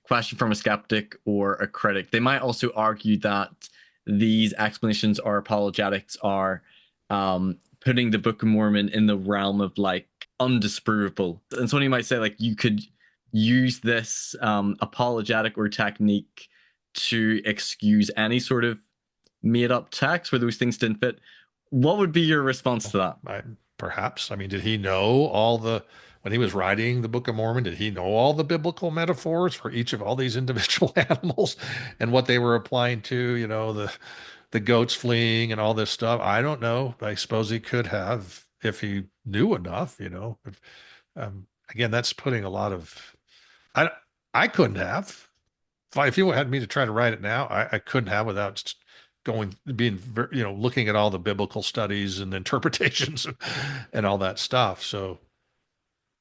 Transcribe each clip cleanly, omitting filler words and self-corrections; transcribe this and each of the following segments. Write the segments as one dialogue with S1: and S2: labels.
S1: question from a skeptic or a critic. They might also argue that these explanations or apologetics are putting the Book of Mormon in the realm of like undisprovable. And somebody might say like you could use this apologetic or technique to excuse any sort of made up text where those things didn't fit. What would be your response to that?
S2: Perhaps. I mean, did he know when he was writing the Book of Mormon, did he know all the biblical metaphors for each of all these individual animals and what they were applying to, the goats fleeing and all this stuff? I don't know. I suppose he could have if he knew enough. Again, that's putting a lot of, I, I couldn't have. If you had me to try to write it now, I couldn't have without looking at all the biblical studies and interpretations and all that stuff. So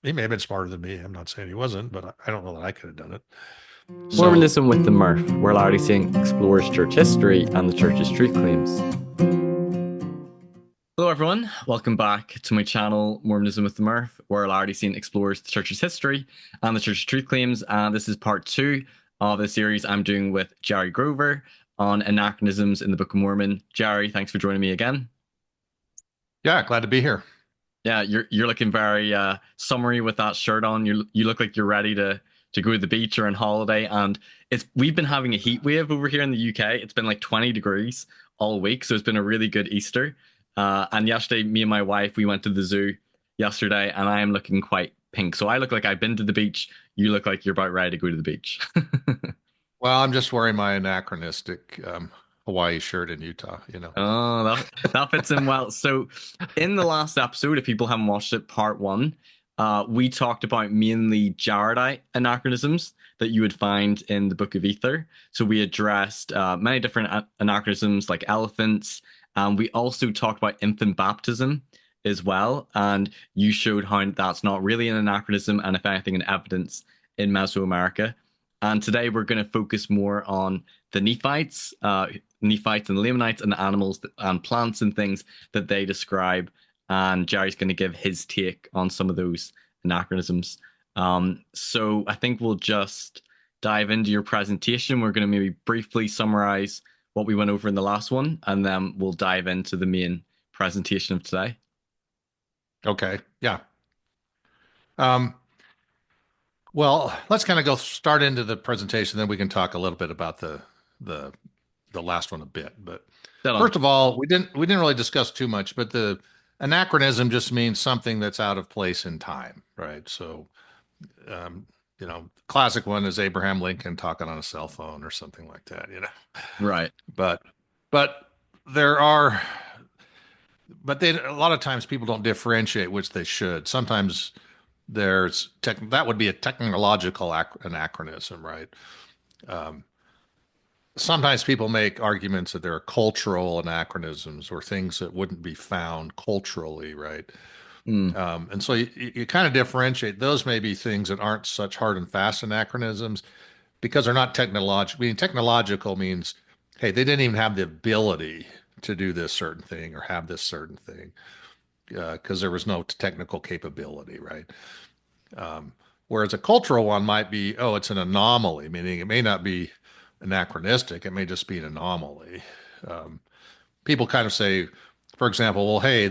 S2: he may have been smarter than me. I'm not saying he wasn't, but I don't know that I could have done it. So,
S1: Mormonism with the Murph, where Larry Singh explores church history and the church's truth claims. Hello, everyone. Welcome back to my channel, Mormonism with the Murph, where Larry Singh explores the church's history and the church's truth claims. And this is part 2 of the series I'm doing with Jerry Grover on anachronisms in the Book of Mormon. Jerry, thanks for joining me again.
S2: Yeah, glad to be here.
S1: Yeah, you're looking very summery with that shirt on. You look like you're ready to go to the beach or on holiday. And we've been having a heat wave over here in the UK. It's been like 20 degrees all week, so it's been a really good Easter. And yesterday, me and my wife, we went to the zoo yesterday, and I am looking quite pink. So I look like I've been to the beach. You look like you're about ready to go to the beach.
S2: Well, I'm just wearing my anachronistic Hawaii shirt in Utah.
S1: Oh, that fits in well. So, in the last episode, if people haven't watched it, part 1, we talked about mainly Jaredite anachronisms that you would find in the Book of Ether. So we addressed many different anachronisms like elephants, and we also talked about infant baptism as well. And you showed how that's not really an anachronism, and if anything, an evidence in Mesoamerica. And today we're going to focus more on the Nephites, Nephites and the Lamanites, and the animals and plants and things that they describe. And Jerry's going to give his take on some of those anachronisms. So I think we'll just dive into your presentation. We're going to maybe briefly summarize what we went over in the last one, and then we'll dive into the main presentation of today.
S2: Okay. Yeah. Um, well, let's kind of go start into the presentation, then we can talk a little bit about the last one a bit. But first of all, we didn't really discuss too much, but the anachronism just means something that's out of place in time, right? So, classic one is Abraham Lincoln talking on a cell phone or something like that.
S1: Right.
S2: But but there are but they a lot of times people don't differentiate, which they should. Sometimes that would be a technological anachronism, right? Um, Sometimes people make arguments that there are cultural anachronisms or things that wouldn't be found culturally, right?
S1: Mm.
S2: And so you kind of differentiate. Those may be things that aren't such hard and fast anachronisms because they're not technological. I mean, technological means, hey, they didn't even have the ability to do this certain thing or have this certain thing because there was no technical capability, right? Whereas a cultural one might be, oh, it's an anomaly, meaning it may not be anachronistic. It may just be an anomaly. Um, People kind of say, for example, well, hey,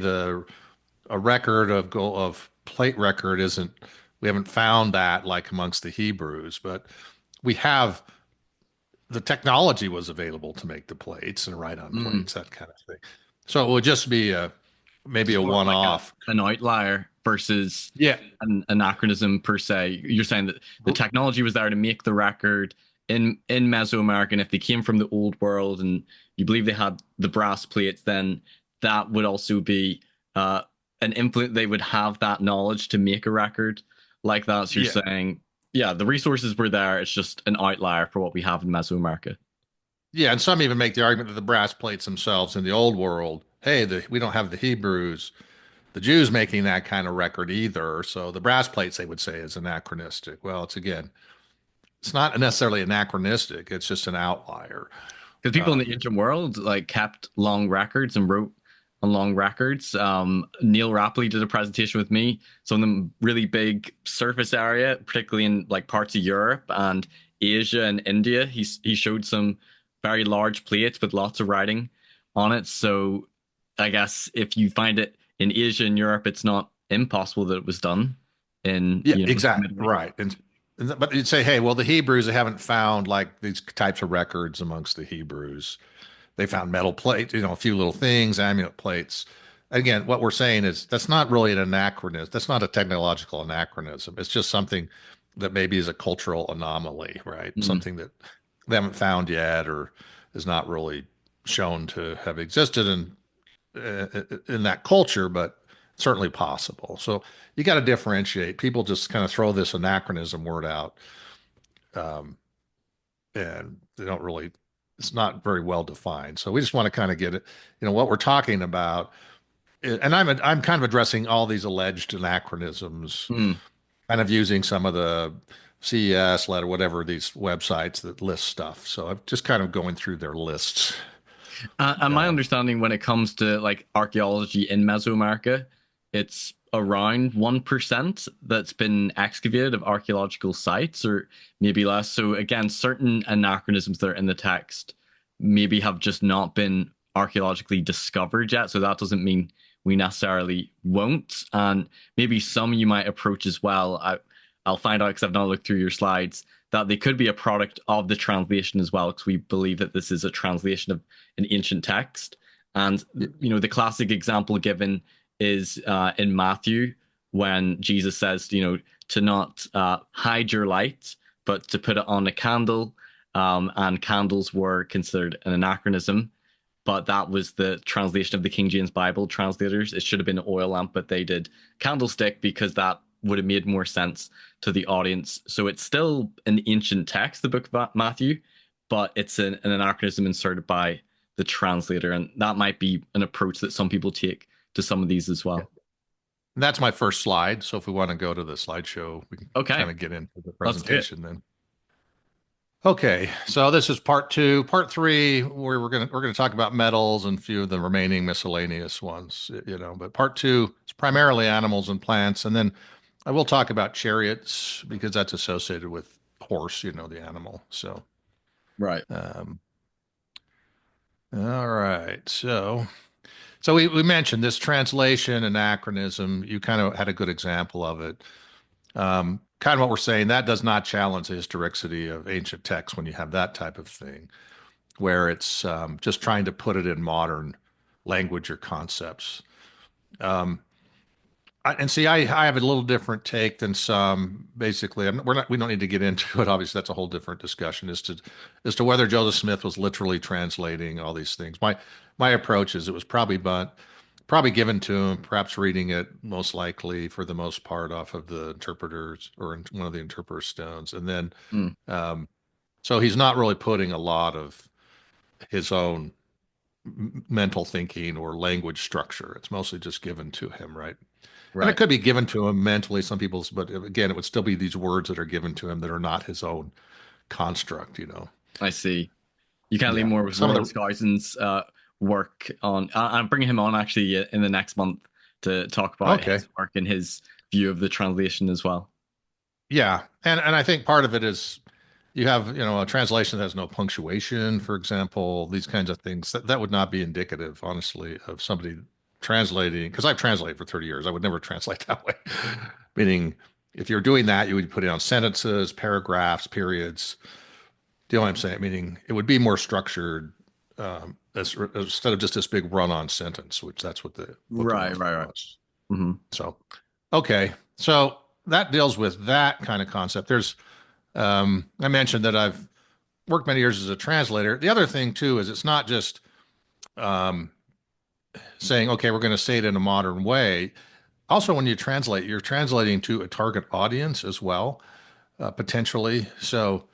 S2: a record of plate record isn't. We haven't found that like amongst the Hebrews, but we have the technology was available to make the plates and write on
S1: Mm.
S2: plates, that kind of thing. So it would just be maybe a
S1: Sort of like
S2: one-off.
S1: an outlier versus
S2: Yeah,
S1: an anachronism per se. You're saying that the technology was there to make the record in Mesoamerica, and if they came from the old world and you believe they had the brass plates, then that would also be an influence. They would have that knowledge to make a record like that. So you're
S2: yeah,
S1: saying, yeah, the resources were there. It's just an outlier for what we have in Mesoamerica.
S2: yeah. And some even make the argument that the brass plates themselves in the old world, hey, we don't have the Hebrews, the Jews making that kind of record either. So the brass plates, they would say, is anachronistic. Well, it's not necessarily anachronistic. It's just an outlier.
S1: Because people in the
S2: Um,
S1: ancient world like kept long records and wrote on long records. Neil Rapley did a presentation with me, some of them really big surface area, particularly in like parts of Europe and Asia and India. He showed some very large plates with lots of writing on it. So I guess if you find it in Asia and Europe, it's not impossible that it was done in,
S2: Yeah,
S1: you know, the
S2: exactly.
S1: Middle East.
S2: Right. But you'd say, hey, well, the Hebrews, they haven't found like these types of records amongst the Hebrews. They found metal plates, a few little things, amulet plates. Again, what we're saying is that's not really an anachronism. That's not a technological anachronism. It's just something that maybe is a cultural anomaly, right?
S1: Mm.
S2: Something that they haven't found yet or is not really shown to have existed in that culture, but certainly possible. So you got to differentiate. People just kind of throw this anachronism word out, um, and they don't really. It's not very well defined. So we just want to kind of get it. What we're talking about, and I'm kind of addressing all these alleged anachronisms,
S1: Mm.
S2: kind of using some of the CES letter, whatever these websites that list stuff. So I'm just kind of going through their lists.
S1: And my
S2: Um,
S1: understanding when it comes to like archaeology in Mesoamerica, it's around 1% that's been excavated of archaeological sites, or maybe less. So again, certain anachronisms that are in the text maybe have just not been archaeologically discovered yet. So that doesn't mean we necessarily won't. And maybe some you might approach as well. I'll find out because I've not looked through your slides that they could be a product of the translation as well, because we believe that this is a translation of an ancient text. And you know, the classic example given is in Matthew when Jesus says, you know, to not hide your light, but to put it on a candle. And candles were considered an anachronism, but that was the translation of the King James Bible translators. It should have been an oil lamp, but they did candlestick because that would have made more sense to the audience. So it's still an ancient text, the book of Matthew, but it's an anachronism inserted by the translator. And that might be an approach that some people take to some of these as well.
S2: And that's my first slide. So if we want to go to the slideshow, we can
S1: Okay,
S2: kind of get into the
S1: let's do it.
S2: presentation then. Okay, so this is part two. Part three, where we're gonna talk about metals and a few of the remaining miscellaneous ones, But part two is primarily animals and plants, and then I will talk about chariots because that's associated with horse, the animal. So,
S1: Right.
S2: um, all right. So we mentioned this translation anachronism. You kind of had a good example of it. Kind of what we're saying, that does not challenge the historicity of ancient texts when you have that type of thing, where it's just trying to put it in modern language or concepts. Um, and see, I have a little different take than some. Basically, we don't need to get into it. Obviously, that's a whole different discussion as to whether Joseph Smith was literally translating all these things. My approach is it was probably given to him, perhaps reading it most likely for the most part off of the interpreters or in one of the interpreter stones. And then,
S1: Mm,
S2: um, so he's not really putting a lot of his own mental thinking or language structure. It's mostly just given to him, right? And it
S1: right.
S2: could be given to him mentally, some people's, but again, it would still be these words that are given to him that are not his own construct.
S1: I see. You kind of lean
S2: Yeah.
S1: more with
S2: Some of
S1: Roland
S2: the,
S1: Scouson's work on. I'm bringing him on actually in the next month to talk about
S2: okay.
S1: his work and his view of the translation as well.
S2: Yeah. And I think part of it is you have, a translation that has no punctuation, for example, these kinds of things that would not be indicative, honestly, of somebody translating. Because I've translated for 30 years. I would never translate that way. Meaning, if you're doing that, you would put it on sentences, paragraphs, periods. Do you know what I'm saying? Meaning, it would be more structured instead of just this big run-on sentence, which that's what the
S1: Right,
S2: Northman
S1: right, right.
S2: was.
S1: Hmm.
S2: So, okay. So that deals with that kind of concept. I mentioned that I've worked many years as a translator. The other thing too is it's not just um, saying, okay, we're going to say it in a modern way. Also, when you translate, you're translating to a target audience as well, potentially. So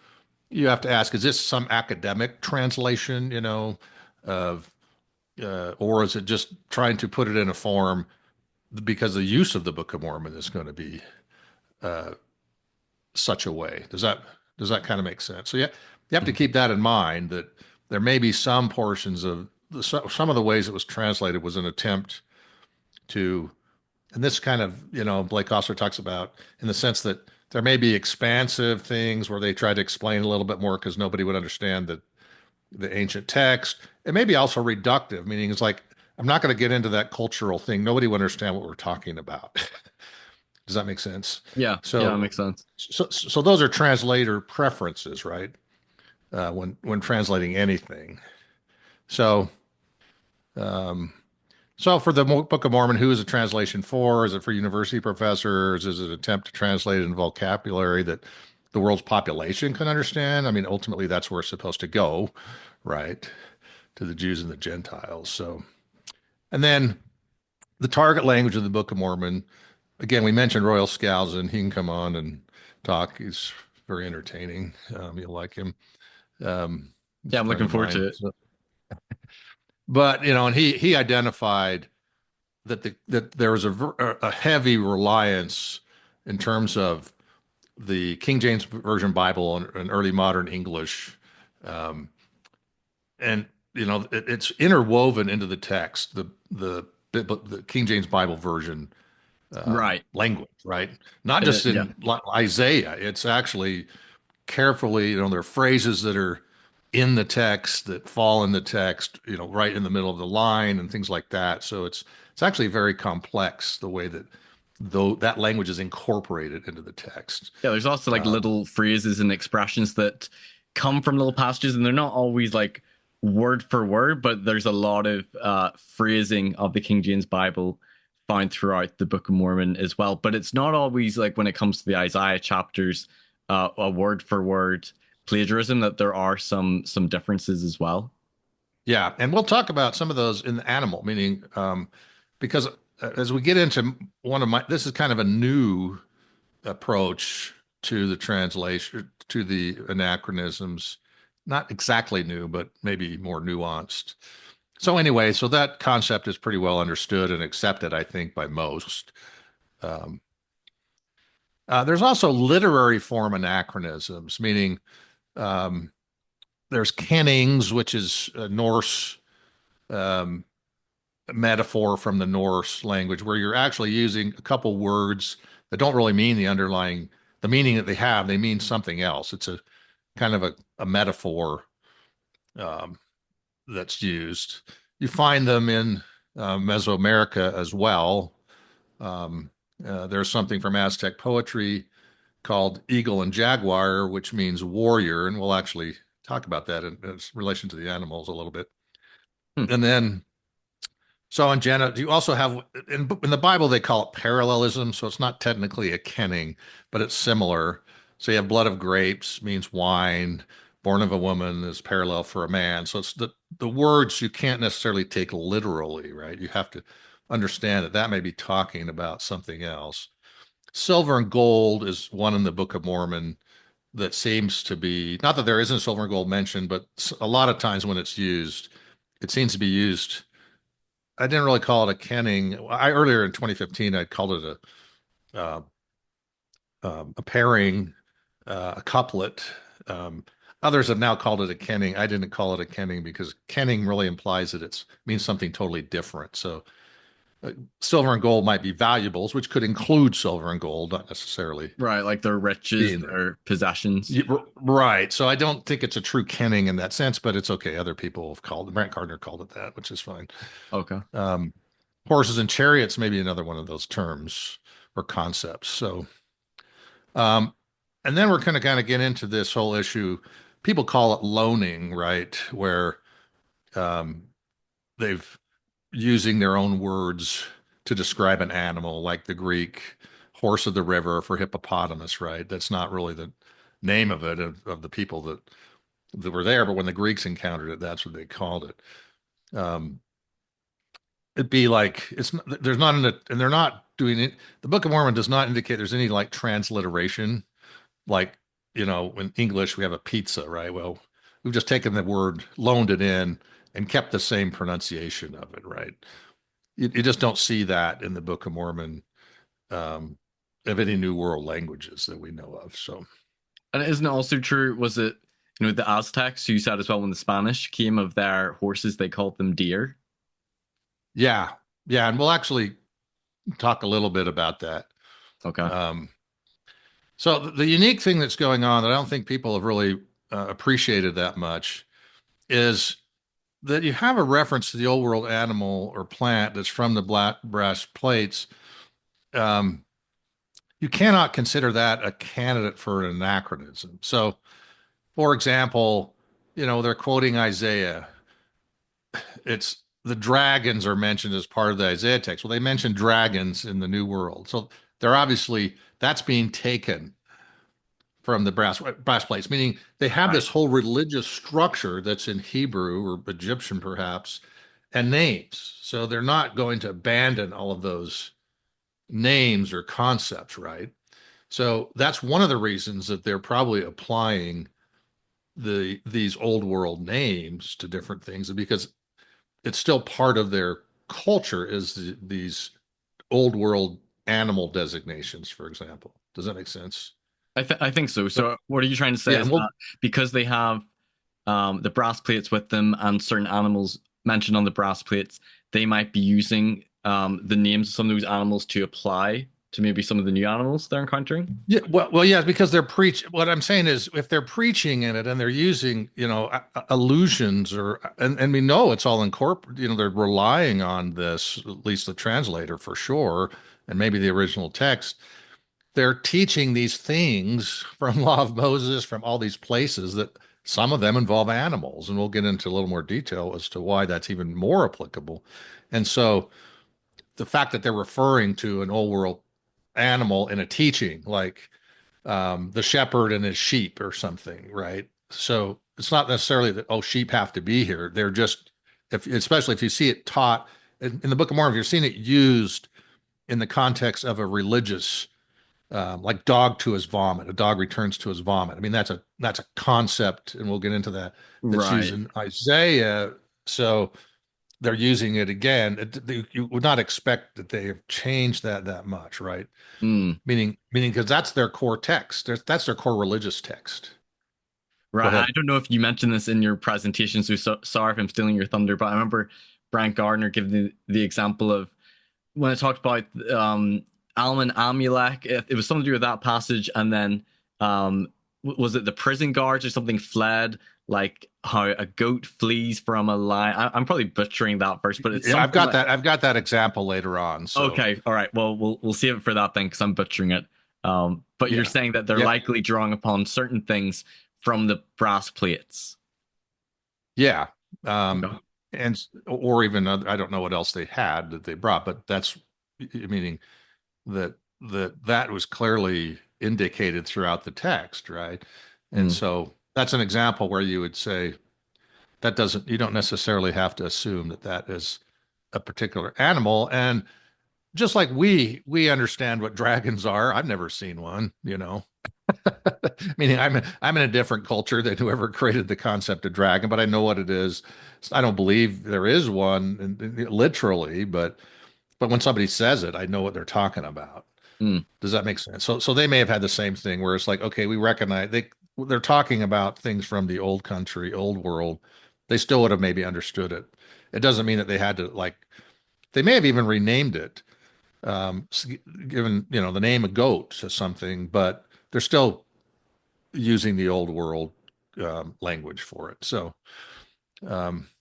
S2: you have to ask, is this some academic translation, of, or is it just trying to put it in a form because the use of the Book of Mormon is going to be uh, such a way? Does that kind of make sense? So yeah, you have to keep that in mind that there may be some portions of some of the ways it was translated was an attempt to, and this kind of, Blake Ostler talks about in the sense that There may be expansive things where they try to explain a little bit more because nobody would understand the ancient text. It may be also reductive, meaning it's like, I'm not going to get into that cultural thing. Nobody would understand what we're talking about. Does that make sense?
S1: Yeah, yeah, that
S2: So,
S1: makes sense.
S2: so those are translator preferences, right? When translating anything. So, um, so for the Book of Mormon, who is a translation for? Is it for university professors? Is it an attempt to translate it in vocabulary that the world's population can understand? I mean, ultimately, that's where it's supposed to go, right? To the Jews and the Gentiles. So, and then the target language of the Book of Mormon. Again, we mentioned Royal Skousen. He can come on and talk. He's very entertaining. You'll like him. He's
S1: Yeah,
S2: a
S1: I'm
S2: friend
S1: looking
S2: of
S1: forward
S2: mine.
S1: to it.
S2: So, but and he identified that there was a heavy reliance in terms of the King James Version Bible and early modern English, um, and it's interwoven into the text, the King James Bible version
S1: Right.
S2: language, right? Not just
S1: Yeah.
S2: in Isaiah. It's actually carefully, there are phrases that are in the text that fall in the text, right in the middle of the line and things like that. So it's actually very complex the way that though that language is incorporated into the text.
S1: Yeah, there's also like
S2: Um,
S1: little phrases and expressions that come from little passages, and they're not always like word for word, but there's a lot of phrasing of the King James Bible found throughout the Book of Mormon as well. But it's not always like when it comes to the Isaiah chapters, a word for word plagiarism. That there are some differences as well.
S2: yeah, and we'll talk about some of those in the animal, meaning because as we get into this is kind of a new approach to the translation, to the anachronisms. Not exactly new, but maybe more nuanced. So anyway, so that concept is pretty well understood and accepted, I think, by most. Um, there's also literary form anachronisms, meaning um, there's kennings, which is a Norse um, metaphor from the Norse language, where you're actually using a couple words that don't really mean the meaning that they have. They mean something else. It's a kind of a metaphor um, that's used. You find them in Mesoamerica as well. Um, there's something from Aztec poetry called Eagle and Jaguar, which means warrior, and we'll actually talk about that in relation to the animals a little bit.
S1: Hmm.
S2: And then, so in Jenna, you also have in the Bible they call it parallelism, so it's not technically a kenning, but it's similar. So you have blood of grapes means wine, born of a woman is parallel for a man. So it's the words you can't necessarily take literally, right? You have to understand that may be talking about something else. Silver and gold is one in the Book of Mormon that seems to be, not that there isn't silver and gold mentioned, but a lot of times when it's used, it seems to be used. I didn't really call it a kenning. I earlier in 2015 I called it a pairing, a couplet. Um, Others have now called it a kenning. I didn't call it a kenning because kenning really implies that it means something totally different. So silver and gold might be valuables, which could include silver and gold, not necessarily
S1: Right, like their riches,
S2: being there.
S1: their possessions.
S2: Right. So I don't think it's a true kenning in that sense, but it's okay. Other people have called it. Brant Gardner called it that, which is fine.
S1: Okay.
S2: Um, Horses and chariots may be another one of those terms or concepts. So, um, and then we're going to kind of get into this whole issue. People call it loaning, right? Where um, they've using their own words to describe an animal, like the Greek horse of the river for hippopotamus, right? That's not really the name of it of the people that were there, but when the Greeks encountered it, that's what they called it. It'd be like there's not and they're not doing it. The Book of Mormon does not indicate there's any like transliteration, like in English we have a pizza, right? Well, we've just taken the word, loaned it in, and kept the same pronunciation of it, right? You just don't see that in the Book of Mormon um, of any New World languages that we know of. So,
S1: And isn't it also true? Was it, the Aztecs who said as well when the Spanish came of their horses, they called them deer?
S2: yeah, yeah, and we'll actually talk a little bit about that.
S1: Okay.
S2: Um, So the unique thing that's going on that I don't think people have really appreciated that much is that you have a reference to the old world animal or plant that's from the black brass plates. Um, you cannot consider that a candidate for an anachronism. So, for example, they're quoting Isaiah. It's the dragons are mentioned as part of the Isaiah text. Well, they mention dragons in the New World. So they're obviously that's being taken from the brass plates, meaning they have
S1: Right.
S2: this whole religious structure that's in Hebrew or Egyptian perhaps, and names. So they're not going to abandon all of those names or concepts, right? So that's one of the reasons that they're probably applying these old world names to different things because it's still part of their culture is these old world animal designations, for example. Does that make sense?
S1: I think so.
S2: So,
S1: So what are you trying to say
S2: yeah,
S1: is
S2: and
S1: that because they have the brass plates with them and certain animals mentioned on the brass plates, they might be using the names of some of those animals to apply to maybe some of the new animals they're encountering.
S2: yeah, yeah, because they're preach. What I'm saying is, if they're preaching in it and they're using, allusions and we know it's all incorporated, they're relying on this, at least the translator for sure, and maybe the original text. They're teaching these things from Law of Moses, from all these places that some of them involve animals, and we'll get into a little more detail as to why that's even more applicable. And so the fact that they're referring to an old world animal in a teaching, like the shepherd and his sheep or something, right? So it's not necessarily that, oh, sheep have to be here. They're just, especially if you see it taught in the Book of Mormon, if you're seeing it used in the context of a religious, like dog to his vomit, a dog returns to his vomit. I mean, that's a concept, and we'll get into that. That's used
S1: Right.
S2: in Isaiah. So they're using it again. You would not expect that they have changed that much, right?
S1: Mm.
S2: Meaning because that's their core text. That's their core religious text. Go
S1: Right. I
S2: ahead.
S1: don't know if you mentioned this in your presentation, so sorry if I'm stealing your thunder, but I remember Brent Gardner giving the example of when I talked about Alman Amulek, it was something to do with that passage, and then was it the prison guards or something fled, like how a goat flees from a lion? I'm probably butchering that verse, but it's
S2: Yeah, I've
S1: something
S2: got
S1: like
S2: that. I've got that example later on. So
S1: okay, all right. Well, we'll save it for that then, because I'm butchering it. But you're
S2: yeah,
S1: saying that they're
S2: yeah,
S1: likely drawing upon certain things from the brass plates.
S2: yeah.
S1: Okay.
S2: And or even I don't know what else they had that they brought, but that's meaning that was clearly indicated throughout the text, right? And
S1: Mm.
S2: so that's an example where you would say that doesn't you don't necessarily have to assume that that is a particular animal. And just like we understand what dragons are, I've never seen one. Meaning I'm in a different culture than whoever created the concept of dragon, but I know what it is. I don't believe there is one literally, but when somebody says it, I know what they're talking about.
S1: Mm.
S2: Does that make sense? So they may have had the same thing where it's like, okay, we recognize they're talking about things from the old country, old world. They still would have maybe understood it. It doesn't mean that they had to like they may have even renamed it, given the name of goat to something, but they're still using the old world language for it. So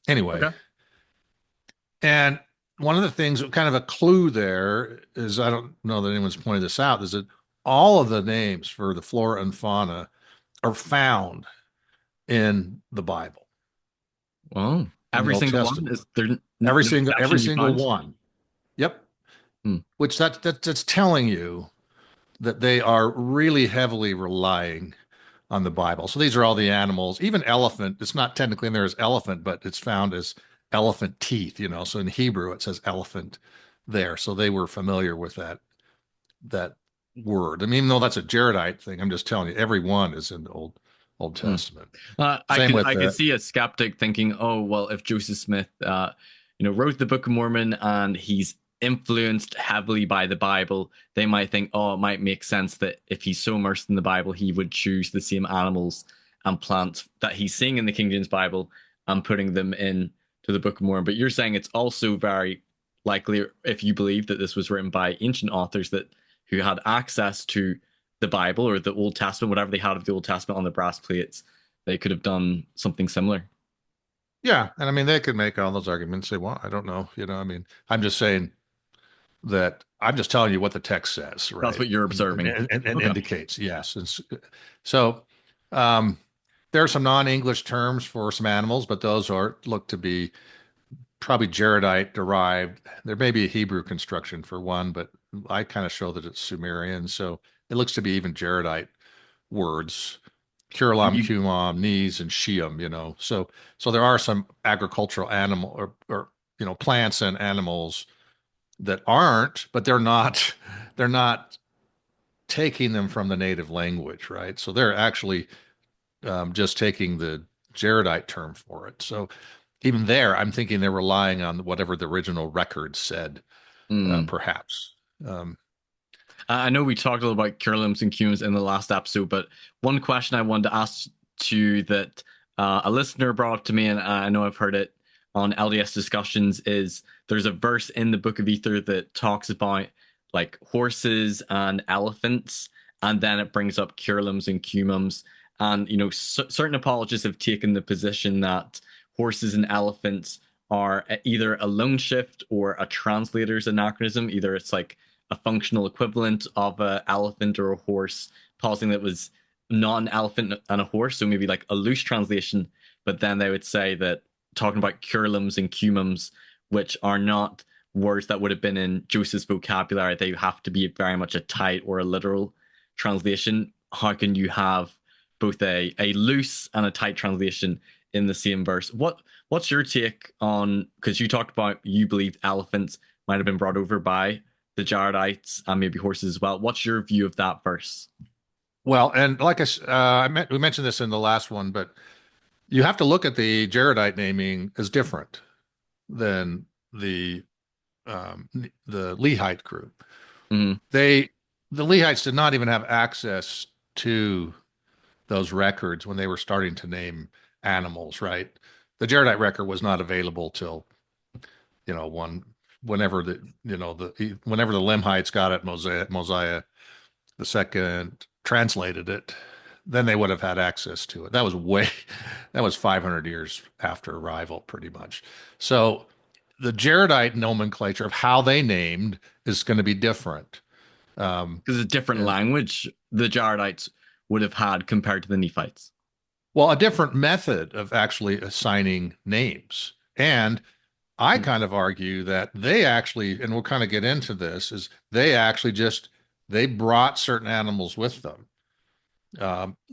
S2: anyway,
S1: Okay.
S2: and one of the things, kind of a clue there is I don't know that anyone's pointed this out, is that all of the names for the flora and fauna are found in the Bible,
S1: Well,
S2: in the
S1: every
S2: Old
S1: single one
S2: Testament.
S1: is there
S2: Every
S1: no
S2: single every
S1: exception you
S2: single
S1: found?
S2: one. Yep.
S1: Hmm.
S2: Which that's telling you that they are really heavily relying on the Bible. So these are all the animals, even elephant. It's not technically in there as elephant, but it's found as elephant teeth. So in Hebrew it says elephant there. So they were familiar with that word. I mean, even though that's a Jaredite thing, I'm just telling you, every one is in the Old
S1: Hmm.
S2: Testament.
S1: I
S2: Same
S1: could
S2: with
S1: I could
S2: the
S1: see a skeptic thinking, oh well, if Joseph Smith, wrote the Book of Mormon and he's influenced heavily by the Bible, they might think, oh, it might make sense that if he's so immersed in the Bible, he would choose the same animals and plants that he's seeing in the King James Bible and putting them in to the Book of Mormon. But you're saying it's also very likely, if you believe that this was written by ancient authors that who had access to the Bible or the Old Testament, whatever they had of the Old Testament on the brass plates, they could have done something similar.
S2: Yeah, and I mean they could make all those arguments they want. I don't know, I mean, I'm just saying that I'm just telling you what the text says,
S1: That's
S2: right?
S1: what you're
S2: And,
S1: observing.
S2: and
S1: Okay.
S2: indicates, yes. So there are some non-English terms for some animals, but those are look to be probably Jaredite derived. There may be a Hebrew construction for one, but I kind of show that it's Sumerian. So it looks to be even Jaredite words.
S1: And
S2: Kuralam,
S1: you,
S2: Kumam, Nes, and Shiam, So there are some agricultural animal or plants and animals that aren't, but they're not taking them from the native language, right? So they're actually just taking the Jaredite term for it. So even there, I'm thinking they're relying on whatever the original record said,
S1: mm.
S2: perhaps. Um,
S1: I know we talked a little about curlims and cumulums in the last episode, but one question I wanted to ask you that a listener brought up to me, and I know I've heard it on LDS discussions, is there's a verse in the Book of Ether that talks about like horses and elephants, and then it brings up curlims and cumulums. And certain apologists have taken the position that horses and elephants are either a lone shift or a translator's anachronism. Either it's like a functional equivalent of an elephant or a horse, pausing that was not an elephant and a horse, so maybe like a loose translation. But then they would say that talking about curlims and cumums, which are not words that would have been in Joseph's vocabulary, they have to be very much a tight or a literal translation. How can you have both a loose and a tight translation in the same verse? What's your take on, because you talked about you believe elephants might have been brought over by the Jaredites and maybe horses as well. What's your view of that verse?
S2: well, and like we mentioned this in the last one, but you have to look at the Jaredite naming as different than the Lehite group.
S1: Mm,
S2: They the Lehites did not even have access to those records when they were starting to name animals, right? The Jaredite record was not available till one whenever whenever the Lemhites got it, Mosiah the second translated it, then they would have had access to it. That was 500 years after arrival, pretty much. So the Jaredite nomenclature of how they named is going to be different.
S1: because it's a different
S2: And
S1: language the Jaredites would have had compared to the Nephites.
S2: well, a different method of actually assigning names. And I
S1: Mm,
S2: kind of argue that they actually, and we'll kind of get into this, is they actually just they brought certain animals with them.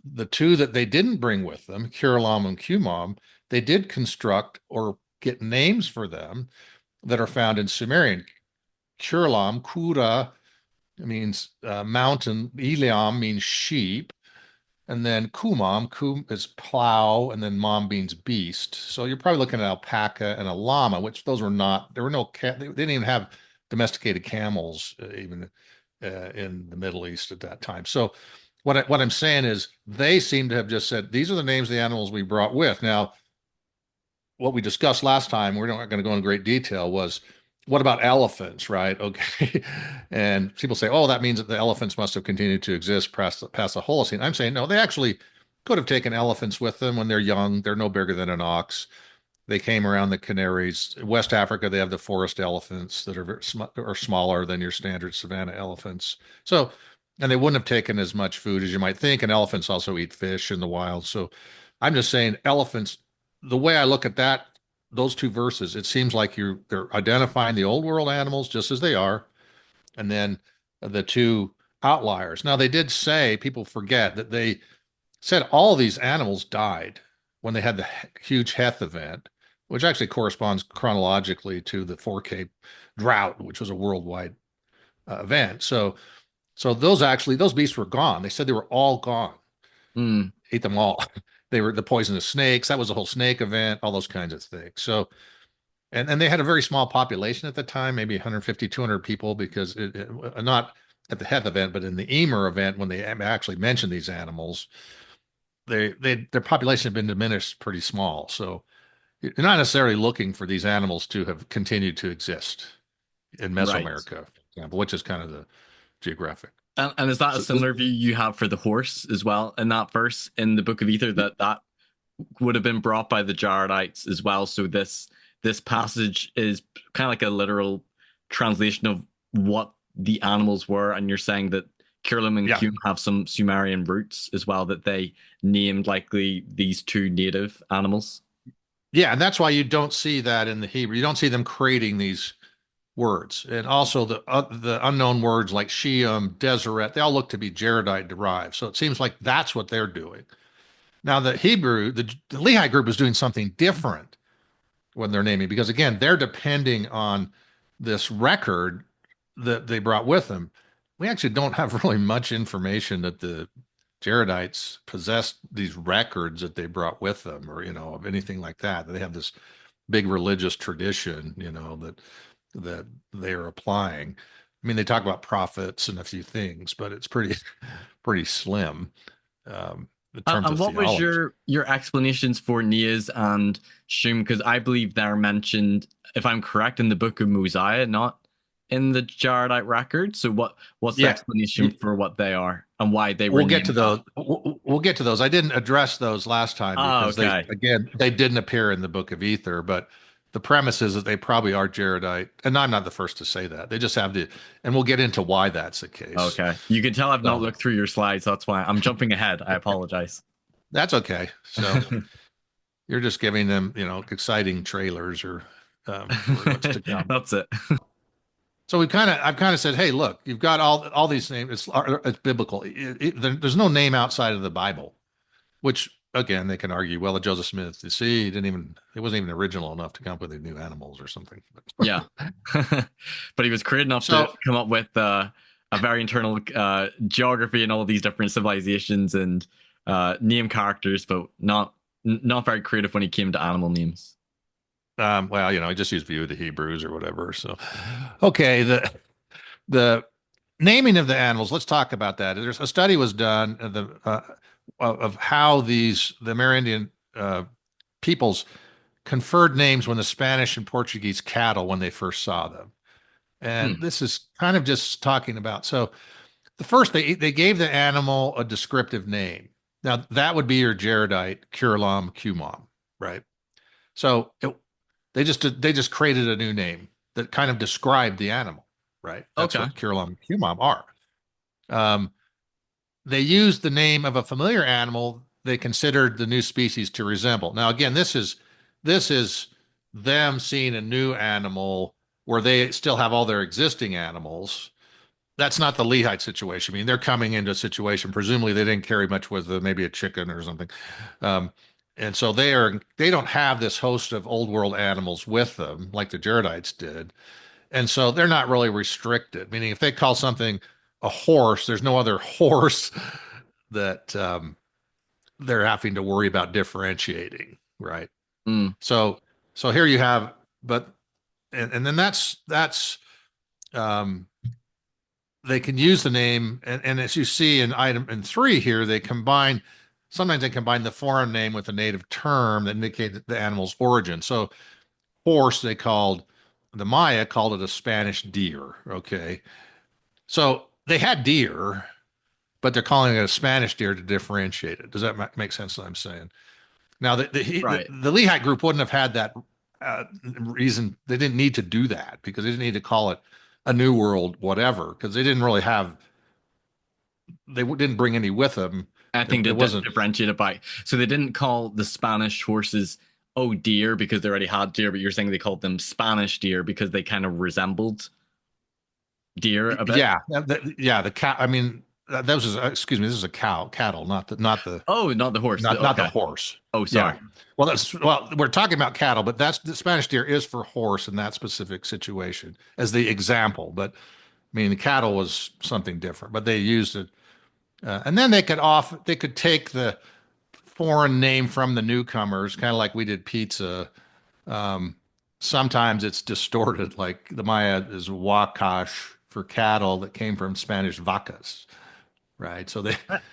S2: The two that they didn't bring with them, Kuralam and Kumam, they did construct or get names for them that are found in Sumerian. Kuralam, Kura means mountain, Eliam means sheep, and then Kumam, Kum is plow, and then Mam means beast. So you're probably looking at alpaca and a llama, which those were not, there were no, they didn't even have domesticated camels even in the Middle East at that time. So what I'm saying is they seem to have just said, these are the names of the animals we brought with. Now, what we discussed last time, we're not going to go into great detail, was what about elephants, right? Okay. And people say, oh, that means that the elephants must have continued to exist past the Holocene. I'm saying, no, they actually could have taken elephants with them when they're young. They're no bigger than an ox. They came around the Canaries. West Africa, they have the forest elephants that are smaller than your standard savanna elephants. So, and they wouldn't have taken as much food as you might think. And elephants also eat fish in the wild. So I'm just saying elephants, the way I look at that, those two verses, it seems like they're identifying the old world animals just as they are, and then the two outliers. Now they did say, people forget that they said all these animals died when they had the huge Heth event, which actually corresponds chronologically to the 4K drought, which was a worldwide event. So those beasts were gone. They said they were all gone.
S1: mm,
S2: Ate them all. They were the poisonous snakes. That was a whole snake event, all those kinds of things. So, and they had a very small population at the time, maybe 150, 200 people, because not at the Heth event, but in the Emer event, when they actually mentioned these animals, their population had been diminished pretty small. So you're not necessarily looking for these animals to have continued to exist in
S1: right.
S2: Mesoamerica, for example, which is kind of the geographic.
S1: And is that a
S2: So
S1: similar view you have for the horse as well in that verse in the Book of Ether, that that would have been brought by the Jaredites as well? So this passage is kind of like a literal translation of what the animals were, and you're saying that Kirlim and
S2: yeah,
S1: Cume have some Sumerian roots as well, that they named likely these two native animals.
S2: yeah, and that's why you don't see that in the Hebrew. You don't see them creating these words, and also the unknown words like Sheem, Deseret. They all look to be Jaredite derived. So it seems like that's what they're doing. Now the Hebrew, the Lehi group is doing something different when they're naming, because again, they're depending on this record that they brought with them. We actually don't have really much information that the Jaredites possessed these records that they brought with them, or of anything like that. They have this big religious tradition, that they're applying. I mean, they talk about prophets and a few things, but it's pretty slim in terms
S1: And
S2: of
S1: what was
S2: theology.
S1: your explanations for Nias and Shum? Because I believe they're mentioned, if I'm correct, in the Book of Mosiah, not in the Jaredite record. So what's the
S2: Yeah,
S1: explanation for what they are and why they were
S2: we'll get to
S1: named that?
S2: those. We'll get to those. I didn't address those last time
S1: Ah,
S2: because
S1: okay.
S2: they didn't appear in the Book of Ether, but the premise is that they probably are Jaredite, and I'm not the first to say that. They just have and we'll get into why that's the case.
S1: Okay. You can tell I've not
S2: So
S1: looked through your slides. That's why I'm jumping ahead. I apologize.
S2: that's okay. So you're just giving them, exciting trailers or for what's to come.
S1: That's it.
S2: So I've kind of said, hey, look, you've got all these names. It's biblical. There's no name outside of the Bible, which again they can argue. Well, Joseph Smith, you see, it wasn't even original enough to come up with the new animals or something.
S1: Yeah. But he was creative enough to
S2: So
S1: come up with a very internal geography and all these different civilizations and name characters, but not very creative when he came to animal names.
S2: well, I just use View of the Hebrews or whatever. So okay, the naming of the animals. Let's talk about that. There's a study was done of how the Amerindian peoples conferred names when the Spanish and Portuguese cattle when they first saw them. And
S1: Hmm.
S2: this is kind of just talking about. So the first they gave the animal a descriptive name. Now that would be your Jaredite, Curlam, Cumom, right? So they just created a new name that kind of described the animal, right? That's
S1: Okay.
S2: what Curlam and Cumom are. Um, they used the name of a familiar animal they considered the new species to resemble. Now, again, this is them seeing a new animal where they still have all their existing animals. That's not the Lehite situation. I mean, they're coming into a situation. Presumably, they didn't carry much with them, maybe a chicken or something, um, and so they don't have this host of old world animals with them like the Jaredites did, and so they're not really restricted. Meaning, if they call something a horse, there's no other horse that they're having to worry about differentiating, right?
S1: Hmm.
S2: So so here you have, but and then that's um, they can use the name, and as you see in item in 3 here, sometimes they combine the foreign name with a native term that indicate the animal's origin. So horse, the Maya called it a Spanish deer. Okay. So they had deer, but they're calling it a Spanish deer to differentiate it. Does that make sense what I'm saying? Now,
S1: Right.
S2: the Lehigh group wouldn't have had that reason. They didn't need to do that because they didn't need to call it a New World, whatever, because they didn't really have, they didn't bring any with them.
S1: I
S2: It,
S1: think to
S2: it wasn't,
S1: differentiate it by, so they didn't call the Spanish horses oh deer because they already had deer, but you're saying they called them Spanish deer because they kind of resembled deer a bit.
S2: yeah, yeah, the cow. I mean, that was, excuse me, this is a cattle,
S1: Oh, not the horse.
S2: not the
S1: Okay.
S2: horse.
S1: Oh,
S2: Yeah.
S1: sorry.
S2: Well, we're talking about cattle, but that's the Spanish deer is for horse in that specific situation as the example. But I mean, the cattle was something different, but they used it, and then they could take the foreign name from the newcomers, kind of like we did pizza. Um, Sometimes it's distorted, like the Maya is Wakash for cattle that came from Spanish vacas, right? So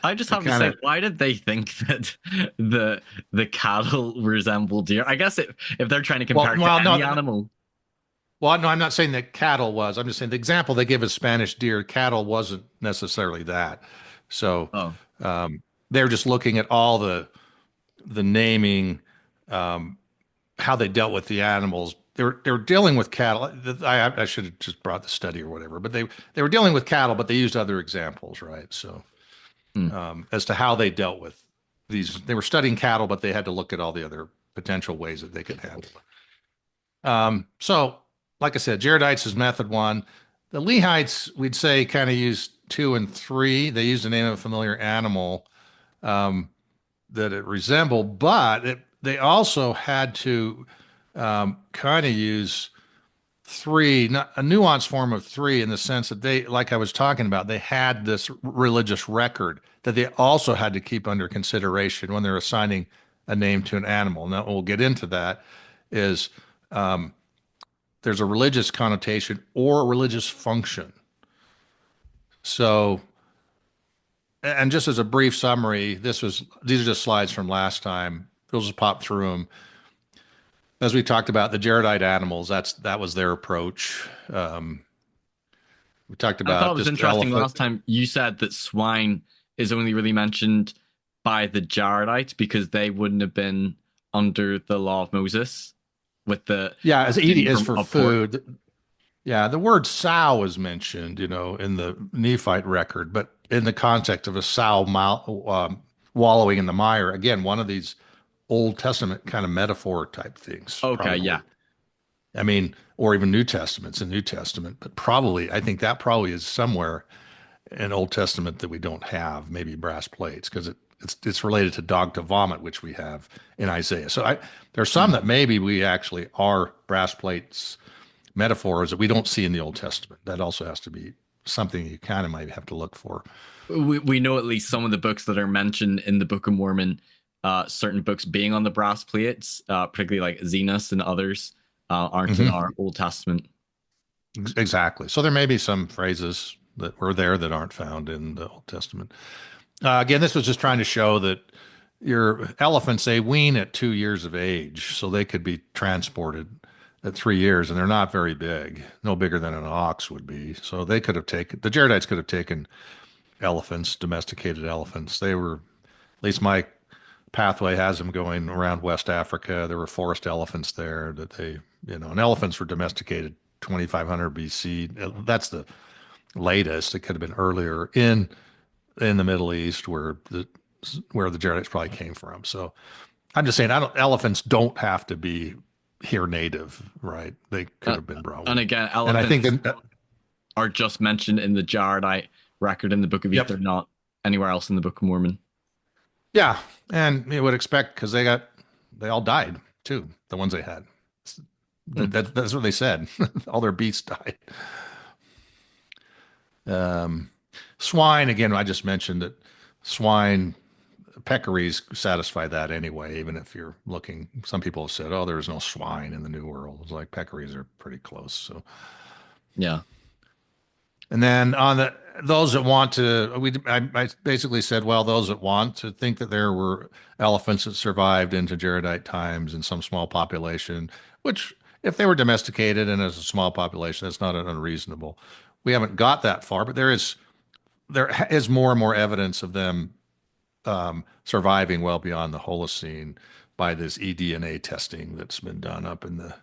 S1: I just
S2: they
S1: have to
S2: kind
S1: say,
S2: of
S1: why did they think that the cattle resemble deer? I guess if they're trying to compare to
S2: well,
S1: any
S2: no,
S1: animal.
S2: Well, no, I'm not saying that cattle was. I'm just saying the example they give is Spanish deer. Cattle wasn't necessarily that. So
S1: Oh,
S2: um, they're just looking at all the naming, um, how they dealt with the animals. They were dealing with cattle. I should have just brought the study or whatever, but they were dealing with cattle, but they used other examples, right? So
S1: hmm.
S2: as to how they dealt with these, they were studying cattle, but they had to look at all the other potential ways that they could handle it. So, like I said, Jaredites is method one. The Lehites, we'd say, kind of used two and three. They used the name of a familiar animal that it resembled, but they also had to kind of use three, not a nuanced form of three, in the sense that they, like I was talking about, they had this religious record that they also had to keep under consideration when they're assigning a name to an animal. Now, we'll get into that. Is there's a religious connotation or a religious function. So, and just as a brief summary, these are just slides from last time. We'll just pop through them. As we talked about the Jaredite animals, that was their approach. We talked
S1: I thought it
S2: about
S1: was
S2: just
S1: interesting
S2: elephant.
S1: last time you said that swine is only really mentioned by the Jaredites because they wouldn't have been under the law of Moses with the
S2: Yeah, as eating
S1: eating
S2: is
S1: from
S2: for
S1: a pork.
S2: food. Yeah, the word sow is mentioned, in the Nephite record, but in the context of a sow wallowing in the mire. Again, one of these Old Testament kind of metaphor type things,
S1: Okay, yeah.
S2: probably. I mean, or even New Testament's a New Testament, but probably, I think that probably is somewhere in Old Testament that we don't have, maybe brass plates, because it's related to dog to vomit, which we have in Isaiah. So there's some
S1: Hmm.
S2: that maybe we actually are brass plates metaphors that we don't see in the Old Testament. That also has to be something you kind of might have to look for.
S1: We know at least some of the books that are mentioned in the Book of Mormon, certain books being on the brass plates, particularly like Zenos and others, aren't in
S2: Hmm.
S1: our Old Testament.
S2: Exactly. So there may be some phrases that were there that aren't found in the Old Testament. Again, this was just trying to show that your elephants, they wean at 2 years of age, so they could be transported at 3 years, and they're not very big, no bigger than an ox would be. So they could have taken, the Jaredites could have taken elephants, domesticated elephants. They were, at least my pathway has them going around West Africa. There were forest elephants there that and elephants were domesticated 2500 BC. That's the latest. It could have been earlier in the Middle East where the Jaredites probably came from. So I'm just saying, elephants don't have to be here native, right? They could
S1: Uh,
S2: have been brought
S1: and
S2: with.
S1: again,
S2: And I think
S1: elephants
S2: that,
S1: are just mentioned in the Jaredite record in the Book of
S2: yep,
S1: Ether, not anywhere else in the Book of Mormon.
S2: yeah, and you would expect because they all died too, the ones they had.
S1: Hmm.
S2: That's what they said. All their beasts died. Um, Swine, again, I just mentioned that swine peccaries satisfy that anyway, even if you're looking. Some people have said, oh, there's no swine in the New World. It's like peccaries are pretty close. So,
S1: Yeah.
S2: and then on those that want to, I basically said, well, those that want to think that there were elephants that survived into Jaredite times in some small population, which if they were domesticated and as a small population, that's not unreasonable. We haven't got that far, but there is more and more evidence of them surviving well beyond the Holocene by this eDNA testing that's been done up in the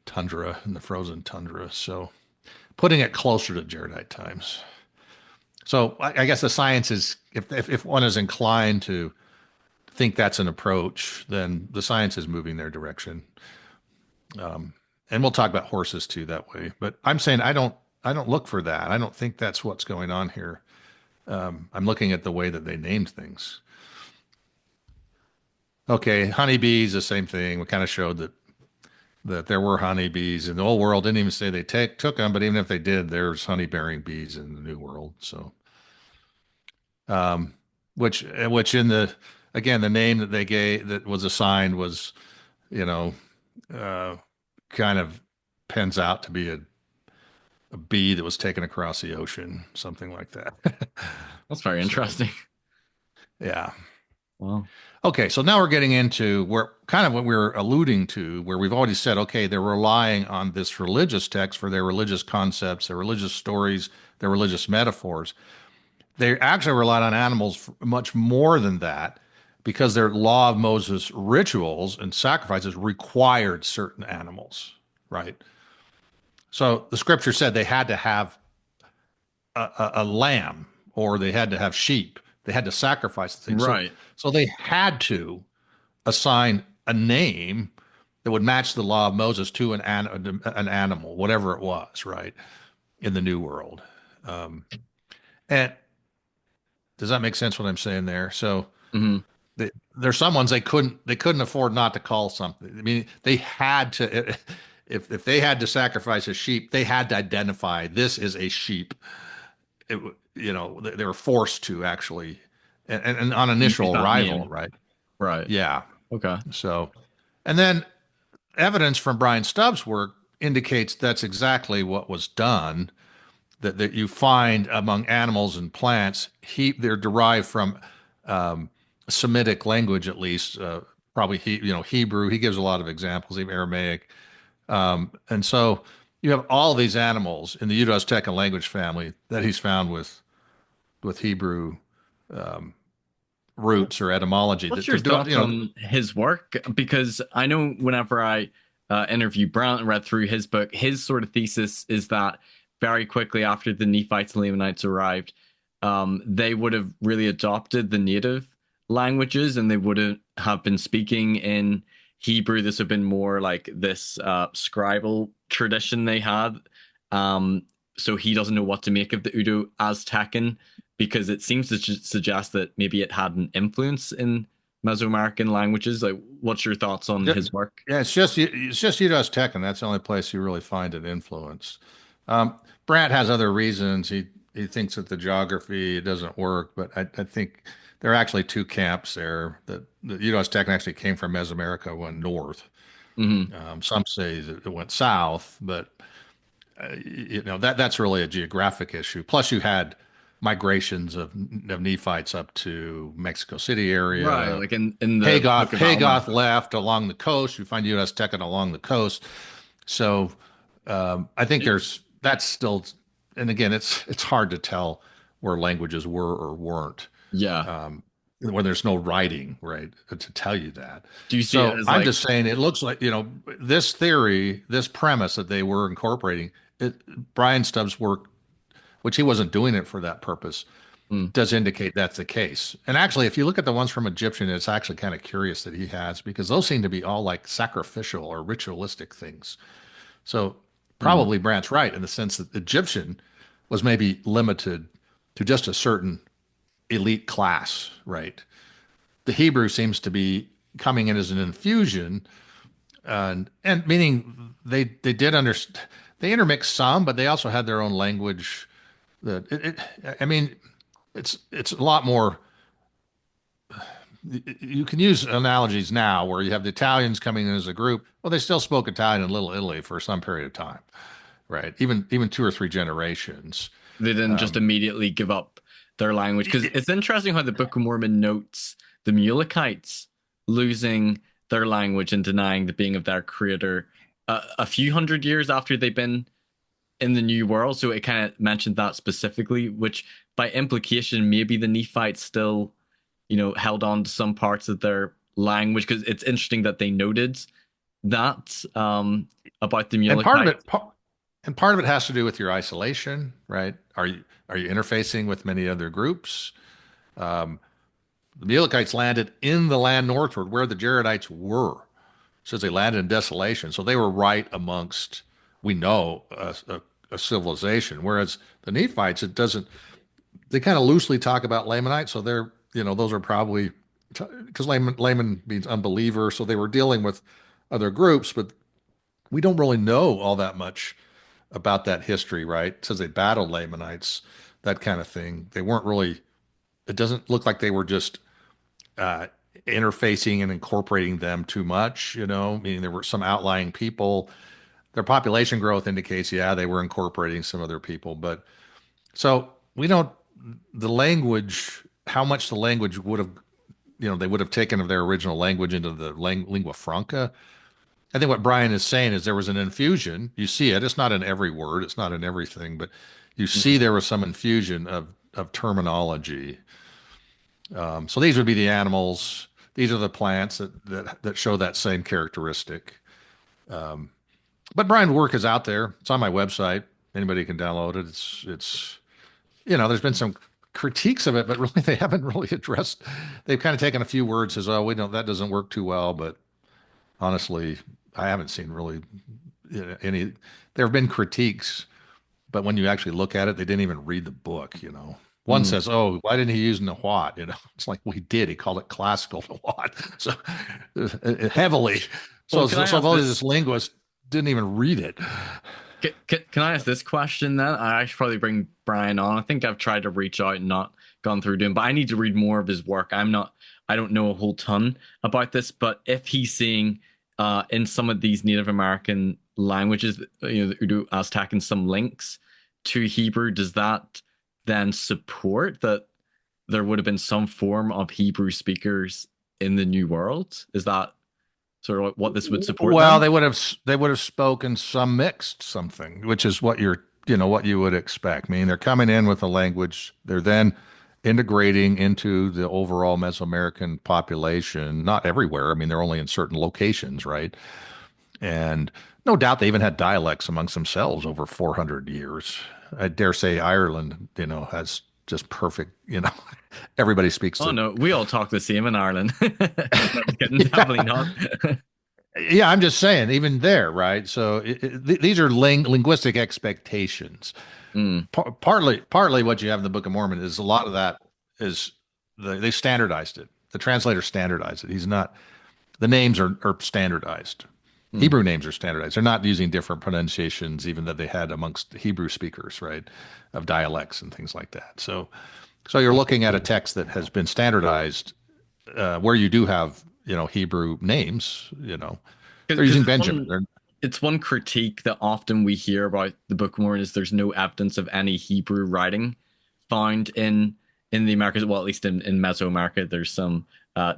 S2: tundra, in the frozen tundra. So putting it closer to Jaredite times. So I guess the science is, if one is inclined to think that's an approach, then the science is moving their direction. And we'll talk about horses too that way. But I'm saying I don't look for that. I don't think that's what's going on here. I'm looking at the way that they named things. Okay, honeybees, the same thing. We kind of showed that there were honeybees in the old world. Didn't even say they took them, but even if they did, there's honey bearing bees in the new world. So, um, which in the again the name that they gave that was assigned was you know uh, kind of pens out to be a bee that was taken across the ocean, something like that.
S1: That's very
S2: So
S1: interesting.
S2: yeah.
S1: Wow.
S2: Okay, so now we're getting into where kind of what we are alluding to, where we've already said, okay, they're relying on this religious text for their religious concepts, their religious stories, their religious metaphors. They actually relied on animals much more than that because their law of Moses rituals and sacrifices required certain animals, right? So the scripture said they had to have a lamb or they had to have sheep. They had to sacrifice the thing.
S1: Right.
S2: So they had to assign a name that would match the law of Moses to an animal, whatever it was, right? In the New World. Um, and does that make sense what I'm saying there? So
S1: Hmm.
S2: there's some ones they couldn't afford not to call something. I mean, they had to if they had to sacrifice a sheep, they had to identify this is a sheep. It, they were forced to actually, and on
S1: Use
S2: initial
S1: that
S2: arrival,
S1: name.
S2: right?
S1: Right.
S2: Yeah.
S1: Okay.
S2: So, and then evidence from Brian Stubbs' work indicates that's exactly what was done. That you find among animals and plants, they're derived from um, Semitic language, at least, probably Hebrew. He gives a lot of examples, even Aramaic, and so you have all these animals in the Judeo-Aztecan language family that he's found with Hebrew roots or etymology
S1: What's
S2: that
S1: your
S2: to do,
S1: thoughts on his work? Because I know whenever I interviewed Brant and read through his book, his sort of thesis is that very quickly after the Nephites and Lamanites arrived, they would have really adopted the native languages and they would have been speaking in Hebrew. This would have been more like this scribal tradition they had. Um, so he doesn't know what to make of the Udo Aztecan because it seems to suggest that maybe it had an influence in Mesoamerican languages. Like, what's your thoughts on
S2: yeah,
S1: his work?
S2: it's just Judeo-Aztecan. That's the only place you really find it influenced. Brandt has other reasons. He thinks that the geography doesn't work, but I think there are actually two camps there. That the Judeo-Aztecan actually came from Mesoamerica, went north.
S1: Hmm.
S2: Some say that it went south, but that's really a geographic issue. Plus, you had migrations of Nephites up to Mexico City
S1: Right,
S2: area.
S1: like in the
S2: Hagoth
S1: Book of Alma.
S2: Hagoth left along the coast. You find U.S. Tekken along the coast. So I think that's still, and again, it's hard to tell where languages were or weren't
S1: Yeah.
S2: um, when there's no writing, right, to tell you that.
S1: Do you see it
S2: So
S1: as
S2: I'm
S1: like,
S2: just saying it looks like, this theory, this premise that they were incorporating, Brian Stubbs' work, which he wasn't doing it for that purpose,
S1: mm,
S2: does indicate that's the case. And actually, if you look at the ones from Egyptian, it's actually kind of curious that he has because those seem to be all like sacrificial or ritualistic things. So
S1: mm,
S2: probably Brandt's right in the sense that Egyptian was maybe limited to just a certain elite class, right? The Hebrew seems to be coming in as an infusion, and meaning they did understand they intermixed some, but they also had their own language. That I mean, it's a lot more. You can use analogies now where you have the Italians coming in as a group. Well, they still spoke Italian in Little Italy for some period of time, right? Even two or three generations.
S1: they didn't just
S2: Um,
S1: immediately give up their language? Because it's interesting how the Book of Mormon notes the Mulekites losing their language and denying the being of their creator a few hundred years after they've been in the New World. So it kind of mentioned that specifically, which by implication, maybe the Nephites still, held on to some parts of their language because it's interesting that they noted that about the
S2: and part of
S1: Mulekites.
S2: it, and part of it has to do with your isolation, right? Are you interfacing with many other groups? Um, the Mulekites landed in the land northward where the Jaredites were. It says they landed in desolation, so they were right amongst we know a civilization. Whereas the Nephites, it doesn't. They kind of loosely talk about Lamanites, so they're those are probably because layman means unbeliever, so they were dealing with other groups, but we don't really know all that much about that history, right? It says they battled Lamanites, that kind of thing. They weren't really. It doesn't look like they were just uh, interfacing and incorporating them too much. Meaning there were some outlying people. Their population growth indicates, yeah, they were incorporating some other people, but so we don't the language, how much the language would have they would have taken their original language into the lingua franca. I think what Brian is saying is there was an infusion. You see it. It's not in every word. It's not in everything, but you see
S1: Mhm.
S2: there was some infusion of terminology. So these would be the animals. These are the plants that show that same characteristic. Um, but Brian's work is out there. It's on my website. Anybody can download it. It's there's been some critiques of it, but really they haven't really addressed. They've kind of taken a few words as, oh, we don't, that doesn't work too well. But honestly, I haven't seen really any. There have been critiques, but when you actually look at it, they didn't even read the book. One
S1: Mm.
S2: says, "Oh, why didn't he use Nahuatl?" It's like, well, he did. He called it classical Nahuatl, so heavily.
S1: Well,
S2: So,
S1: can
S2: so,
S1: I
S2: so
S1: ask
S2: all
S1: this?
S2: these linguists didn't even read it.
S1: Can I ask this question then? I should probably bring Brian on. I think I've tried to reach out and not gone through to him, but I need to read more of his work. I don't know a whole ton about this, but if he's seeing in some of these Native American languages, the Urdu, Aztec, and some links to Hebrew, does that then support that there would have been some form of Hebrew speakers in the New World? Is that sort of what this would support
S2: Well,
S1: then?
S2: they would have spoken some mixed something, which is what you would expect. I mean, they're coming in with a language, they're then integrating into the overall Mesoamerican population, not everywhere. I mean, they're only in certain locations, right? And no doubt they even had dialects amongst themselves over 400 years. I dare say Ireland, has just perfect. Everybody speaks
S1: Oh
S2: the
S1: no, we all talk the same in Ireland. No, I'm kidding. Definitely
S2: yeah.
S1: not.
S2: Yeah, I'm just saying, even there, right? So these are linguistic expectations.
S1: Mm,
S2: Partly what you have in the Book of Mormon is a lot of that is they standardized it. The translator standardized it. He's not the names are standardized.
S1: mm.
S2: Hebrew names are standardized. They're not using different pronunciations, even that they had amongst the Hebrew speakers, right, of dialects and things like that. So you're looking at a text that has been standardized, where you do have Hebrew names. They're
S1: Because
S2: using Benjamin.
S1: it's one critique that often we hear about the Book of Mormon is there's no evidence of any Hebrew writing found in the Americas. Well, at least in Mesoamerica, there's some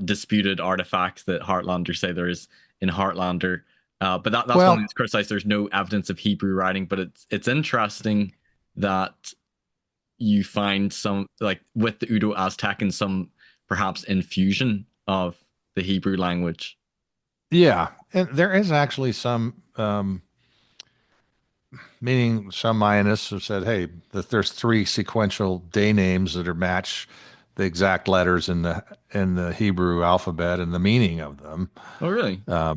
S1: disputed artifacts that Heartlanders say there is in Heartlander. But that's one
S2: Well,
S1: that's criticized. There's no evidence of Hebrew writing, but it's interesting that you find some like with the Udo Aztec and some perhaps infusion of the Hebrew language.
S2: yeah, and there is actually some, meaning some Mayanists have said, hey, that there's three sequential day names that are match the exact letters in the Hebrew alphabet and the meaning of them.
S1: Oh, really? I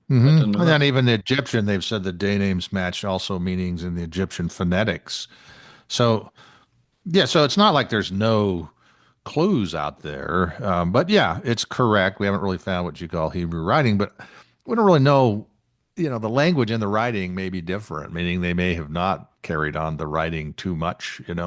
S2: And
S1: didn't know
S2: then
S1: that.
S2: even the Egyptian, they've said the day names match also meanings in the Egyptian phonetics. So yeah, so it's not like there's no clues out there. But yeah, it's correct. We haven't really found what you call Hebrew writing, but we don't really know. The language and the writing may be different, meaning they may have not carried on the writing too much. They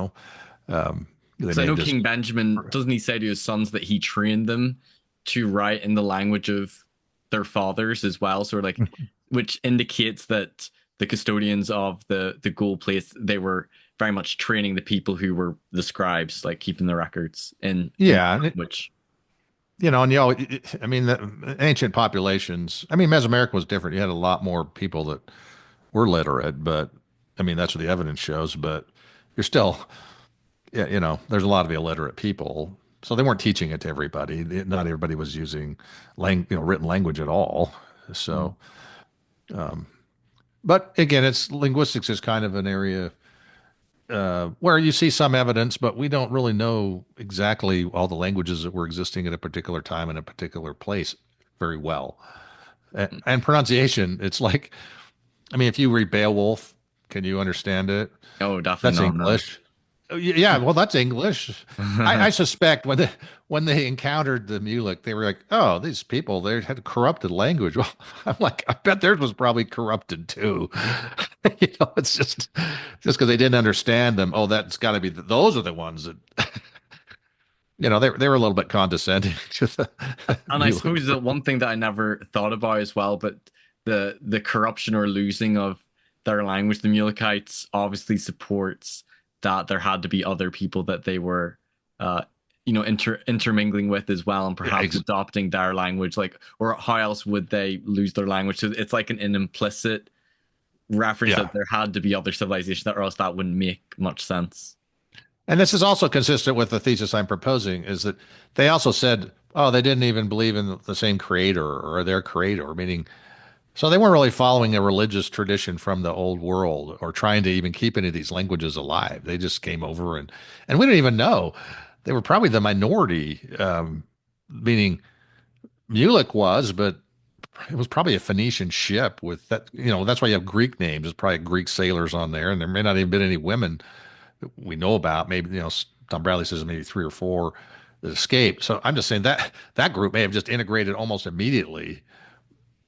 S1: Because I
S2: may have
S1: know
S2: just.
S1: King Benjamin, doesn't he say to his sons that he trained them to write in the language of their fathers as well? Sort of like, which indicates that the custodians of the gold place, they were very much training the people who were the scribes, like keeping the records in
S2: Yeah,
S1: language.
S2: I mean, the ancient populations. I mean, Mesoamerica was different. You had a lot more people that were literate, but I mean, that's what the evidence shows. But you're still, yeah, there's a lot of illiterate people, so they weren't teaching it to everybody. Not everybody was using written language at all.
S1: Mm.
S2: So, but again, it's linguistics is kind of an area where you see some evidence, but we don't really know exactly all the languages that were existing at a particular time in a particular place very well. And pronunciation, it's like, I mean, if you read Beowulf, can you understand it?
S1: Oh, definitely
S2: That's
S1: not. No.
S2: English. Yeah, well, that's English. I suspect when they encountered the Mulek, they were like, "Oh, these people they had corrupted language." Well, I'm like, I bet theirs was probably corrupted too. It's just because they didn't understand them. Oh, that's got to be those are the ones that they were a little bit condescending to the
S1: And I
S2: Mulek.
S1: suppose the one thing that I never thought about as well, but the corruption or losing of their language, the Mulekites obviously supports that there had to be other people that they were uh, intermingling with as well, and
S2: Yeah,
S1: perhaps adopting their language, like, or how else would they lose their language? So it's like an implicit reference
S2: yeah.
S1: that there had to be other civilizations, or else that wouldn't make much sense.
S2: And this is also consistent with the thesis I'm proposing, is that they also said, oh, they didn't even believe in the same creator or their creator, meaning, so they weren't really following a religious tradition from the old world or trying to even keep any of these languages alive. They just came over and we don't even know. They were probably the minority, meaning Mulek was, but it was probably a Phoenician ship with that, that's why you have Greek names. There's probably Greek sailors on there, and there may not even been any women that we know about. Maybe, Tom Bradley says maybe three or four that escaped. So I'm just saying that that group may have just integrated almost immediately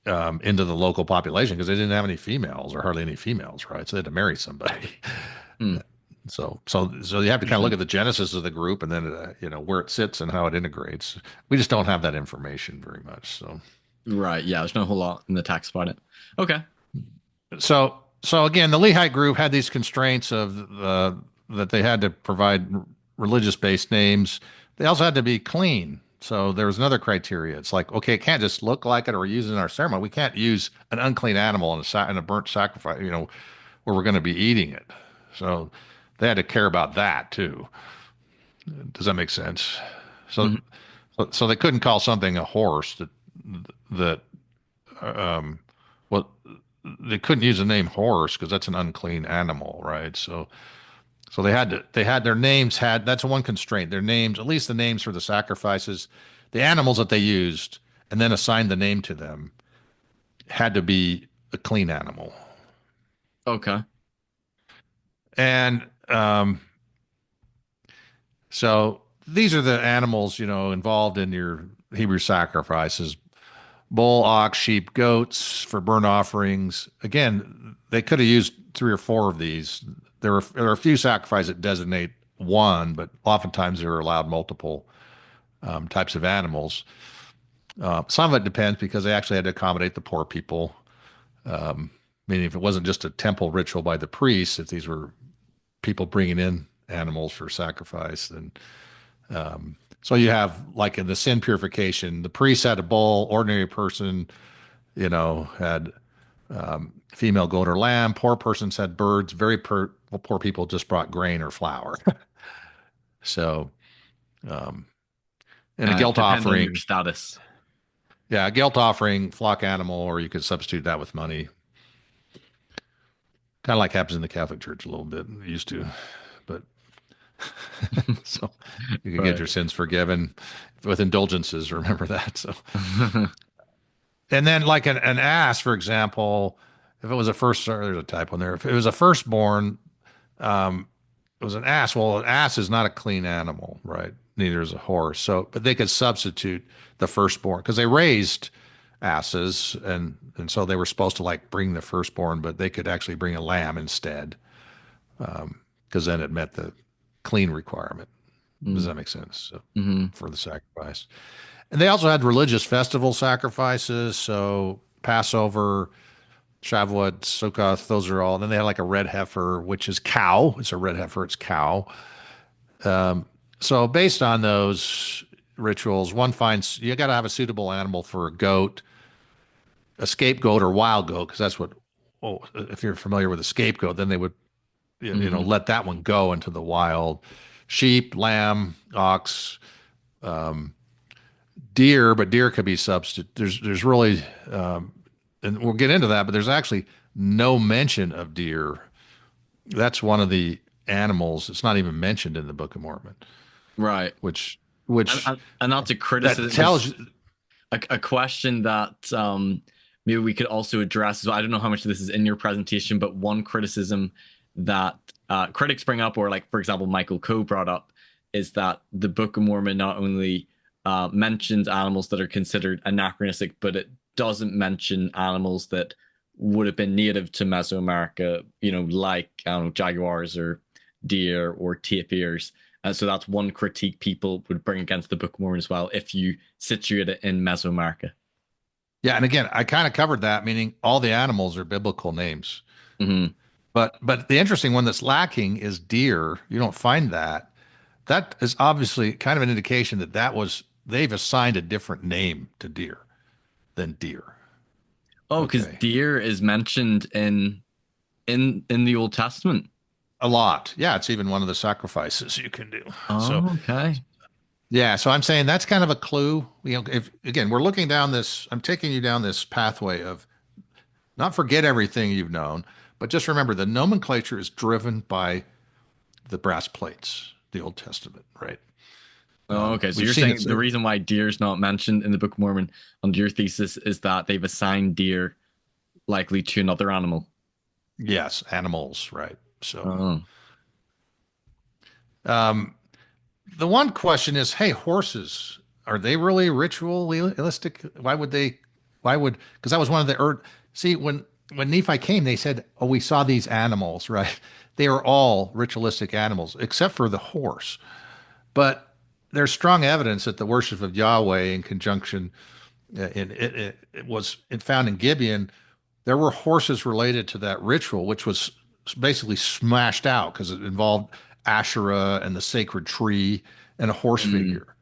S2: into the local population because they didn't have any females or hardly any females, right? So they had to marry somebody.
S1: Hmm.
S2: So you have to kind of look at the genesis of the group and then where it sits and how it integrates. We just don't have that information very much.
S1: Right. Yeah. There's not a whole lot in the text about it. Okay.
S2: So again, the Lehigh group had these constraints of that they had to provide religious-based names. They also had to be clean. So there was another criteria. It's like, okay, it can't just look like it or use it in our ceremony. We can't use an unclean animal in a burnt sacrifice, where we're going to be eating it. So they had to care about that too. Does that make sense? So,
S1: Mhm.
S2: so they couldn't call something a horse that um, well, they couldn't use the name horse because that's an unclean animal, right? So they had their names had that's one constraint. Their names, at least the names for the sacrifices, the animals that they used, and then assigned the name to them had to be a clean animal.
S1: Okay.
S2: And so these are the animals, involved in your Hebrew sacrifices: bull, ox, sheep, goats for burnt offerings. Again, they could have used three or four of these. There are a few sacrifices that designate one, but oftentimes they're allowed multiple types of animals. Some of it depends because they actually had to accommodate the poor people. Meaning, if it wasn't just a temple ritual by the priests, if these were people bringing in animals for sacrifice, then so you have, like in the sin purification, the priest had a bull, ordinary person, had female goat or lamb. Poor persons had birds. Poor people just brought grain or flour. So, um, and a guilt
S1: Depend on your
S2: offering,
S1: status.
S2: yeah, a guilt offering, flock animal, or you could substitute that with money. Kind of like happens in the Catholic Church a little bit. It used to, but so you can get
S1: Right.
S2: your sins forgiven with indulgences. Remember that. So, and then like an ass, for example, if it was a first, sorry, there's a type on there. If it was a firstborn, um, it was an ass. Well, an ass is not a clean animal, right? Neither is a horse. So, but they could substitute the firstborn because they raised asses, and so they were supposed to like bring the firstborn, but they could actually bring a lamb instead, because then it met the clean requirement. Does that make sense? So,
S1: Mm-hmm.
S2: for the sacrifice. And they also had religious festival sacrifices. So Passover, Shavuot, Sukkoth, those are all. And then they had like a red heifer, which is cow. It's a red heifer, it's cow. So based on those rituals, one finds you got to have a suitable animal for a goat, a scapegoat or wild goat, because that's what, oh, if you're familiar with a scapegoat, then they would,
S1: Mm-hmm.
S2: let that one go into the wild. Sheep, lamb, ox, deer, but deer could be substitute. There's really, and we'll get into that, but there's actually no mention of deer. That's one of the animals. It's not even mentioned in the Book of Mormon,
S1: Right.
S2: which
S1: And,
S2: which
S1: and, and that's a
S2: that
S1: criticism.
S2: tells you.
S1: A question that maybe we could also address. So I don't know how much of this is in your presentation, but one criticism that critics bring up, or like for example, Michael Coe brought up, is that the Book of Mormon not only mentions animals that are considered anachronistic, but it doesn't mention animals that would have been native to Mesoamerica, like I don't know, jaguars or deer or tapirs. And so that's one critique people would bring against the Book of Mormon as well, if you situate it in Mesoamerica.
S2: Yeah, and again, I kind of covered that, meaning all the animals are biblical names.
S1: Hmm.
S2: But the interesting one that's lacking is deer. You don't find that. that is obviously kind of an indication that they've assigned a different name to deer than deer.
S1: Oh, because
S2: Okay.
S1: deer is mentioned in the Old Testament.
S2: A lot. Yeah, it's even one of the sacrifices you can do. So,
S1: Oh, okay.
S2: yeah, so I'm saying that's kind of a clue. If again, we're looking down this, I'm taking you down this pathway of not forget everything you've known, but just remember the nomenclature is driven by the brass plates, the Old Testament, right?
S1: Oh, okay. So
S2: We've
S1: you're
S2: seen it.
S1: saying the reason why deer's not mentioned in the Book of Mormon under your thesis is that they've assigned deer likely to another animal.
S2: Yes, animals, right? So,
S1: Oh.
S2: um, the one question is, hey, horses, are they really ritualistic? Because that was one of see, when Nephi came, they said, oh, we saw these animals, right? They were all ritualistic animals, except for the horse. But there's strong evidence that the worship of Yahweh in conjunction, it was found in Gibeon. There were horses related to that ritual, which was basically smashed out because it involved Asherah and the sacred tree and a horse
S1: Mm.
S2: figure.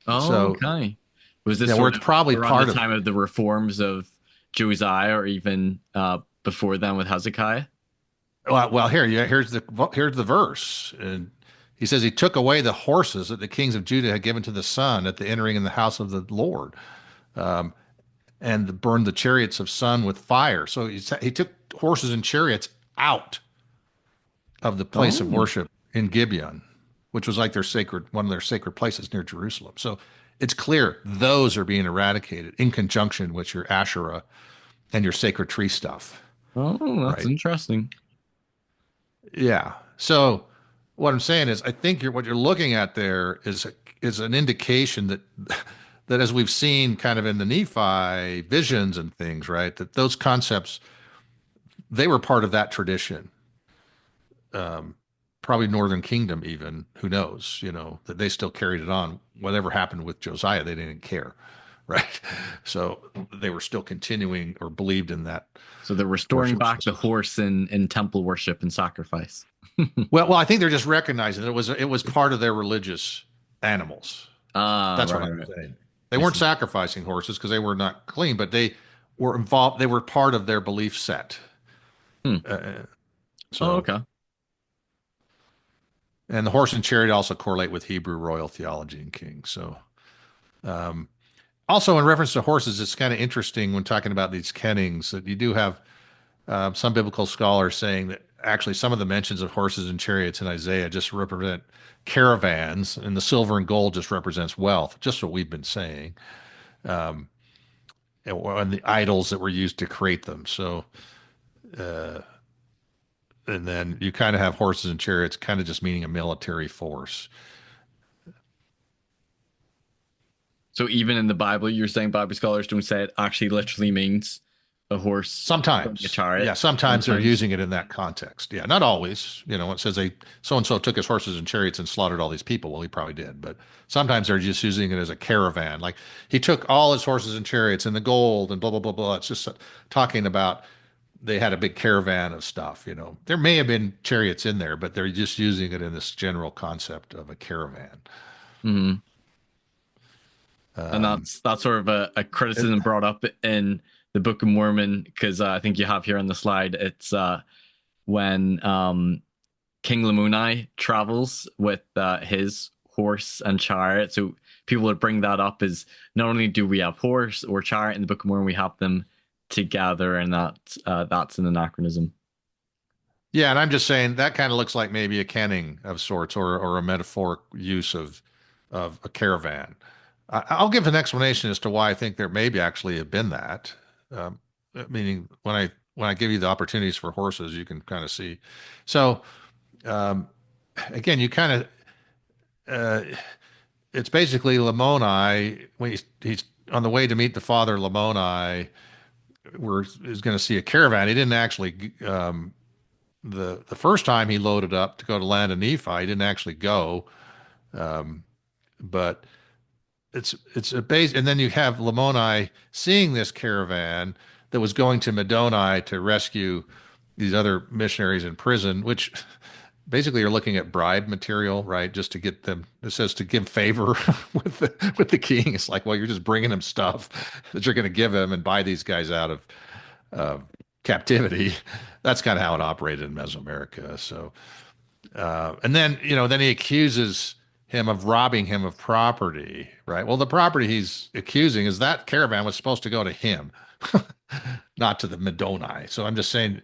S1: Oh,
S2: So,
S1: okay. Was this
S2: yeah, where
S1: sort
S2: it's
S1: of
S2: probably
S1: around the
S2: part of
S1: time
S2: it.
S1: of the reforms of Josiah or even before then with Hezekiah?
S2: Well, here's the verse, and he says he took away the horses that the kings of Judah had given to the sun at the entering in the house of the Lord, um, and burned the chariots of sun with fire. So he took horses and chariots out of the place of
S1: Oh.
S2: worship in Gibeon, which was like one of their sacred places near Jerusalem. So it's clear those are being eradicated in conjunction with your Asherah and your sacred tree stuff,
S1: Oh, that's
S2: right?
S1: interesting.
S2: Yeah. So what I'm saying is, I think what you're looking at there is an indication that that as we've seen kind of in the Nephi visions and things, right? That those concepts they were part of that tradition. Probably Northern Kingdom, even who knows? That they still carried it on. Whatever happened with Josiah, they didn't care, right? So they were still continuing or believed in that
S1: So they're restoring
S2: worship
S1: back the
S2: system.
S1: horse in temple worship and sacrifice.
S2: Well, I think they're just recognizing that it was part of their religious animals.
S1: Ah,
S2: That's what
S1: right,
S2: I'm
S1: right.
S2: saying. They
S1: I
S2: weren't
S1: see.
S2: sacrificing horses because they were not clean, but they were involved. They were part of their belief set.
S1: Hmm.
S2: Uh,
S1: Oh,
S2: so,
S1: okay.
S2: and the horse and chariot also correlate with Hebrew royal theology and kings. So, um, also in reference to horses, it's kind of interesting when talking about these kennings that you do have some biblical scholars saying that actually some of the mentions of horses and chariots in Isaiah just represent caravans, and the silver and gold just represents wealth, just what we've been saying, and the idols that were used to create them. So, and then you kind of have horses and chariots kind of just meaning a military force.
S1: So even in the Bible, you're saying Bible scholars don't say it actually literally means a horse pulling a
S2: Sometimes, yeah,
S1: chariot.
S2: sometimes they're
S1: Sometimes.
S2: using it in that context. Yeah, not always. It says they so and so took his horses and chariots and slaughtered all these people. Well, he probably did, but sometimes they're just using it as a caravan. Like he took all his horses and chariots and the gold and blah blah blah blah. It's just talking about they had a big caravan of stuff. There may have been chariots in there, but they're just using it in this general concept of a caravan.
S1: Mhm. And
S2: Um,
S1: that's sort of a
S2: it,
S1: criticism brought up in the Book of Mormon because I think you have here on the slide. It's when King Lamoni travels with his horse and chariot. So people would bring that up as not only do we have horse or chariot in the Book of Mormon, we have them together, and that's an anachronism.
S2: yeah, and I'm just saying that kind of looks like maybe a kenning of sorts, or a metaphoric use of a caravan. I'll give an explanation as to why I think there maybe actually have been that. Um, Meaning when I give you the opportunities for horses, you can kind of see. So um, again, you kind of it's basically Lamoni when he's on the way to meet the father Lamoni, where he's going to see a caravan. He didn't actually the first time he loaded up to go to land of Nephi, he didn't actually go, but it's a base, and then you have Lamoni seeing this caravan that was going to Middoni to rescue these other missionaries in prison, which basically you're looking at bribe material, right? Just to get them. It says to give favor with the king. It's like, well, you're just bringing him stuff that you're going to give him and buy these guys out of uh, captivity. That's kind of how it operated in Mesoamerica. So, and then then he accuses him of robbing him of property, right? Well, the property he's accusing is that caravan was supposed to go to him, not to the Middoni. So I'm just saying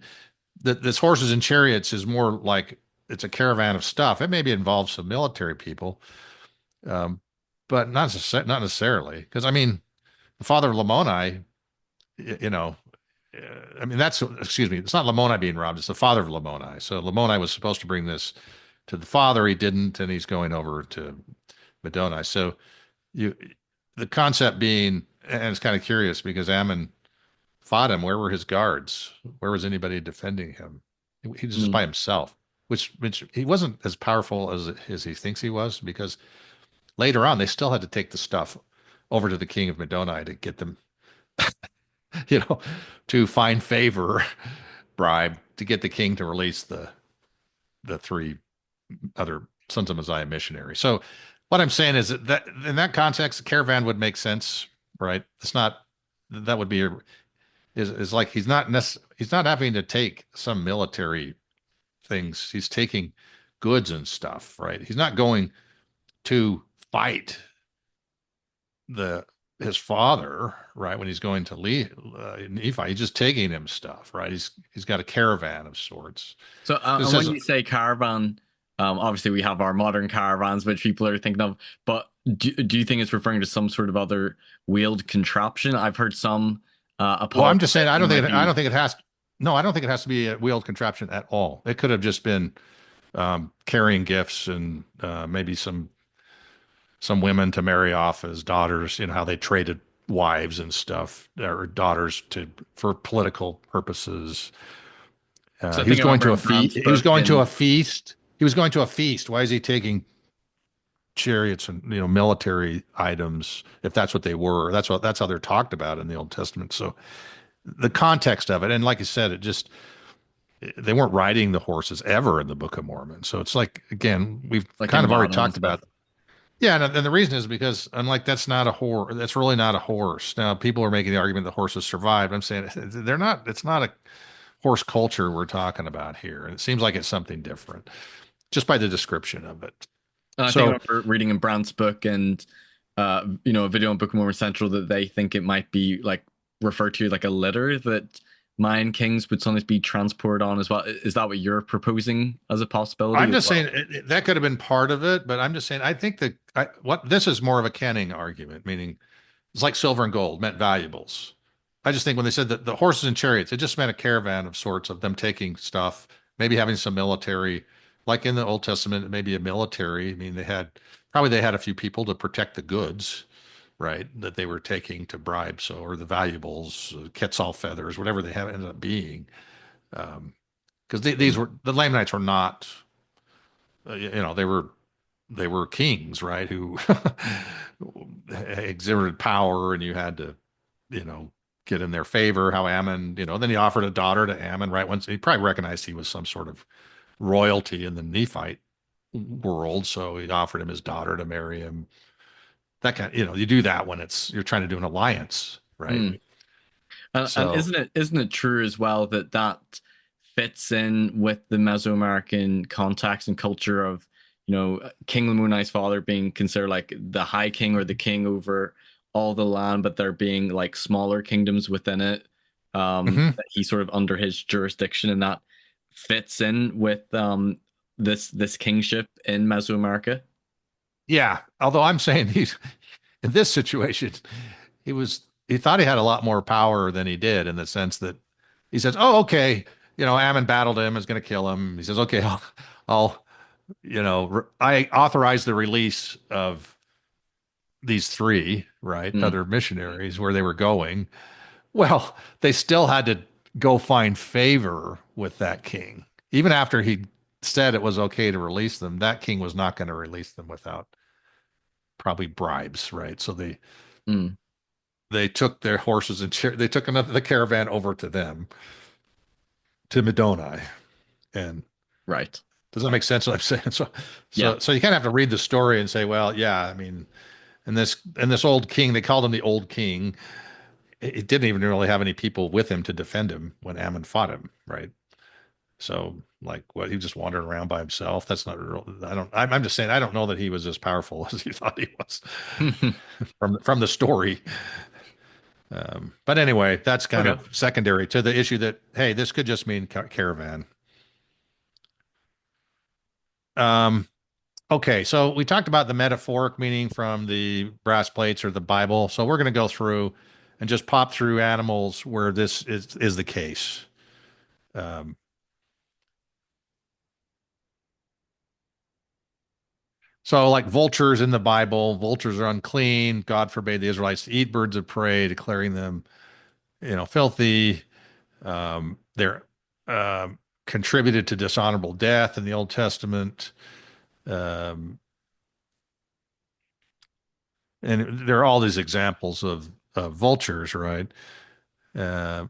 S2: that this horses and chariots is more like it's a caravan of stuff. It maybe involves some military people, um, but not necessarily. Because I mean, the father of Lamoni, you know, I mean that's excuse me, it's not Lamoni being robbed; it's the father of Lamoni. So Lamoni was supposed to bring this to the father, he didn't, and he's going over to Middoni. So you, the concept being, and it's kind of curious because Ammon fought him. Where were his guards? Where was anybody defending him? He was just
S1: Mm.
S2: by himself, which he wasn't as powerful as he thinks he was, because later on they still had to take the stuff over to the king of Middoni to get them, you know, to find favor, bribe to get the king to release the three other Sons of Messiah missionaries. So what I'm saying is that in that context, the caravan would make sense, right? It's not that would be is like he's not having to take some military things. He's taking goods and stuff, right? He's not going to fight the his father, right? When he's going to Nephi, he's just taking him stuff, right? He's got a caravan of sorts.
S1: So,
S2: It
S1: and when
S2: says,
S1: you say caravan, obviously we have our modern caravans, which people are thinking of. But do you think it's referring to some sort of other wheeled contraption? I've heard some
S2: well, I'm
S1: apologists
S2: just
S1: say
S2: saying,
S1: it might
S2: I
S1: be.
S2: don't think it has. No, I don't think it has to be a wheeled contraption at all. It could have just been carrying gifts and maybe some women to marry off as daughters. You know how they traded wives and stuff or daughters to for political purposes.
S1: So I
S2: He was
S1: think I
S2: going
S1: remember
S2: to a
S1: in
S2: feast.
S1: Brandt's
S2: He was
S1: book,
S2: going to a
S1: and
S2: feast. He was going to a feast. Why is he taking chariots and military items if that's what they were? That's how they're talked about in the Old Testament. So the context of it, and like I said, it just they weren't riding the horses ever in the Book of Mormon. So it's like again, we've
S1: like
S2: kind
S1: in
S2: of already
S1: battle and
S2: talked
S1: stuff.
S2: about. Yeah, and the reason is because I'm like, that's not a horse. That's really not a horse. Now, people are making the argument that horses survived. I'm saying they're not. It's not a horse culture we're talking about here, and it seems like it's something different just by the description of it.
S1: And I think I
S2: So
S1: remember reading in Brandt's book and a video on Book of Mormon Central that they think it might be like referred to like a litter that Mayan kings would sometimes be transported on as well. Is that what you're proposing as a possibility
S2: I'm
S1: as
S2: just
S1: well?
S2: saying that could have been part of it, but I'm just saying I think that what this is more of a Canning argument, meaning it's like silver and gold meant valuables. I just think when they said that the horses and chariots, it just meant a caravan of sorts of them taking stuff, maybe having some military, like in the Old Testament, maybe a military. I mean, they had a few people to protect the goods, right? That they were taking to bribe, so or the valuables, Quetzal feathers, whatever they have ended up being. Because these were the Lamanites were not, they were kings, right? Who exerted power, and you had to you know, get in their favor. How Ammon, then he offered a daughter to Ammon, right? Once he probably recognized he was some sort of royalty in the Nephite world, so he offered him his daughter to marry him. That kind, you do that when you're trying to do an alliance, right?
S1: Mm. And
S2: So
S1: isn't it true as well that that fits in with the Mesoamerican context and culture of King Lamunai's father being considered like the high king or the king over all the land, but there being like smaller kingdoms within it
S2: mhm.
S1: that he's sort of under his jurisdiction, and that fits in with this kingship in Mesoamerica.
S2: Yeah. Although I'm saying he's in this situation, he thought he had a lot more power than he did in the sense that he says, "Oh, okay, Ammon battled him, is going to kill him." He says, "Okay, I'll I authorize the release of these three, right,
S1: Mm,
S2: other missionaries where they were going." Well, they still had to go find favor with that king. Even after he said it was okay to release them, that king was not going to release them without probably bribes, right? So
S1: mm,
S2: they took their horses and they took the caravan over to them to Middoni, and
S1: right.
S2: Does that make sense what I'm saying? So,
S1: Yeah.
S2: so you kind of have to read the story and say, well, yeah, I mean, and this old king, they called him the old king. It didn't even really have any people with him to defend him when Ammon fought him, right? So, like, what he just wandered around by himself. That's not real. I don't. I'm just saying. I don't know that he was as powerful as he thought he was from the story. But anyway, that's kind
S1: Okay.
S2: of secondary to the issue that hey, this could just mean caravan. Um, okay, so we talked about the metaphoric meaning from the brass plates or the Bible. So we're going to go through and just pop through animals where this is the case. Um, so like vultures in the Bible, vultures are unclean. God forbade the Israelites to eat birds of prey, declaring them, filthy. They're contributed to dishonorable death in the Old Testament. Um, and there are all these examples of vultures, right? Uh,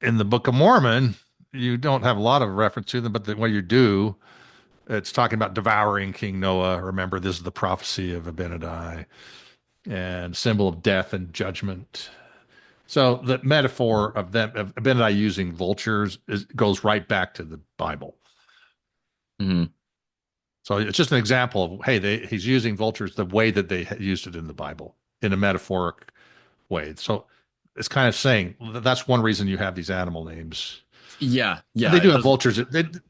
S2: in the Book of Mormon, you don't have a lot of reference to them, but what you do, it's talking about devouring King Noah. Remember, this is the prophecy of Abinadi and symbol of death and judgment. So the metaphor of them of Abinadi using vultures goes right back to the Bible.
S1: Mhm.
S2: So it's just an example of hey, he's using vultures the way that they used it in the Bible in a metaphoric way. So it's kind of saying that's one reason you have these animal names.
S1: Yeah,
S2: And
S1: yeah.
S2: they do
S1: It
S2: have
S1: does.
S2: vultures.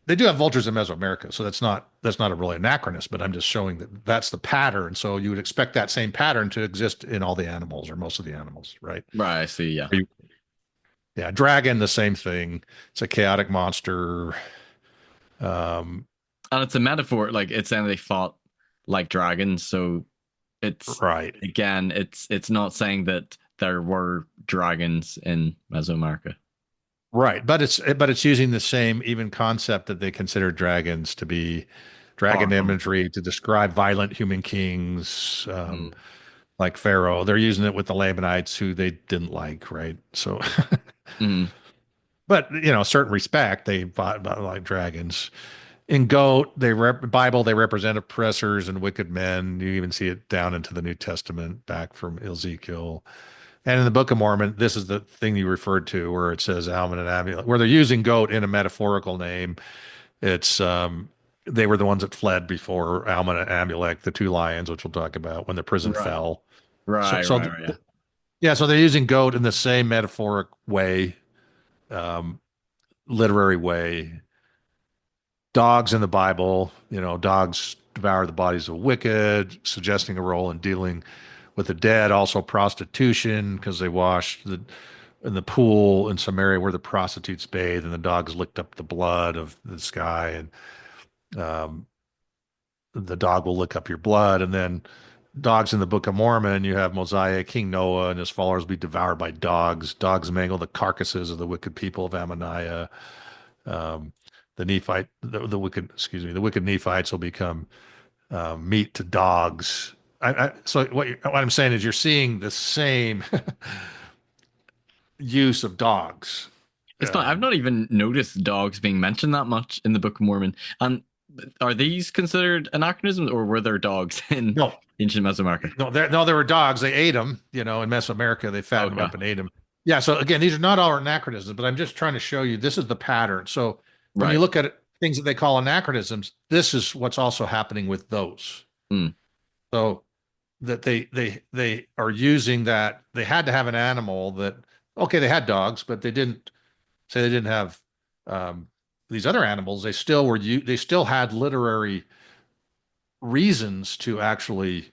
S2: They do have vultures in Mesoamerica, so that's not a really anachronist. But I'm just showing that that's the pattern. So you would expect that same pattern to exist in all the animals or most of the animals, right?
S1: Right. I see. Yeah.
S2: Yeah, dragon, the same thing. It's a chaotic monster. Um,
S1: And it's a metaphor. Like it's saying they fought like dragons. So it's
S2: right,
S1: again, it's not saying that there were dragons in Mesoamerica.
S2: right. But it's using the same even concept that they consider dragons to be dragon
S1: Powerful.
S2: imagery to describe violent human kings,
S1: Mm.
S2: like Pharaoh. They're using it with the Lamanites, who they didn't like, right? So,
S1: Mm.
S2: but certain respect, they fought like dragons. In goat, Bible, they represent oppressors and wicked men. You even see it down into the New Testament, back from Ezekiel. And in the Book of Mormon, this is the thing you referred to, where it says Alman and Amulek, where they're using goat in a metaphorical name. It's they were the ones that fled before Alman and Amulek, the two lions, which we'll talk about when the prison
S1: Right.
S2: fell. So,
S1: Right.
S2: so
S1: Right. Right. Yeah.
S2: yeah, so they're using goat in the same metaphoric way, um, literary way. Dogs in the Bible, dogs devour the bodies of wicked, suggesting a role in dealing with the dead. Also, prostitution because they washed in the pool in Samaria where the prostitutes bathed, and the dogs licked up the blood of this guy, and um, the dog will lick up your blood. And then dogs in the Book of Mormon, you have Mosiah, King Noah, and his followers be devoured by dogs. Dogs mangle the carcasses of the wicked people of Ammoniah. Um, the wicked, excuse me, the wicked Nephites will become meat to dogs. So what I'm saying is you're seeing the same use of dogs.
S1: It's fun. I've not even noticed dogs being mentioned that much in the Book of Mormon. And are these considered anachronisms, or were there dogs in
S2: No,
S1: ancient Mesoamerica?
S2: no, there were dogs. They ate them. In Mesoamerica, they fattened them
S1: Okay.
S2: up and ate them. Yeah. So again, these are not all anachronisms, but I'm just trying to show you this is the pattern. So when you
S1: Right.
S2: look at things that they call anachronisms, this is what's also happening with those.
S1: Mm.
S2: So that they are using that they had to have an animal that okay they had dogs but they didn't say they didn't have um, these other animals they still had literary reasons to actually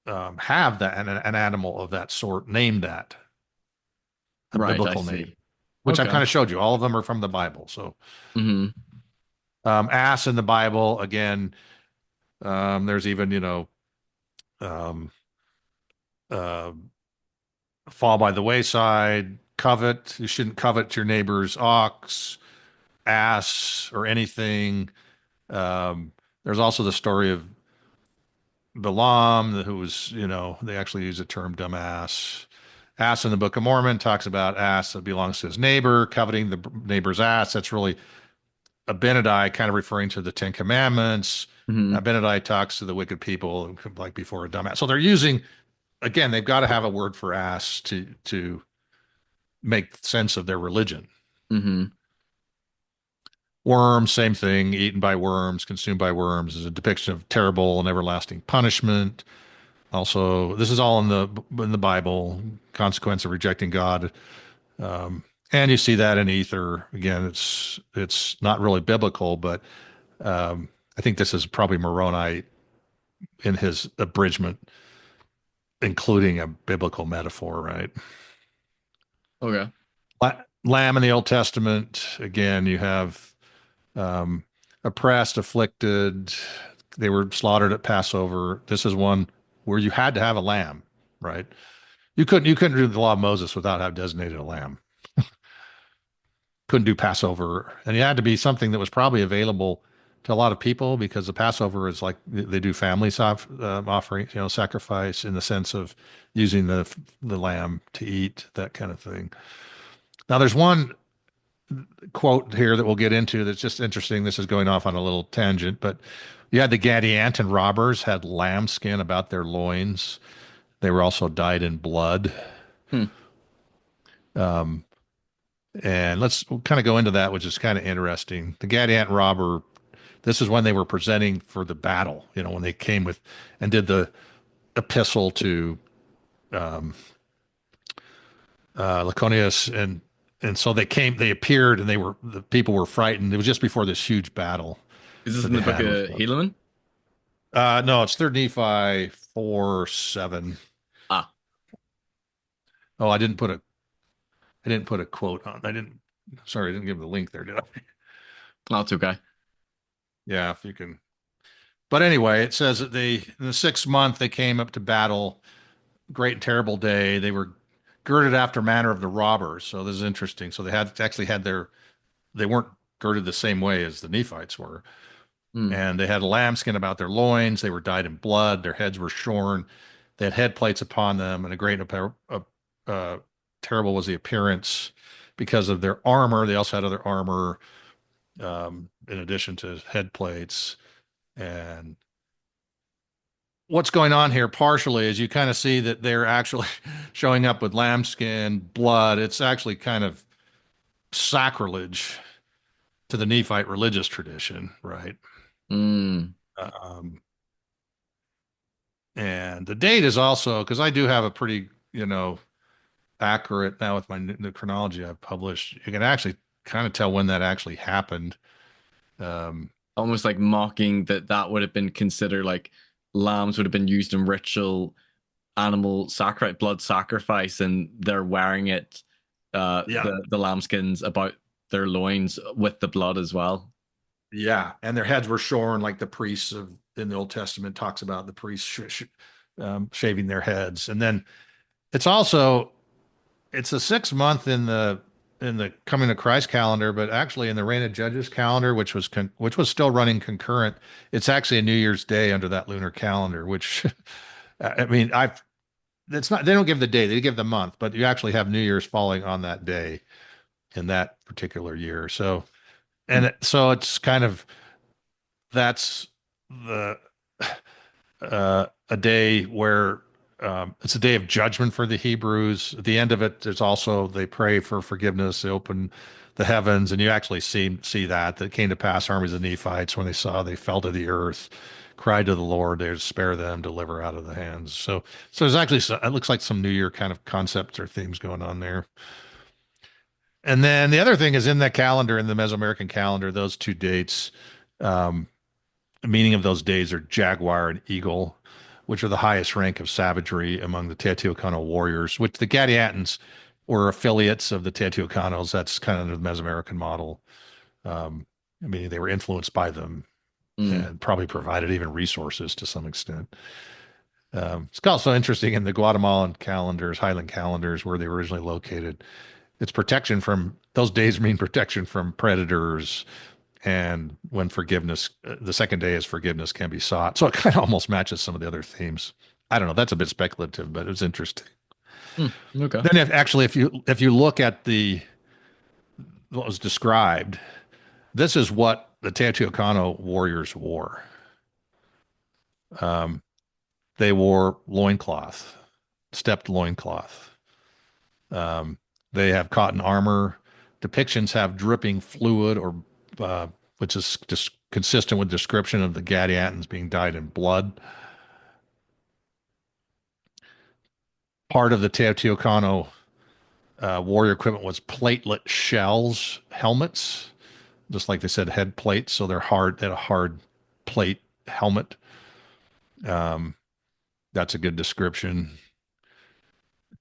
S2: have that an animal of that sort named that a
S1: Right. I
S2: biblical name
S1: see.
S2: which I
S1: Okay.
S2: kind of showed you all of them are from the Bible. So
S1: Hmm.
S2: ass in the Bible again, there's even um, uh, fall by the wayside, covet. You shouldn't covet your neighbor's ox, ass, or anything. Um, there's also the story of Balaam, who was, they actually use the term dumbass. Ass in the Book of Mormon talks about ass that belongs to his neighbor, coveting the neighbor's ass. That's really Abinadi kind of referring to the Ten Commandments.
S1: Hmm.
S2: Abinadi talks to the wicked people like before a dumbass. So they're using, again, they've got to have a word for ass to make sense of their religion.
S1: Hmm.
S2: Worms, same thing, eaten by worms, consumed by worms, is a depiction of terrible and everlasting punishment. Also, this is all in the Bible, consequence of rejecting God. And you see that in Ether. Again, it's not really biblical, but I think this is probably Moroni in his abridgment, including a biblical metaphor, right?
S1: Okay.
S2: Lamb in the Old Testament, again, you have um, oppressed, afflicted. They were slaughtered at Passover. This is one where you had to have a lamb, right? You couldn't do the law of Moses without having designated a lamb. Couldn't do Passover, and it had to be something that was probably available to a lot of people because the Passover is like they do family offering, sacrifice in the sense of using the lamb to eat, that kind of thing. Now, there's one quote here that we'll get into that's just interesting. This is going off on a little tangent, but you had the Gadianton robbers had lambskin about their loins. They were also dyed in blood.
S1: Hmm.
S2: Um, and let's kind of go into that, which is kind of interesting. The Gadianton robber, this is when they were presenting for the battle, when they came with and did the epistle to um, Laconius, and so they appeared, and the people were frightened. It was just before this huge battle
S1: Is this
S2: that
S1: in
S2: they
S1: the book
S2: had with
S1: of
S2: them.
S1: Helaman?
S2: No, it's Third Nephi 4:7.
S1: Ah,
S2: Oh, I didn't put a quote on. Sorry, I didn't give the link there, did I?
S1: that's okay.
S2: Yeah, if you can. But anyway, it says that in the 6th month they came up to battle. Great and terrible day. They were girded after manner of the robbers. So this is interesting. So they weren't girded the same way as the Nephites were.
S1: Hmm.
S2: And they had a lambskin about their loins. They were dyed in blood. Their heads were shorn. They had head plates upon them, and a great terrible was the appearance because of their armor. They also had other armor in addition to head plates. And what's going on here partially is you kind of see that they're actually showing up with lambskin, blood. It's actually kind of sacrilege to the Nephite religious tradition, right?
S1: Hmm.
S2: Um, and the date is also because I do have a pretty, accurate now with the chronology I've published. You can actually kind of tell when that actually happened. Um,
S1: Almost like mocking that would have been considered like lambs would have been used in ritual animal sacrifice, blood sacrifice, and they're wearing it,
S2: yeah,
S1: the lambskins about their loins with the blood as well.
S2: yeah, and their heads were shorn, like the priests in the Old Testament talks about the priests shaving their heads, and then it's also it's a 6th month in the coming to Christ calendar, but actually in the reign of Judges calendar, which was still running concurrent, it's actually a New Year's Day under that lunar calendar. Which I mean, it's not they don't give the day, they give the month, but you actually have New Year's falling on that day in that particular year. So so it's kind of that's the a day where it's a day of judgment for the Hebrews. At the end of it, there's also they pray for forgiveness. They open the heavens, and you actually see that came to pass. Armies of Nephites, when they saw, they fell to the earth, cried to the Lord, they would spare them, deliver out of the hands. So there's actually it looks like some New Year kind of concepts or themes going on there. And then the other thing is in that calendar, in the Mesoamerican calendar, those two dates. Um, the meaning of those days are jaguar and eagle, which are the highest rank of savagery among the Teotihuacano warriors, which the Gadiantans were affiliates of the Teotihuacanos. That's kind of the Mesoamerican model. I mean, they were influenced by them
S1: Mm.
S2: and probably provided even resources to some extent. It's also interesting in the Guatemalan calendars, Highland calendars, where they were originally located. It's protection from those days mean protection from predators, and when forgiveness, the second day is forgiveness can be sought. So it kind of almost matches some of the other themes. I don't know. That's a bit speculative, but it was interesting.
S1: Mm. Okay.
S2: Then if you look at what was described, This is what the Teotihuacano warriors wore. Um, they wore loincloth, stepped loincloth. Um, they have cotton armor. Depictions have dripping fluid, or which is just consistent with description of the Gadiantans being dyed in blood. Part of the Teotihuacano warrior equipment was platelet shells, helmets, just like they said, head plates. So they're hard. They had a hard plate helmet. Um, that's a good description.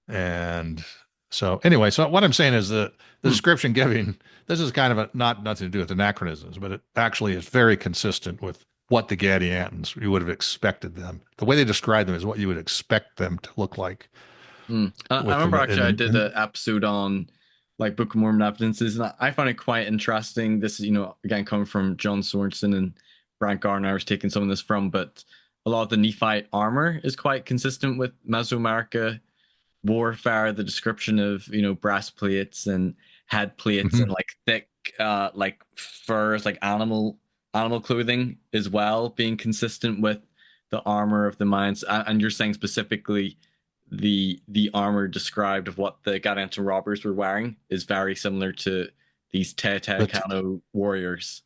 S2: And so anyway, so what I'm saying is the
S1: Hmm.
S2: description giving, this is kind of nothing to do with anachronisms, but it actually is very consistent with what the Gadiantans, you would have expected them. The way they describe them is what you would expect them to look like
S1: I
S2: with
S1: remember
S2: them.
S1: actually I did an episode on like Book of Mormon evidences, and I found it quite interesting. This is, again, coming from John Sorensen and Brant Gardner. I was taking some of this from, but a lot of the Nephite armor is quite consistent with Mesoamerica warfare. The description of, breastplates and head plates and
S2: Mhm.
S1: like thick, like furs, like animal clothing as well, being consistent with the armor of the Mayans. And you're saying specifically the armor described of what the Gadianton robbers were wearing is very similar to these
S2: But
S1: Teotihuacano warriors.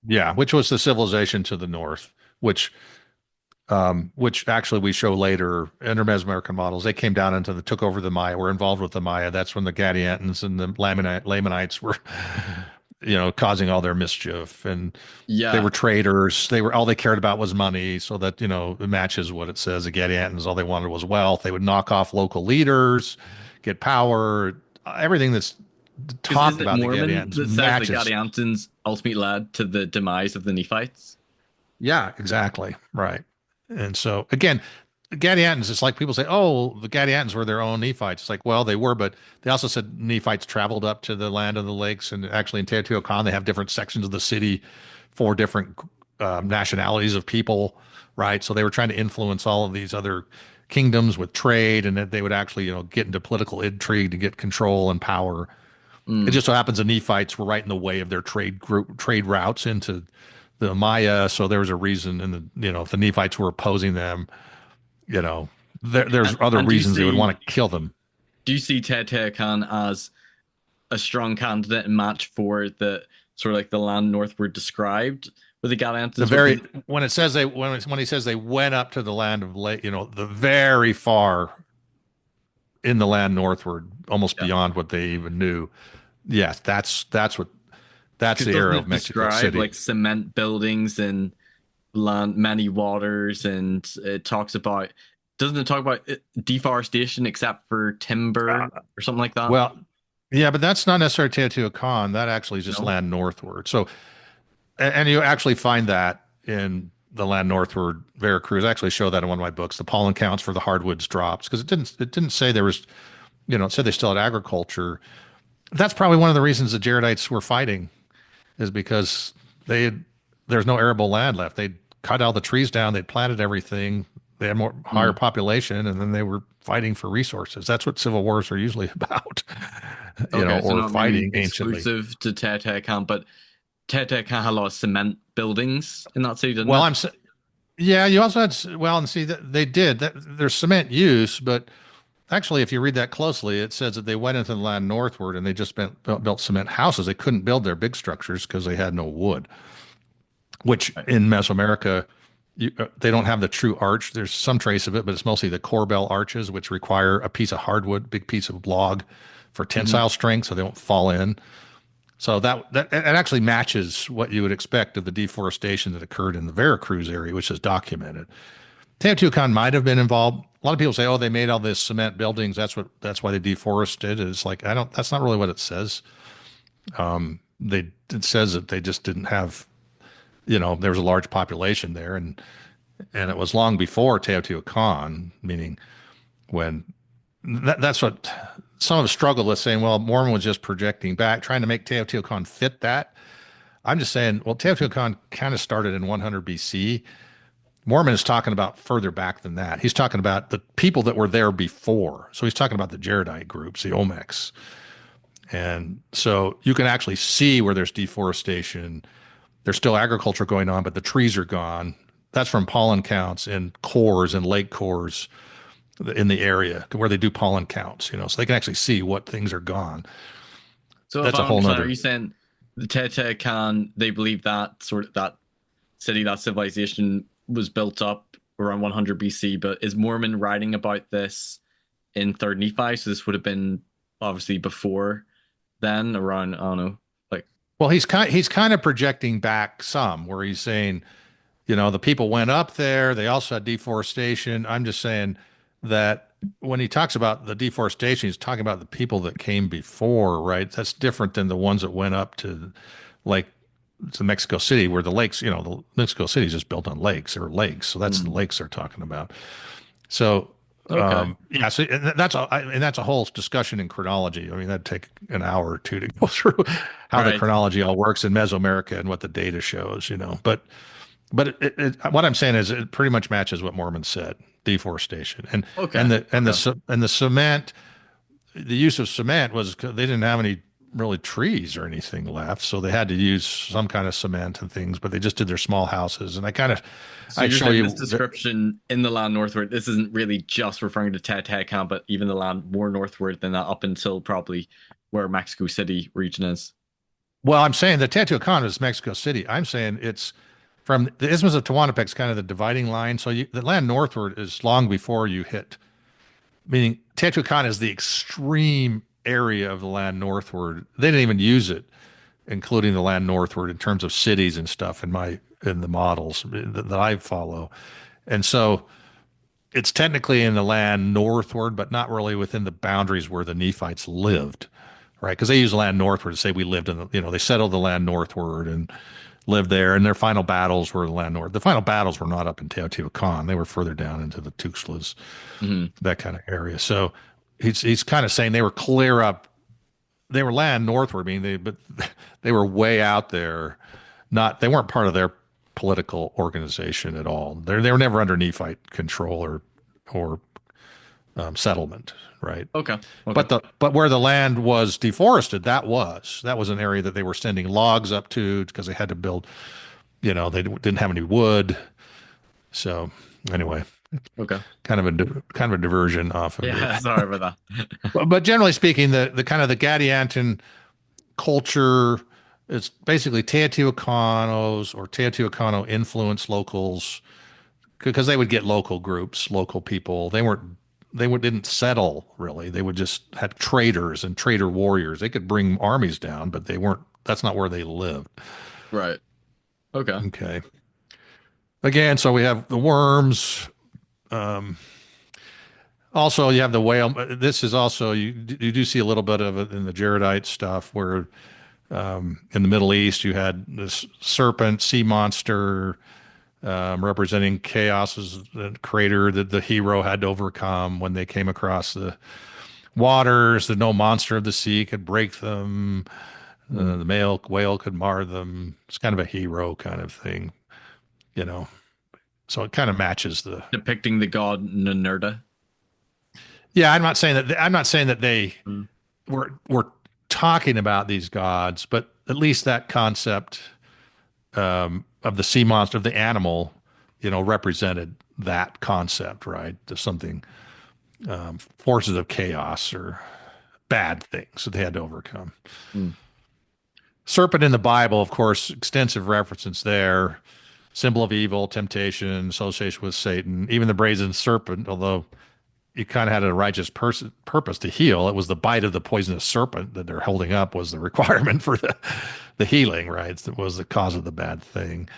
S2: yeah, which was the civilization to the north, which actually we show later in our Mesoamerican models. They came down into took over the Maya, were involved with the Maya. That's when the Gadiantans and the Lamanites were, causing all their mischief. And they
S1: Yeah,
S2: were traders. All they cared about was money. So that, it matches what it says. The Gadiantans, all they wanted was wealth. They would knock off local leaders, get power. Everything that's
S1: is
S2: talked
S1: it
S2: about the
S1: Mormon
S2: Gadiantans
S1: that says the
S2: matches.
S1: Gadiantons ultimately led to the demise of the Nephites?
S2: Yeah, exactly. Right. And so again, the Gadiantans, it's like people say, oh, the Gadiantans were their own Nephites. It's like, well, they were, but they also said Nephites traveled up to the land of the lakes. And actually in Teotihuacan, they have different sections of the city for different nationalities of people, right? So they were trying to influence all of these other kingdoms with trade, and that they would actually, get into political intrigue to get control and power. It
S1: Mm.
S2: just so happens the Nephites were right in the way of their trade routes into the Maya. So there was a reason, and if the Nephites were opposing them, you know, there's other
S1: And do you
S2: reasons they would
S1: see
S2: want to kill them.
S1: Teotihuacan as a strong candidate and match for the sort of like the land northward described where the
S2: The
S1: Gadiantons were?
S2: very when it says when he says they went up to the land of lake, the very far in the land northward, almost
S1: Yeah,
S2: beyond what they even knew. Yes, that's
S1: because
S2: the
S1: doesn't
S2: era of
S1: it
S2: Mexico
S1: describe
S2: City.
S1: like cement buildings and land, many waters, and it talks about, doesn't it talk about deforestation except for timber or something like that?
S2: Well, yeah, but that's not necessarily Teotihuacan. That actually is just
S1: No.
S2: land northward. So, and you actually find that in the land northward, Veracruz. I actually show that in one of my books, the pollen counts for the hardwoods drops, because it didn't say there was, it said they still had agriculture. That's probably one of the reasons the Jaredites were fighting, is because they had, there's no arable land left. They'd cut all the trees down, they'd planted everything, they had more higher
S1: Mm.
S2: population, and then they were fighting for resources. That's what civil wars are usually about,
S1: Okay, so
S2: or
S1: not maybe
S2: fighting anciently.
S1: exclusive to Teotihuacan, but Teotihuacan had a lot of cement buildings in that city, didn't
S2: Well,
S1: it?
S2: yeah, you also had, well, and see that they did that. There's cement use, but actually, if you read that closely, it says that they went into the land northward and they just built cement houses. They couldn't build their big structures because they had no wood, which
S1: Right.
S2: in Mesoamerica, they don't have the true arch. There's some trace of it, but it's mostly the corbel arches, which require a piece of hardwood, big piece of log for
S1: Mhm.
S2: tensile strength so they don't fall in. So that it actually matches what you would expect of the deforestation that occurred in the Veracruz area, which is documented. Teotihuacan might have been involved. A lot of people say, "Oh, they made all this cement buildings. That's why they deforested." It's like I don't. That's not really what it says. It says that they just didn't have. There was a large population there, and it was long before Teotihuacan, meaning when that's what some of the struggle with saying. Well, Mormon was just projecting back, trying to make Teotihuacan fit that. I'm just saying, well, Teotihuacan kind of started in 100 BC. Mormon is talking about further back than that. He's talking about the people that were there before. So he's talking about the Jaredite groups, the Olmecs. And so you can actually see where there's deforestation. There's still agriculture going on, but the trees are gone. That's from pollen counts in cores and lake cores in the area where they do pollen counts, so they can actually see what things are gone.
S1: So if
S2: That's a
S1: I
S2: whole
S1: understand, are
S2: nother.
S1: you saying the Teotihuacan, they believe that sort of that city, that civilization was built up around 100 BC, but is Mormon writing about this in Third Nephi? So this would have been obviously before then, around, I don't know, like,
S2: Well, he's kind of projecting back some where he's saying, the people went up there. They also had deforestation. I'm just saying that when he talks about the deforestation, he's talking about the people that came before, right? That's different than the ones that went up like to Mexico City, where the lakes, the Mexico City is just built on lakes or lakes. So that's the
S1: hmm,
S2: lakes they're talking about. So,
S1: okay,
S2: yeah, so and that's a whole discussion in chronology. I mean, that'd take an hour or two to go through how the
S1: right,
S2: chronology all works in Mesoamerica and what the data shows. But what I'm saying is it pretty much matches what Mormon said: deforestation
S1: okay,
S2: and
S1: okay.
S2: the cement. The use of cement was they didn't have any really trees or anything left, so they had to use some kind of cement and things. But they just did their small houses, and
S1: So
S2: I
S1: you're
S2: show
S1: saying this
S2: you that.
S1: description in the land northward, this isn't really just referring to Teotihuacan, but even the land more northward than that, up until probably where Mexico City region is.
S2: Well, I'm saying the Teotihuacan is Mexico City. I'm saying it's from the Isthmus of Tehuantepec is kind of the dividing line. So the land northward is long before you hit, meaning Teotihuacan is the extreme area of the land northward. They didn't even use it, including the land northward in terms of cities and stuff in the models that I follow. And so it's technically in the land northward, but not really within the boundaries where the Nephites lived, right? Because they use land northward to say we lived in they settled the land northward and lived there, and their final battles were the land north. The final battles were not up in Teotihuacan; they were further down into the Tuxtlas,
S1: Hmm.
S2: that kind of area. So he's kind of saying they were clear up, they were land northward, but they were way out there. They weren't part of their political organization at all. They were never under Nephite control or settlement, right?
S1: Okay, okay.
S2: But where the land was deforested, that was an area that they were sending logs up to because they had to build. They didn't have any wood. So anyway,
S1: Okay.
S2: kind of a diversion off of it.
S1: Yeah, sorry about that.
S2: But generally speaking, the kind of the Gadianton culture is basically Teotihuacanos or Teotihuacano influenced locals because they would get local groups, local people. Didn't settle really. They would just have traders and trader warriors. They could bring armies down, but they weren't. That's not where they lived.
S1: Right. Okay.
S2: Okay. Again, so we have the worms. Um, Also, you have the whale. This is also you do see a little bit of it in the Jaredite stuff, where in the Middle East you had this serpent, sea monster, representing chaos as the crater that the hero had to overcome when they came across the waters. That no monster of the sea could break them.
S1: Mm.
S2: The male whale could mar them. It's kind of a hero kind of thing, you know. So it kind of matches the.
S1: Depicting the god Ninurta.
S2: Yeah, I'm not saying that they
S1: Mm.
S2: we're talking about these gods, but at least that concept of the sea monster, of the animal, represented that concept, right? There's something, forces of chaos or bad things that they had to overcome.
S1: Mm.
S2: Serpent in the Bible, of course, extensive references there. Symbol of evil, temptation, association with Satan. Even the brazen serpent, although it kind of had a righteous purpose to heal. It was the bite of the poisonous serpent that they're holding up was the requirement for the healing, right? That was the cause of the bad thing.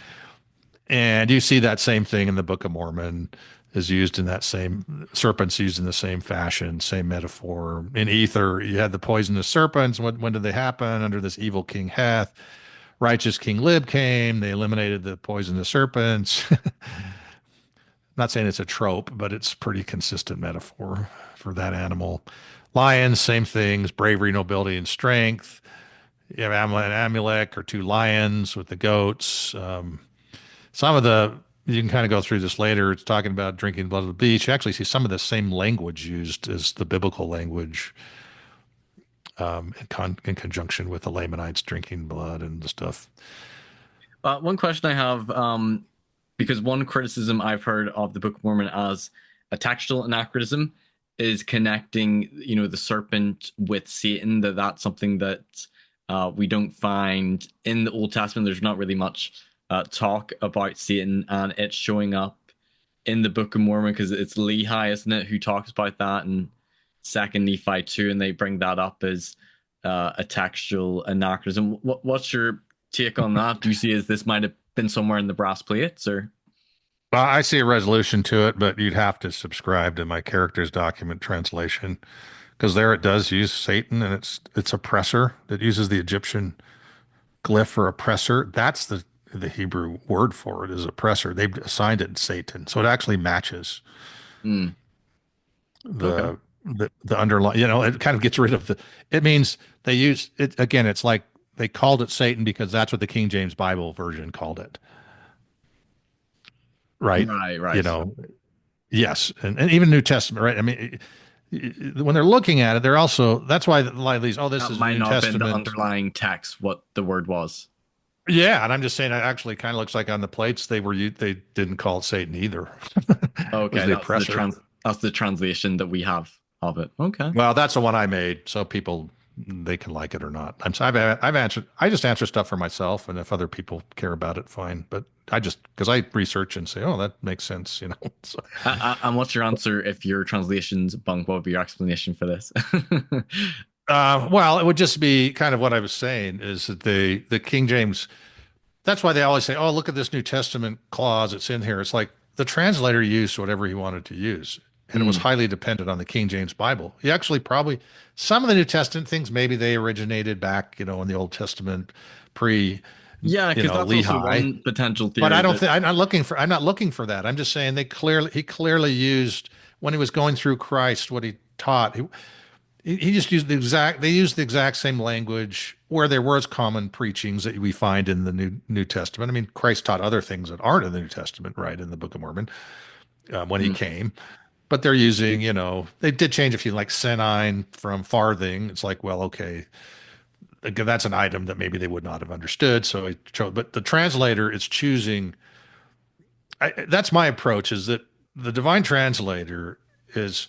S2: And you see that same thing in the Book of Mormon is used in that same serpents used in the same fashion, same metaphor. In Ether, you had the poisonous serpents. When did they happen? Under this evil King Heth. Righteous King Lib came. They eliminated the poisonous serpents. Not saying it's a trope, but it's pretty consistent metaphor for that animal. Lions, same things, bravery, nobility, and strength. You have Amulek or two lions with the goats. Some of you can kind of go through this later. It's talking about drinking blood of the beach. You actually see some of the same language used as the biblical language in conjunction with the Lamanites drinking blood and the stuff.
S1: One question I have, because one criticism I've heard of the Book of Mormon as a textual anachronism is connecting, the serpent with Satan. That's something that we don't find in the Old Testament. There's not really much talk about Satan, and it's showing up in the Book of Mormon because it's Lehi, isn't it, who talks about that in Second Nephi 2, and they bring that up as a textual anachronism. What's your take on that? Do you see as this might have been somewhere in the brass plates, or?
S2: Well, I see a resolution to it, but you'd have to subscribe to my character's document translation because there it does use Satan, and it's oppressor that uses the Egyptian glyph for oppressor. That's the Hebrew word for it is oppressor. They've assigned it Satan, so it actually matches
S1: Hmm. Okay.
S2: the underlying. It kind of gets rid of the. It means they use it again. It's like they called it Satan because that's what the King James Bible version called it, right?
S1: Right,
S2: You
S1: right.
S2: know, yes, and even New Testament, right? I mean, when they're looking at it, they're also that's why a lot of these. Oh, this
S1: That
S2: is
S1: might
S2: New
S1: not have been the
S2: Testament.
S1: underlying text, what the word was.
S2: Yeah, and I'm just saying it actually kind of looks like on the plates they didn't call it Satan either. It was
S1: Okay,
S2: the oppressor.
S1: that's the translation that we have of it. Okay.
S2: Well, that's the one I made, so people they can like it or not. I've answered. I just answer stuff for myself, and if other people care about it, fine. But I just because I research and say, oh, that makes sense. So,
S1: And what's your answer if your translation's bunk? What would be your explanation for this?
S2: well, it would just be kind of what I was saying is that the King James. That's why they always say, oh, look at this New Testament clause. It's in here. It's like the translator used whatever he wanted to use. And it was
S1: Hmm.
S2: highly dependent on the King James Bible. He actually probably, some of the New Testament things, maybe they originated back, in the Old Testament pre,
S1: Yeah, because that's also
S2: Lehi.
S1: one potential
S2: But I
S1: theory
S2: don't
S1: that.
S2: think, I'm not looking for that. I'm just saying he clearly used, when he was going through Christ, what he taught. He just used they used the exact same language where there was common preachings that we find in the New Testament. I mean, Christ taught other things that aren't in the New Testament, right, in the Book of Mormon when he
S1: Hmm.
S2: came. But they're using, they did change a few, like senine from farthing. It's like, well, okay, again, that's an item that maybe they would not have understood. So I chose, but the translator is choosing. That's my approach. Is that the divine translator is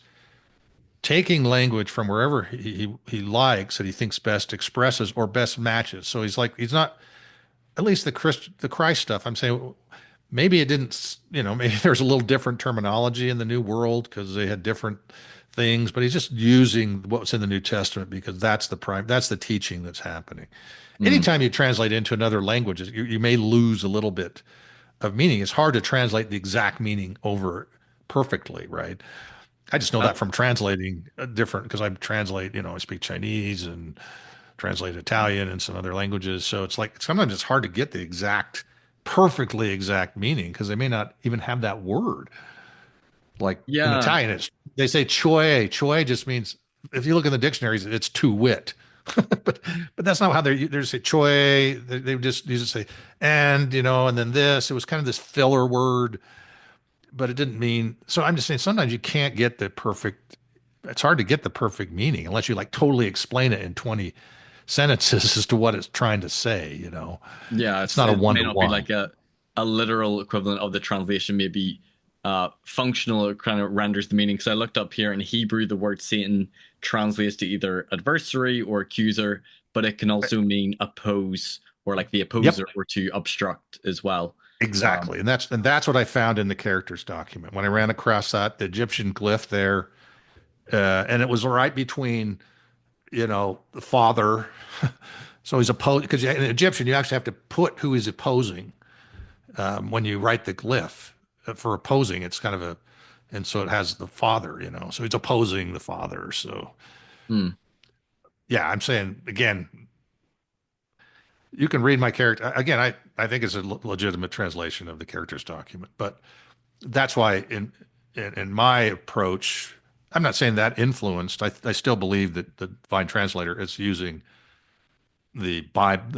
S2: taking language from wherever he likes that he thinks best expresses or best matches. So he's not at least the Christ stuff. I'm saying maybe it didn't, maybe there's a little different terminology in the New World because they had different things, but he's just using what's in the New Testament because that's the teaching that's happening.
S1: Hmm.
S2: Anytime you translate into another language, you may lose a little bit of meaning. It's hard to translate the exact meaning over perfectly, right? I just know
S1: Uh,
S2: that from translating different because I translate, I speak Chinese and translate Italian and some other languages. So it's like sometimes it's hard to get the perfectly exact meaning because they may not even have that word. Like in
S1: yeah,
S2: Italian, they say choy. Choy just means if you look in the dictionaries, it's to wit. but that's not how they just say choy. They just use to say and then this. It was kind of this filler word but it didn't mean so I'm just saying sometimes you can't get the perfect it's hard to get the perfect meaning unless you like totally explain it in 20 sentences as to what it's trying to say.
S1: yeah.
S2: It's not a
S1: It
S2: one
S1: may
S2: to
S1: not be
S2: one.
S1: like a literal equivalent of the translation. Maybe functional kind of renders the meaning. Because I looked up here in Hebrew, the word Satan translates to either adversary or accuser, but it can also mean oppose or like the
S2: Yep,
S1: opposer or to obstruct as well. Um,
S2: exactly. And that's what I found in the characters document when I ran across that the Egyptian glyph there and it was right between the father so he's opposed because in Egyptian you actually have to put who he's opposing when you write the glyph for opposing, it's kind of and so it has the father. So he's opposing the father. So
S1: hmm.
S2: yeah, I'm saying again, you can read my character again. I think it's a legitimate translation of the characters document, but that's why in my approach, I'm not saying that influenced. I still believe that the Divine Translator is using the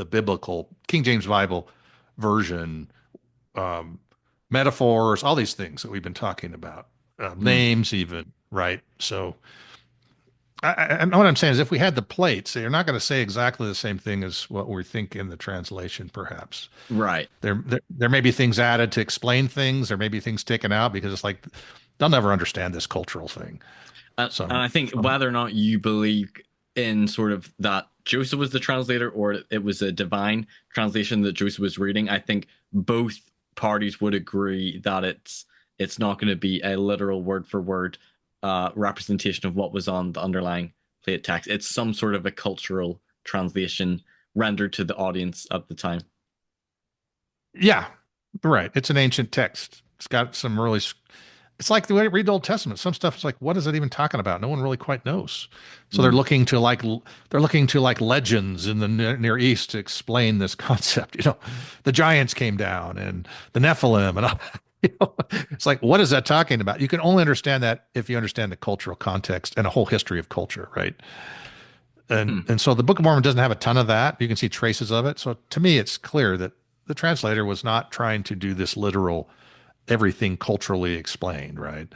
S2: biblical King James Bible version um, metaphors, all these things that we've been talking about,
S1: Hmm.
S2: names, even, right? So And what I'm saying is, if we had the plates, they're not going to say exactly the same thing as what we think in the translation, perhaps.
S1: Right.
S2: There may be things added to explain things. There may be things taken out because it's like they'll never understand this cultural thing.
S1: And I think whether or not you believe in sort of that Joseph was the translator or it was a divine translation that Joseph was reading, I think both parties would agree that it's not going to be a literal word for word representation of what was on the underlying plate text. It's some sort of a cultural translation rendered to the audience at the time.
S2: Yeah, right. It's an ancient text. It's got some really. It's like the way you read the Old Testament. Some stuff is like, what is it even talking about? No one really quite knows. So
S1: Mm.
S2: they're looking to like legends in the Near East to explain this concept. The giants came down and the Nephilim and all. It's like, what is that talking about? You can only understand that if you understand the cultural context and a whole history of culture, right? And
S1: Hmm.
S2: and so the Book of Mormon doesn't have a ton of that. You can see traces of it. So to me, it's clear that the translator was not trying to do this literal everything culturally explained, right?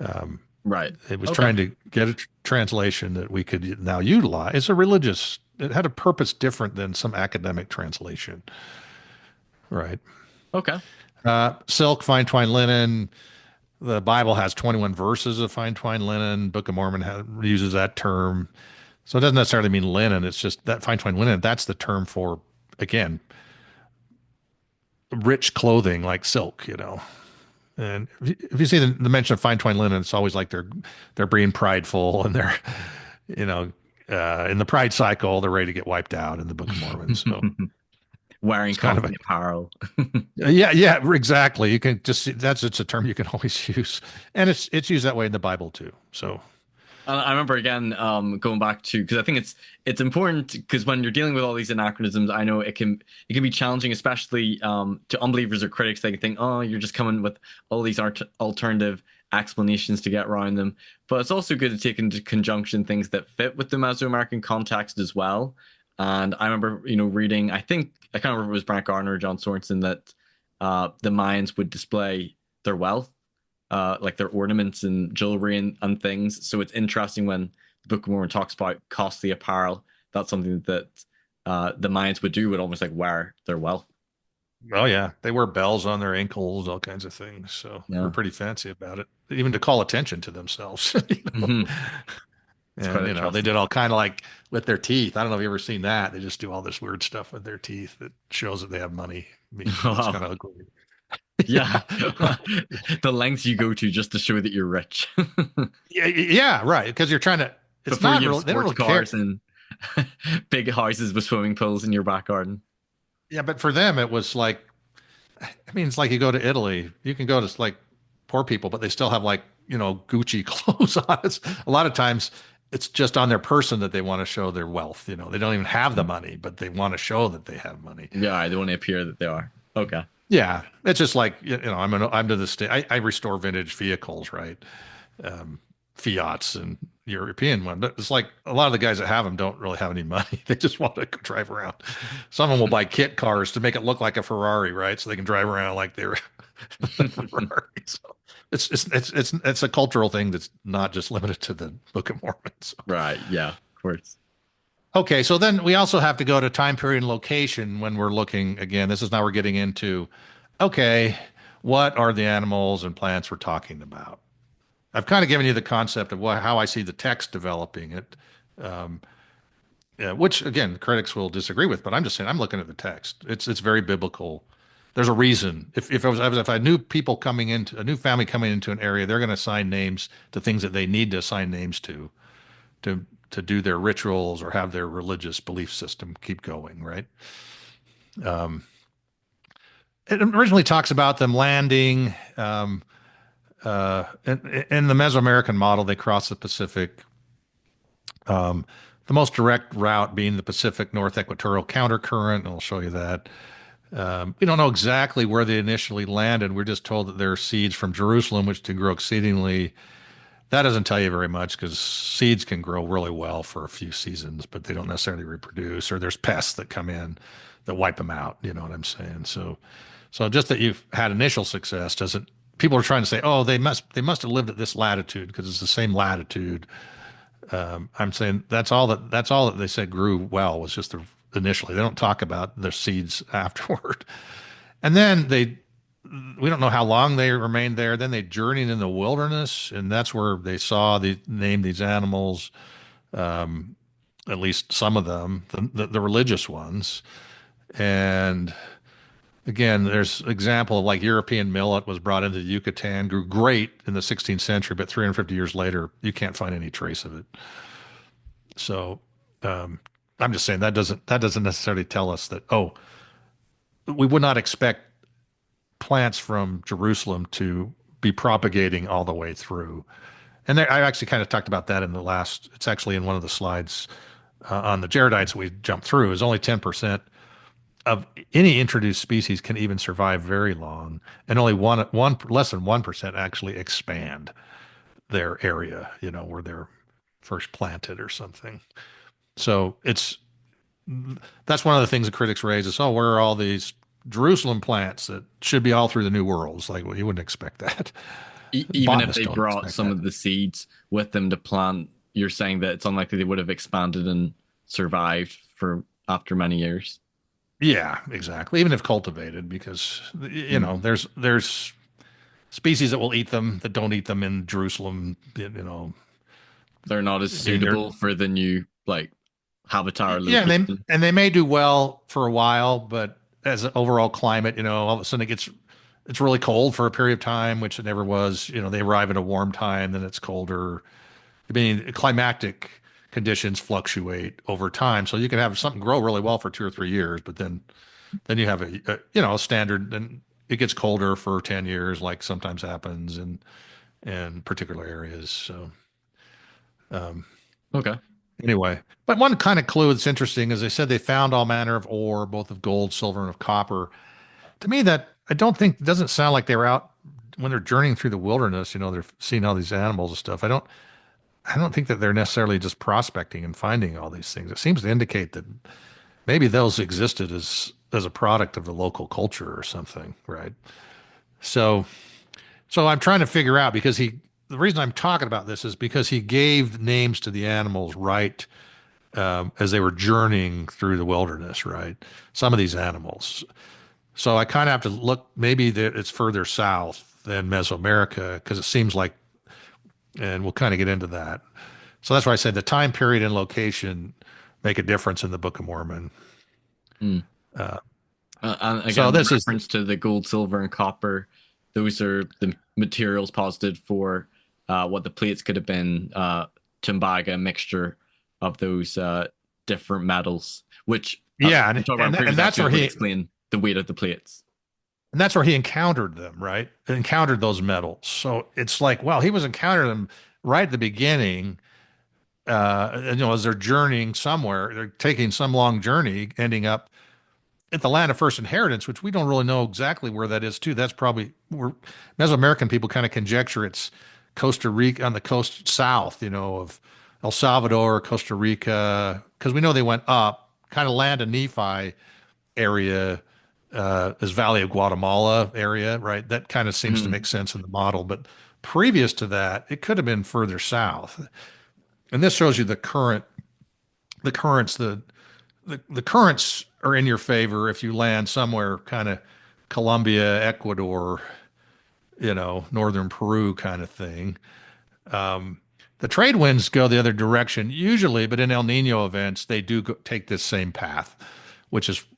S2: Um,
S1: Right.
S2: it was
S1: Okay.
S2: trying to get a translation that we could now utilize. It's a religious. It had a purpose different than some academic translation, right?
S1: Okay.
S2: Silk, fine twine linen. The Bible has 21 verses of fine twine linen. Book of Mormon uses that term. So it doesn't necessarily mean linen. It's just that fine twine linen. That's the term for, again, rich clothing like silk. And if you see the mention of fine twine linen, it's always like they're being prideful and they're, you know, in the pride cycle, they're ready to get wiped out in the Book of Mormon. So
S1: Wearing
S2: it's kind of
S1: costly apparal.
S2: yeah, yeah, exactly. You can just see that's it's a term you can always use, and it's used that way in the Bible too. So
S1: I remember again going back to because I think it's important because when you're dealing with all these anachronisms, I know it can be challenging, especially to unbelievers or critics. They can think, oh, you're just coming with all these alternative explanations to get around them. But it's also good to take into conjunction things that fit with the Mesoamerican context as well. And I remember, reading. I can't remember if it was Brent Gardner or John Sorensen that the Mayans would display their wealth like their ornaments and jewelry and things. So it's interesting when the Book of Mormon talks about costly apparel. That's something that the Mayans would almost like wear their wealth.
S2: oh yeah, they wear bells on their ankles, all kinds of things. So they're
S1: Yeah.
S2: pretty fancy about it, even to call attention to themselves.
S1: Hmm. It's quite
S2: And they
S1: interesting.
S2: did all kind of like with their teeth. I don't know if you've ever seen that. They just do all this weird stuff with their teeth that shows that they have money. I mean, it's kind of ugly.
S1: Yeah.
S2: Yeah.
S1: The lengths you go to just to show that you're rich.
S2: Yeah, yeah, right. Because you're trying to. It's
S1: Before
S2: not
S1: you have
S2: real. They don't
S1: sports
S2: really care.
S1: cars and big houses with swimming pools in your back garden.
S2: Yeah, but for them, it was like. I mean, it's like you go to Italy. You can go to like poor people, but they still have like Gucci clothes on. A lot of times, it's just on their person that they want to show their wealth. They don't even have the money, but they want to show that they have money.
S1: Yeah, they want to appear that they are. Okay.
S2: Yeah, it's just like I'm to the state. I restore vintage vehicles, right? Um, Fiats and European one. But it's like a lot of the guys that have them don't really have any money. They just want to drive around. Some of them will buy kit cars to make it look like a Ferrari, right? So they can drive around like they're Ferrari. So it's a cultural thing that's not just limited to the Book of Mormon. So.
S1: Right. Yeah, of course.
S2: Okay, so then we also have to go to time period and location when we're looking again. This is now we're getting into okay, what are the animals and plants we're talking about? I've kind of given you the concept of how I see the text developing it, um, yeah, which again critics will disagree with, but I'm just saying I'm looking at the text. It's very biblical. There's a reason. If I knew people coming into a new family coming into an area, they're going to assign names to things that they need to assign names to to do their rituals or have their religious belief system keep going, right? Um, it originally talks about them landing. In the Mesoamerican model, they cross the Pacific. Um, the most direct route being the Pacific North Equatorial Countercurrent, and I'll show you that. We don't know exactly where they initially landed. We're just told that there are seeds from Jerusalem, which to grow exceedingly. That doesn't tell you very much because seeds can grow really well for a few seasons, but they don't necessarily reproduce, or there's pests that come in that wipe them out. You know what I'm saying? So just that you've had initial success doesn't. People are trying to say, oh, they must have lived at this latitude because it's the same latitude I'm saying that's all that they said grew well was just initially. They don't talk about their seeds afterward. And then we don't know how long they remained there. Then they journeyed in the wilderness, and that's where they named these animals, at least some of them, the religious ones. And again, there's example of like European millet was brought into Yucatan, grew great in the 16th century, but 350 years later, you can't find any trace of it. So um, I'm just saying that doesn't necessarily tell us that, oh, we would not expect plants from Jerusalem to be propagating all the way through. And I actually kind of talked about that in the last, it's actually in one of the slides on the Jaredites we jumped through, is only 10% of any introduced species can even survive very long, and only less than 1% actually expand their area, where they're first planted or something. So that's one of the things the critics raise is, oh, where are all these Jerusalem plants that should be all through the New World? It's like, well, you wouldn't expect that.
S1: Even if
S2: Botanists
S1: they
S2: don't
S1: brought
S2: expect
S1: some
S2: that.
S1: of the seeds with them to plant, you're saying that it's unlikely they would have expanded and survived for after many years.
S2: Yeah, exactly. Even if cultivated, because
S1: Hmm.
S2: there's species that will eat them that don't eat them in Jerusalem.
S1: They're not as
S2: I mean, they're
S1: suitable for the new like habitat or
S2: yeah, and they
S1: location.
S2: and they may do well for a while, but as an overall climate, all of a sudden it's really cold for a period of time, which it never was. They arrive in a warm time, then it's colder. I mean, climatic conditions fluctuate over time, so you can have something grow really well for 2 or 3 years, but then you have a standard, and it gets colder for 10 years, like sometimes happens in particular areas. So um,
S1: Okay.
S2: anyway, but one kind of clue that's interesting is they said they found all manner of ore, both of gold, silver, and of copper. To me, that I don't think doesn't sound like they were out when they're journeying through the wilderness. They're seeing all these animals and stuff. I don't think that they're necessarily just prospecting and finding all these things. It seems to indicate that maybe those existed as a product of the local culture or something, right? So so I'm trying to figure out because the reason I'm talking about this is because he gave names to the animals right as they were journeying through the wilderness, right? Some of these animals. So I kind of have to look, maybe that it's further south than Mesoamerica because it seems like, and we'll kind of get into that. So that's why I said the time period and location make a difference in the Book of Mormon.
S1: Hmm.
S2: Uh,
S1: And
S2: so
S1: again, the
S2: this is,
S1: reference to the gold, silver, and copper, those are the materials posited for what the plates could have been. Timbaga, a mixture of those different metals, which
S2: yeah,
S1: we
S2: and,
S1: talked about in
S2: and and
S1: previous
S2: that's where
S1: episodes would explain the weight of the plates.
S2: he encountered them, right? Encountered those metals. So it's like, well, he was encountering them right at the beginning. As they're journeying somewhere, they're taking some long journey, ending up at the land of first inheritance, which we don't really know exactly where that is too. That's probably where Mesoamerican people kind of conjecture it's Costa Rica on the coast south, of El Salvador, Costa Rica, because we know they went up, kind of land of Nephi area, is Valley of Guatemala area, right? That kind of seems to
S1: Mhm.
S2: make sense in the model. But previous to that, it could have been further south. And this shows you the currents, the currents are in your favor if you land somewhere kind of Colombia, Ecuador, northern Peru kind of thing. The trade winds go the other direction usually, but in El Nino events, they do take this same path,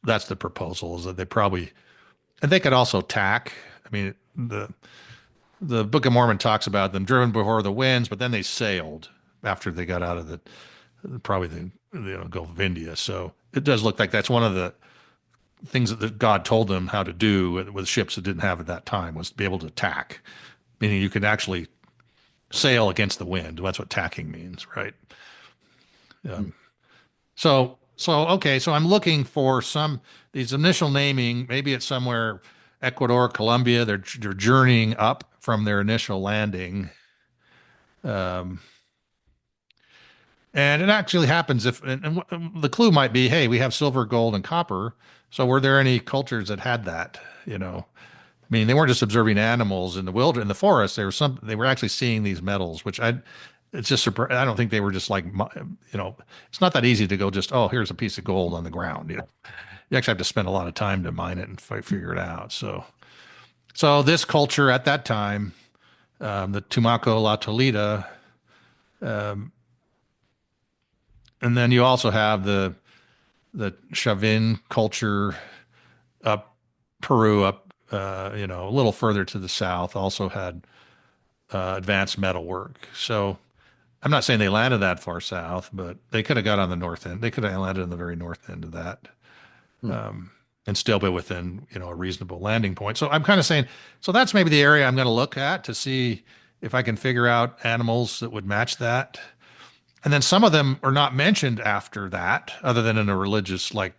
S2: that's the proposal is that they probably, and they could also tack. I mean, the Book of Mormon talks about them driven before the winds, but then they sailed after they got out of probably the Gulf of India. So it does look like that's one of the things that God told them how to do with ships that didn't have at that time was to be able to tack, meaning you could actually sail against the wind. That's what tacking means, right?
S1: Mm.
S2: So okay, so I'm looking for these initial naming. Maybe it's somewhere Ecuador, Colombia. They're journeying up from their initial landing. Um, And it actually happens and the clue might be, hey, we have silver, gold, and copper. So were there any cultures that had that? I mean, they weren't just observing animals in the forest. They were actually seeing these metals, which it's just I don't think they were just like, it's not that easy to go just, oh, here's a piece of gold on the ground. You actually have to spend a lot of time to mine it and figure it out. So this culture at that time, the Tumaco La Tolida, um, and then you also have the Chavin culture up Peru, up a little further to the south, also had advanced metalwork. So I'm not saying they landed that far south, but they could have got on the north end. They could have landed on the very north end of that,
S1: Hmm.
S2: and still be within, a reasonable landing point. So I'm kind of saying, so that's maybe the area I'm going to look at to see if I can figure out animals that would match that. And then some of them are not mentioned after that, other than in a religious, like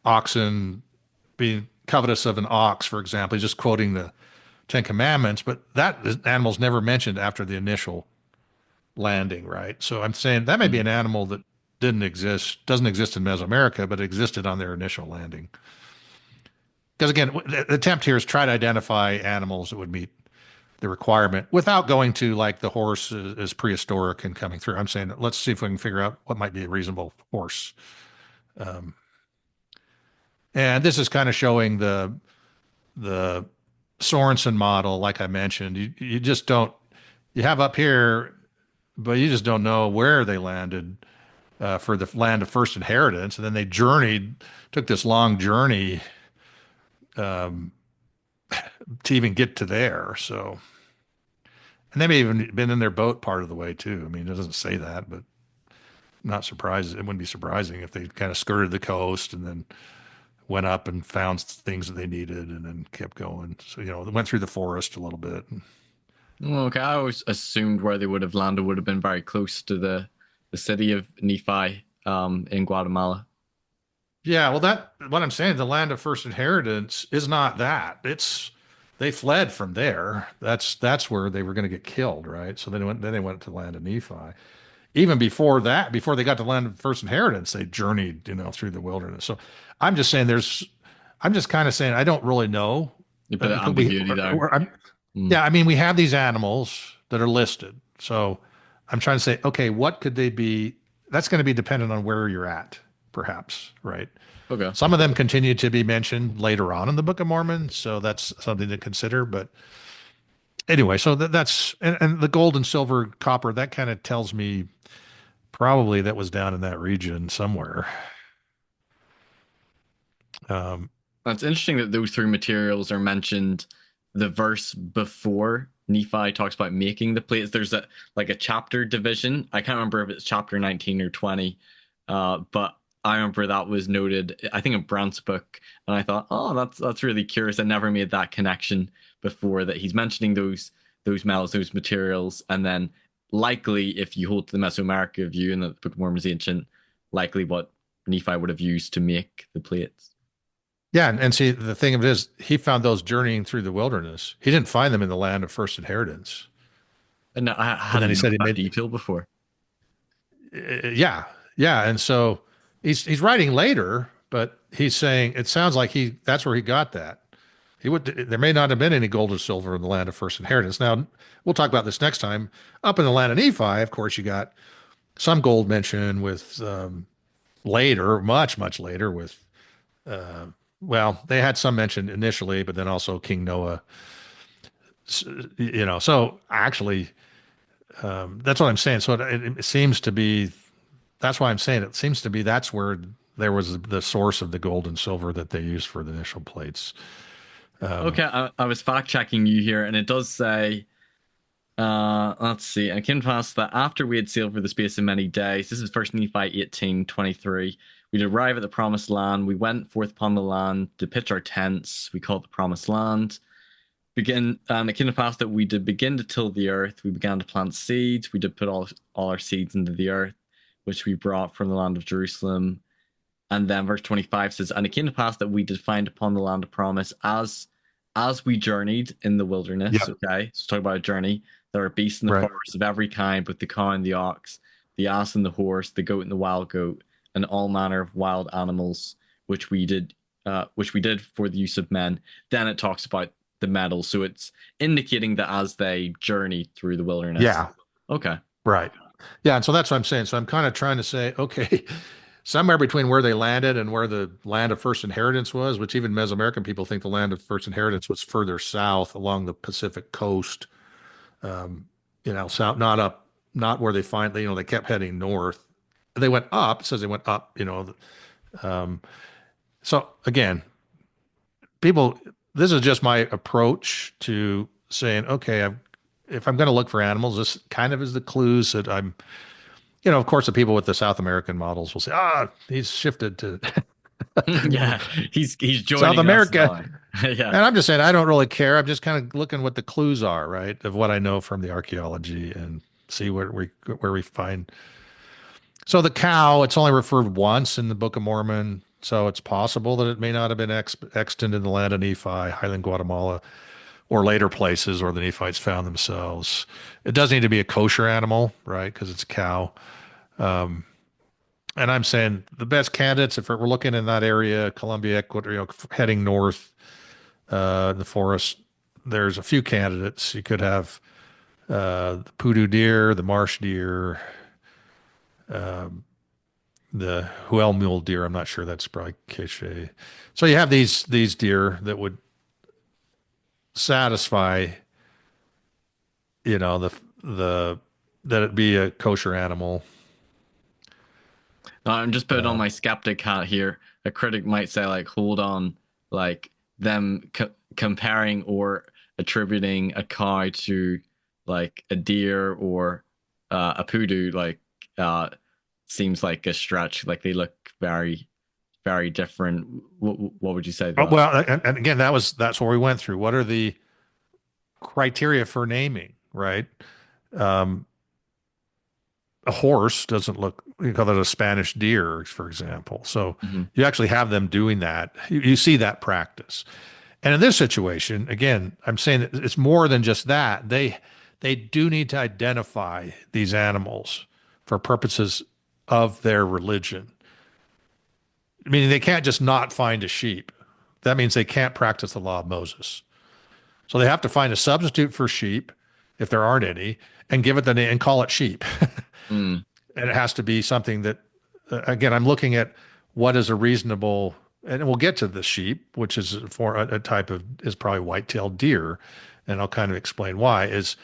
S2: oxen being covetous of an ox, for example. He's just quoting the Ten Commandments, but that animal's never mentioned after the initial landing, right? So I'm saying that may be
S1: Hmm.
S2: an animal that doesn't exist in Mesoamerica, but existed on their initial landing. Because again, the attempt here is try to identify animals that would meet the requirement without going to like the horse is prehistoric and coming through. I'm saying let's see if we can figure out what might be a reasonable horse. Um, and this is kind of showing the Sorensen model, like I mentioned. You just don't you have up here, but you just don't know where they landed for the land of first inheritance, and then they took this long journey um, to even get to there. So, and they may even been in their boat part of the way too. I mean, it doesn't say that, but not surprised. It wouldn't be surprising if they kind of skirted the coast and then went up and found things that they needed and then kept going. So, they went through the forest a little bit.
S1: Okay, I always assumed where they would have landed would have been very close to the city of Nephi, in Guatemala.
S2: Yeah, well, what I'm saying, the land of first inheritance is not that. They fled from there. That's where they were going to get killed, right? So then they went to the land of Nephi. Even before that, before they got to the land of first inheritance, they journeyed, through the wilderness. So I'm just saying I'm just kind of saying I don't really know.
S1: You put an
S2: Because we,
S1: ambiguity there.
S2: yeah, I mean, we have these animals that are listed. So I'm trying to say, okay, what could they be? That's going to be dependent on where you're at, perhaps, right?
S1: Okay.
S2: Some of them continue to be mentioned later on in the Book of Mormon, so that's something to consider. But anyway, so that's and the gold and silver, copper, that kind of tells me probably that was down in that region somewhere. Um,
S1: It's interesting that those three materials are mentioned the verse before Nephi talks about making the plates. There's a chapter division. I can't remember if it's chapter 19 or 20, but I remember that was noted, I think, in Brandt's book, and I thought, oh, that's really curious. I never made that connection before, that he's mentioning those metals, those materials, and then likely, if you hold to the Mesoamerica view and the Book of Mormon is ancient, likely what Nephi would have used to make the plates.
S2: yeah, and see, the thing of it is, he found those journeying through the wilderness. He didn't find them in the land of first inheritance.
S1: And I
S2: And then he
S1: hadn't
S2: said
S1: noticed
S2: he
S1: that
S2: made,
S1: detail before.
S2: yeah, yeah, and so he's writing later, but he's saying it sounds like that's where he got that. There may not have been any gold or silver in the land of first inheritance. Now we'll talk about this next time. Up in the land of Nephi, of course, you got some gold mentioned with later, much later with uh, well, they had some mentioned initially, but then also King Noah. So actually, that's what I'm saying. So it seems to be. That's why I'm saying it seems to be that's where there was the source of the gold and silver that they used for the initial plates. Um,
S1: Okay, I was fact checking you here, and it does say, let's see, and it came to pass that after we had sailed for the space of many days, this is First Nephi 18:23, we'd arrive at the promised land. We went forth upon the land to pitch our tents. We called it the promised land. And it came to pass that we did begin to till the earth. We began to plant seeds. We did put all our seeds into the earth, which we brought from the land of Jerusalem. And then verse 25 says, and it came to pass that we did find upon the land of promise as we journeyed in the wilderness.
S2: yeah,
S1: Okay. So talk about a journey. There are beasts in the
S2: right.
S1: forest of every kind, with the cow and the ox, the ass and the horse, the goat and the wild goat, and all manner of wild animals, which we did for the use of men. Then it talks about the metals. So it's indicating that as they journeyed through the wilderness.
S2: Yeah,
S1: Okay.
S2: right. Yeah, and so that's what I'm saying. So I'm kind of trying to say, okay, somewhere between where they landed and where the land of first inheritance was, which even Mesoamerican people think the land of first inheritance was further south along the Pacific coast, um, south, not up, not where they finally, they kept heading north. They went up. It says they went up, um, so again, people, this is just my approach to saying, okay, if I'm going to look for animals, this kind of is the clues that of course, the people with the South American models will say, he's shifted to
S1: Yeah, he's
S2: South
S1: joining us
S2: America.
S1: now. Yeah.
S2: And I'm just saying, I don't really care. I'm just kind of looking what the clues are, right, of what I know from the archaeology and see where we find. So the cow, it's only referred once in the Book of Mormon. So it's possible that it may not have been extant in the land of Nephi, Highland Guatemala, or later places where the Nephites found themselves. It does need to be a kosher animal, right? Because it's a cow. Um, and I'm saying the best candidates, if we're looking in that area, Columbia, Ecuador, heading north, the forest, there's a few candidates. You could have the poodoo deer, the marsh deer, um, the Huel mule deer. I'm not sure that's probably Keshe. So you have these deer that would satisfy, the that it be a kosher animal.
S1: I'm just putting on
S2: Um,
S1: my skeptic hat here. A critic might say, like, hold on, like them comparing or attributing a cow to like a deer or a poodoo, like, uh, seems like a stretch. Like they look very, very different. What would you say to
S2: oh,
S1: that?
S2: well, and again, that's what we went through. What are the criteria for naming, right? Um, a horse doesn't look, you call it a Spanish deer, for example. So
S1: Hmm.
S2: you actually have them doing that. You see that practice. And in this situation, again, I'm saying that it's more than just that. They do need to identify these animals for purposes of their religion. Meaning they can't just not find a sheep. That means they can't practice the law of Moses. So they have to find a substitute for sheep, if there aren't any, and give it the name and call it sheep.
S1: Mm.
S2: And it has to be something that, again, I'm looking at what is a reasonable, and we'll get to the sheep, which is for a type of, is probably white-tailed deer, and I'll kind of explain why, is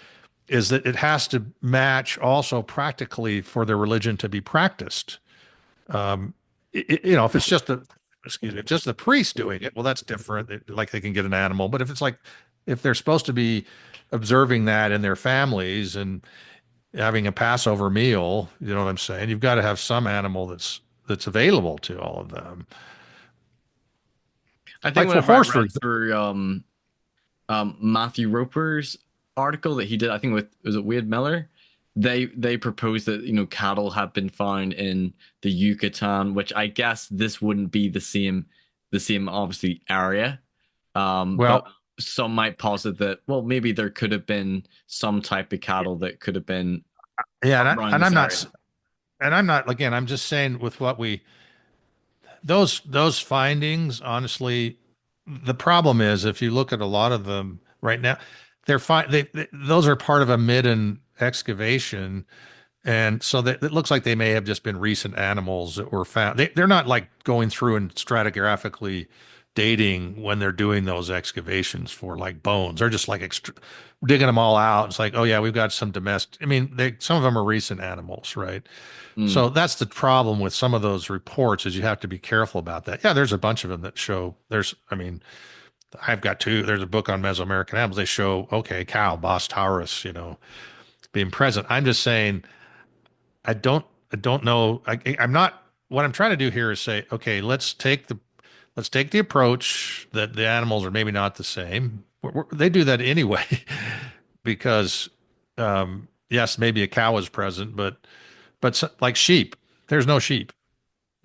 S2: that it has to match also practically for their religion to be practiced. Um, if it's just a, excuse me, just the priest doing it, well, that's different. Like they can get an animal, but if it's like, if they're supposed to be observing that in their families and having a Passover meal, you know what I'm saying? You've got to have some animal that's available to all of them.
S1: I think
S2: Like for
S1: whenever I
S2: horse, for
S1: read through Matthew Roper's article that he did, I think with was it Wade Miller, they proposed that cattle have been found in the Yucatan, which I guess this wouldn't be the same obviously area, but
S2: well,
S1: some might posit that well maybe there could have been some type of cattle that could have been
S2: yeah,
S1: around
S2: and
S1: this
S2: I'm
S1: area.
S2: not, again, I'm just saying with what we, those findings, honestly, the problem is if you look at a lot of them right now, they're fine. Those are part of a midden excavation. And so that it looks like they may have just been recent animals that were found. They're not like going through and stratigraphically dating when they're doing those excavations for like bones. They're just like digging them all out. It's like, oh yeah, we've got some domestic. I mean, some of them are recent animals, right?
S1: Mm.
S2: So that's the problem with some of those reports is you have to be careful about that. Yeah, there's a bunch of them that show I mean, I've got two. There's a book on Mesoamerican animals. They show, okay, cow, Bos taurus, being present. I'm just saying I don't know. I'm not. What I'm trying to do here is say, okay, let's take the approach that the animals are maybe not the same. They do that anyway, because yes, maybe a cow is present, but like sheep, there's no sheep,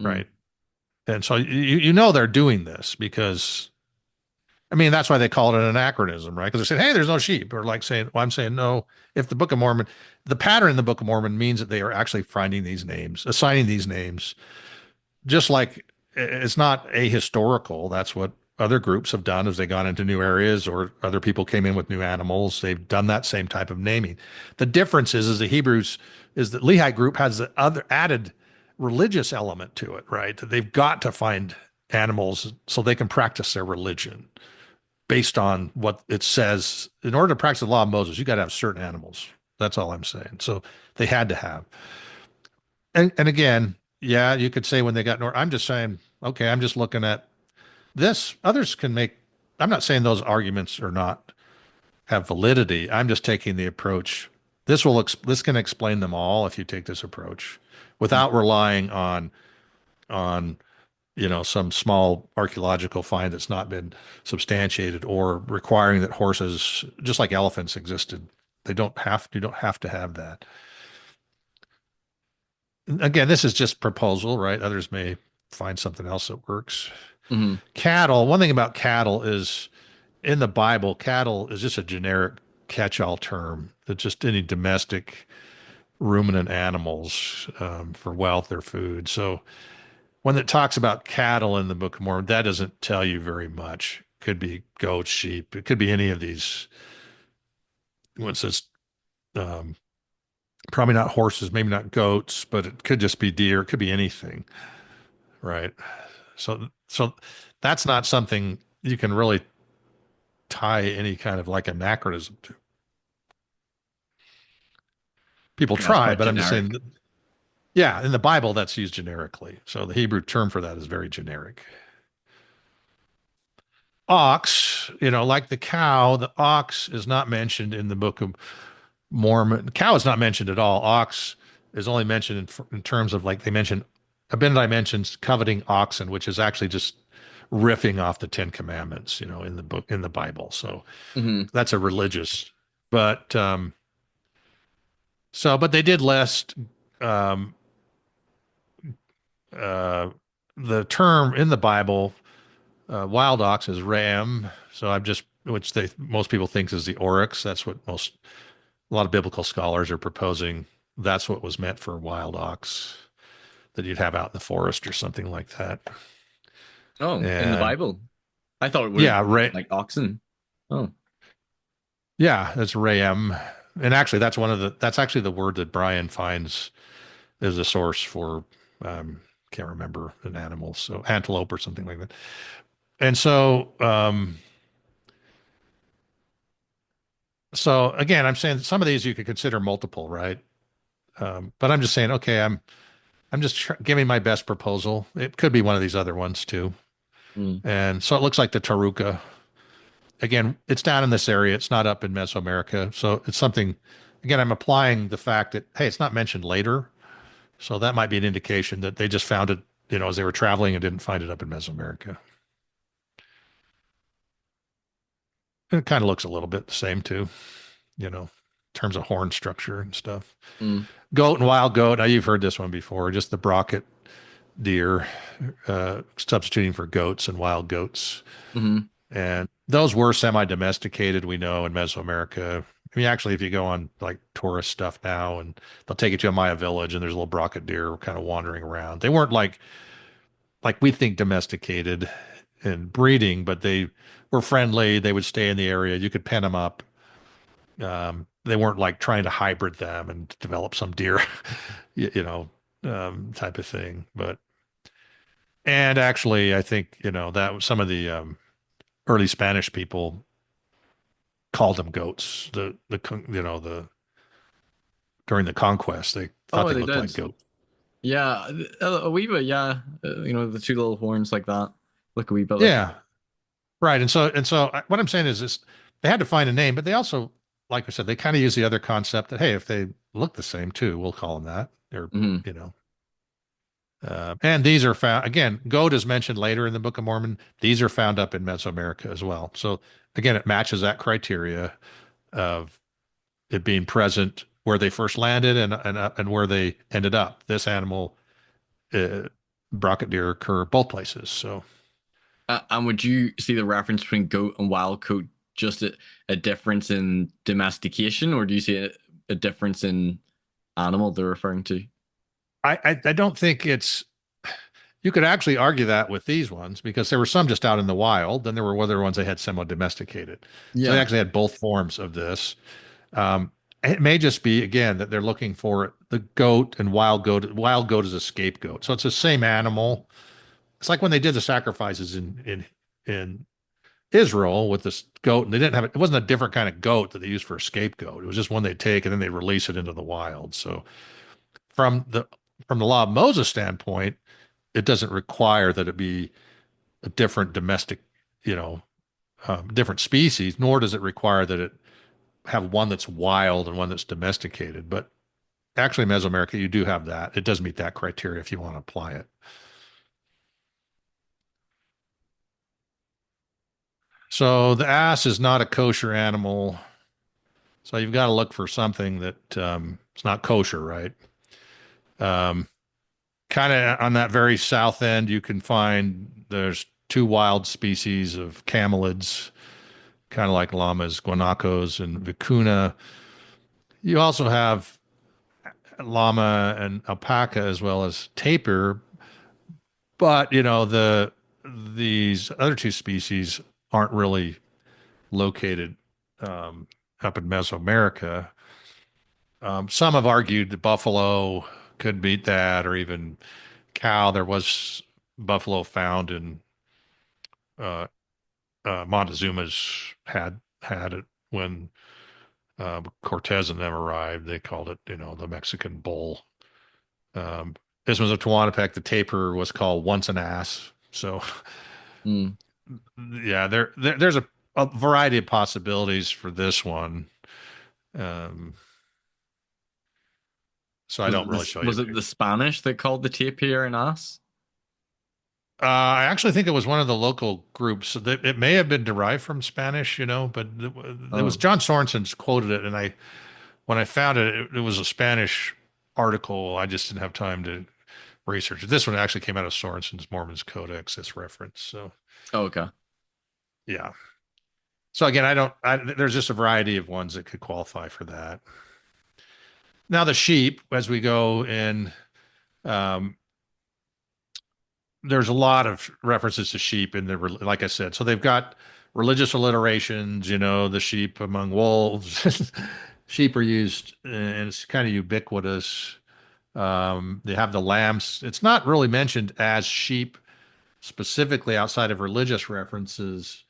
S1: Mm.
S2: right? And so you know they're doing this because I mean, that's why they call it an anachronism, right? Because they're saying, hey, there's no sheep. Or like saying, well, I'm saying, no, if the Book of Mormon, the pattern in the Book of Mormon means that they are actually finding these names, assigning these names, just like it's not ahistorical. That's what other groups have done as they gone into new areas or other people came in with new animals. They've done that same type of naming. The difference is the Hebrews is that Lehite group has the other added religious element to it, right? That they've got to find animals so they can practice their religion based on what it says. In order to practice the law of Moses, you got to have certain animals. That's all I'm saying. So they had to have. And again, yeah, you could say when they got north. I'm just saying, okay, I'm just looking at this. Others can make. I'm not saying those arguments are not have validity. I'm just taking the approach. This can explain them all if you take this approach, without relying on some small archaeological find that's not been substantiated or requiring that horses, just like elephants, existed. You don't have to have that. Again, this is just proposal, right? Others may find something else that works.
S1: Hmm.
S2: Cattle, one thing about cattle is in the Bible, cattle is just a generic catch-all term. It's just any domestic ruminant animals for wealth or food. So when it talks about cattle in the Book of Mormon, that doesn't tell you very much. It could be goats, sheep. It could be any of these. What's this? Um, Probably not horses, maybe not goats, but it could just be deer. It could be anything, right? So that's not something you can really tie any kind of like anachronism to. People
S1: Yeah, it's
S2: try,
S1: quite
S2: but I'm just saying,
S1: generic.
S2: yeah, in the Bible, that's used generically. So the Hebrew term for that is very generic. Ox, like the cow, the ox is not mentioned in the Book of Mormon. Cow is not mentioned at all. Ox is only mentioned in terms of like they mention Abinadi mentions coveting oxen, which is actually just riffing off the Ten Commandments, in the Bible. So
S1: Hmm.
S2: that's a religious, but but they did list um, uh, the term in the Bible, wild ox is ram. So I'm just which they most people think is the oryx. That's what a lot of biblical scholars are proposing. That's what was meant for wild ox that you'd have out in the forest or something like that.
S1: Oh, in the
S2: And
S1: Bible, I thought it would have
S2: yeah,
S1: like oxen. Oh,
S2: yeah, that's ram. And actually, that's actually the word that Brian finds as a source for, can't remember an animal, so antelope or something like that. And so again, I'm saying some of these you could consider multiple, right? But I'm just saying, okay, I'm just giving my best proposal. It could be one of these other ones too.
S1: mm.
S2: And so it looks like the Taruka. Again, it's down in this area. It's not up in Mesoamerica. So it's something, again, I'm applying the fact that, hey, it's not mentioned later. So that might be an indication that they just found it, as they were traveling and didn't find it up in Mesoamerica. And it kind of looks a little bit the same too, in terms of horn structure and stuff.
S1: Mm.
S2: Goat and wild goat. Now you've heard this one before, just the Brocket deer, substituting for goats and wild goats.
S1: Hmm.
S2: And those were semi-domesticated, we know, in Mesoamerica. I mean, actually, if you go on like tourist stuff now, and they'll take you to a Maya village, and there's little Brocket deer kind of wandering around. They weren't like we think domesticated and breeding, but they were friendly. They would stay in the area. You could pen them up. They weren't like trying to hybrid them and develop some deer, type of thing. And actually, I think that some of the early Spanish people called them goats. The during the conquest, they thought
S1: Oh,
S2: they
S1: they
S2: looked
S1: did.
S2: like goats.
S1: Yeah, a wee bit. Yeah, the two little horns like that look a wee bit like.
S2: Yeah, right. And so what I'm saying is this: they had to find a name, but they also, like I said, they kind of use the other concept that hey, if they look the same too, we'll call them that. Or
S1: Hmm.
S2: you know, and these are found again. Goat is mentioned later in the Book of Mormon. These are found up in Mesoamerica as well. So again, it matches that criteria of it being present where they first landed and where they ended up. This animal, uh, Brocket deer, occur both places. So
S1: And would you see the reference between goat and wild goat just a difference in domestication, or do you see a difference in animal they're referring to?
S2: I don't think it's you could actually argue that with these ones because there were some just out in the wild, then there were other ones they had semi-domesticated. So they
S1: Yeah.
S2: actually had both forms of this. Um, it may just be again that they're looking for the goat and wild goat. Wild goat is a scapegoat, so it's the same animal. It's like when they did the sacrifices in Israel with this goat, and they didn't have it. It wasn't a different kind of goat that they used for a scapegoat. It was just one they take and then they release it into the wild. So from the from the law of Moses standpoint, it doesn't require that it be a different domestic, you know, different species, nor does it require that it have one that's wild and one that's domesticated. But actually, Mesoamerica, you do have that. It does meet that criteria if you want to apply it. So the ass is not a kosher animal. So you've got to look for something that it's not kosher, right? Um, Kind of on that very south end, you can find there's two wild species of camelids, kind of like llamas, guanacos, and vicuna. You also have llama and alpaca as well as tapir, but these other two species aren't really located um, up in Mesoamerica. Some have argued that buffalo could beat that, or even cow. There was buffalo found in uh, Montezuma's had it when Cortez and them arrived. They called it, the Mexican bull. Um, this was a Tehuantepec. The tapir was called once an ass. So,
S1: Mm.
S2: yeah, there's a variety of possibilities for this one. Um, so I
S1: Was
S2: don't
S1: it
S2: really
S1: this?
S2: show you a
S1: Was it the
S2: picture.
S1: Spanish that called the tapir an ass?
S2: I actually think it was one of the local groups. It may have been derived from Spanish, but it was
S1: Oh,
S2: John Sorensen's quoted it, and when I found it was a Spanish article. I just didn't have time to research it. This one actually came out of Sorensen's Mormon's Codex. This reference, so
S1: okay.
S2: yeah. So again, there's just a variety of ones that could qualify for that. Now the sheep, as we go in, um, there's a lot of references to sheep in the, like I said. So they've got religious alliterations, the sheep among wolves. Sheep are used, and it's kind of ubiquitous. They have the lambs. It's not really mentioned as sheep specifically outside of religious references,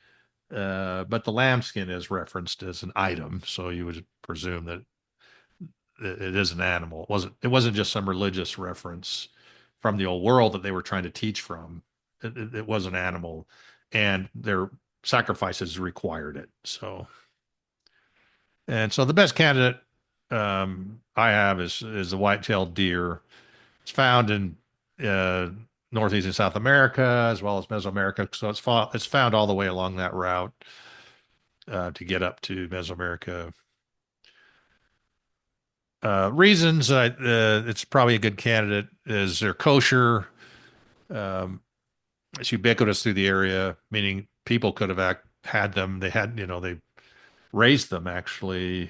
S2: but the lambskin is referenced as an item. So you would presume that it is an animal. It wasn't just some religious reference from the old world that they were trying to teach from. It was an animal, and their sacrifices required it. So the best candidate I have is the white-tailed deer. It's found in uh, Northeast and South America as well as Mesoamerica. So it's found all the way along that route to get up to Mesoamerica. Reasons it's probably a good candidate is they're kosher. Um, it's ubiquitous through the area, meaning people could have had them. They raised them actually.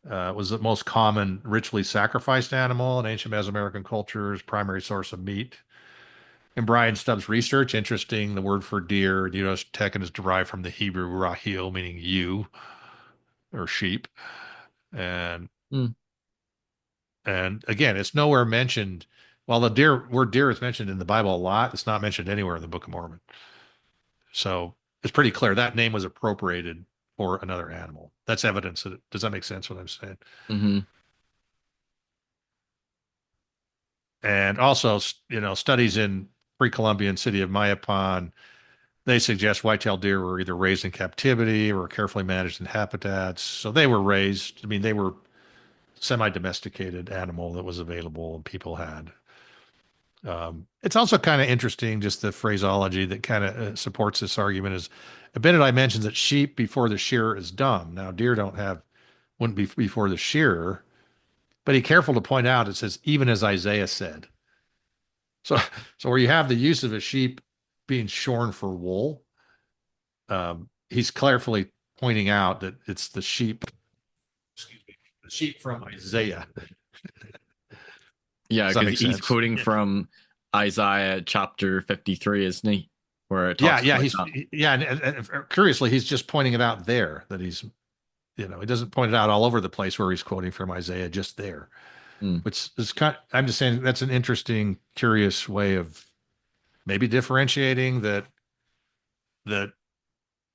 S2: It was the most common ritually sacrificed animal in ancient Mesoamerican cultures, primary source of meat. In Brian Stubbs' research, interesting, the word for deer in U.S. Tekken is derived from the Hebrew rahil, meaning ewe or sheep. And
S1: Mm.
S2: and again, it's nowhere mentioned. While the word deer is mentioned in the Bible a lot, it's not mentioned anywhere in the Book of Mormon. So it's pretty clear that name was appropriated for another animal. That's evidence that does that make sense what I'm saying?
S1: Hmm.
S2: And also, studies in pre-Columbian city of Mayapan, they suggest white-tailed deer were either raised in captivity or carefully managed in habitats. So they were raised. I mean, they were semi-domesticated animal that was available and people had. It's also kind of interesting, just the phraseology that kind of supports this argument is Abinadi mentions that sheep before the shearer is dumb. Now, deer wouldn't be before the shearer, but he careful to point out it says, even as Isaiah said. So, so where you have the use of a sheep being shorn for wool, he's carefully pointing out that it's excuse me, the sheep from Isaiah.
S1: Yeah,
S2: Does that
S1: because
S2: make
S1: he's
S2: sense?
S1: quoting
S2: Yeah.
S1: from Isaiah chapter 53, isn't he? Where it
S2: Yeah,
S1: talks
S2: yeah,
S1: about
S2: he's
S1: that.
S2: yeah, and curiously, he's just pointing it out there that he's, he doesn't point it out all over the place where he's quoting from Isaiah, just there,
S1: Hmm.
S2: which is I'm just saying that's an interesting, curious way of maybe differentiating that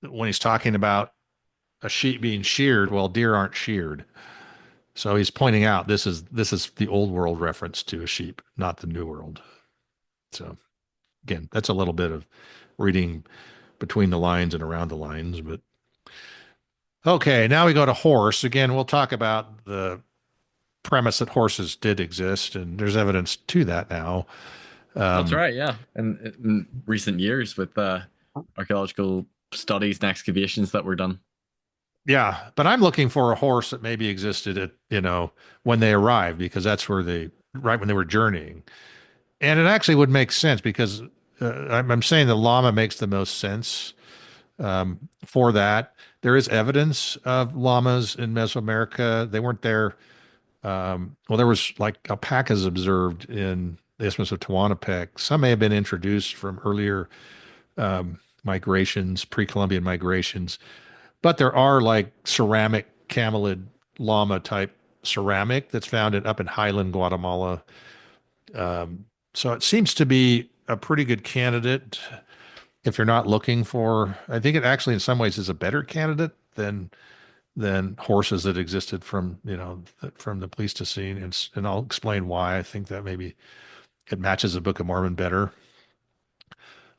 S2: when he's talking about a sheep being sheared, well, deer aren't sheared. So he's pointing out this is the old world reference to a sheep, not the new world. So again, that's a little bit of reading between the lines and around the lines, but okay, now we go to horse. Again, we'll talk about the premise that horses did exist, and there's evidence to that now.
S1: That's
S2: Um,
S1: right, yeah. And in recent years with archaeological studies and excavations that were done.
S2: yeah, but I'm looking for a horse that maybe existed at, when they arrived, because that's where right when they were journeying. And it actually would make sense because I'm saying the llama makes the most sense for that. There is evidence of llamas in Mesoamerica. They weren't there. Well, there was like alpacas observed in the Isthmus of Tehuantepec. Some may have been introduced from earlier migrations, pre-Columbian migrations, but there are like ceramic camelid llama type ceramic that's found up in Highland, Guatemala. So it seems to be a pretty good candidate if you're not looking for. I think it actually, in some ways, is a better candidate than horses that existed from from the Pleistocene, and I'll explain why. I think that maybe it matches the Book of Mormon better.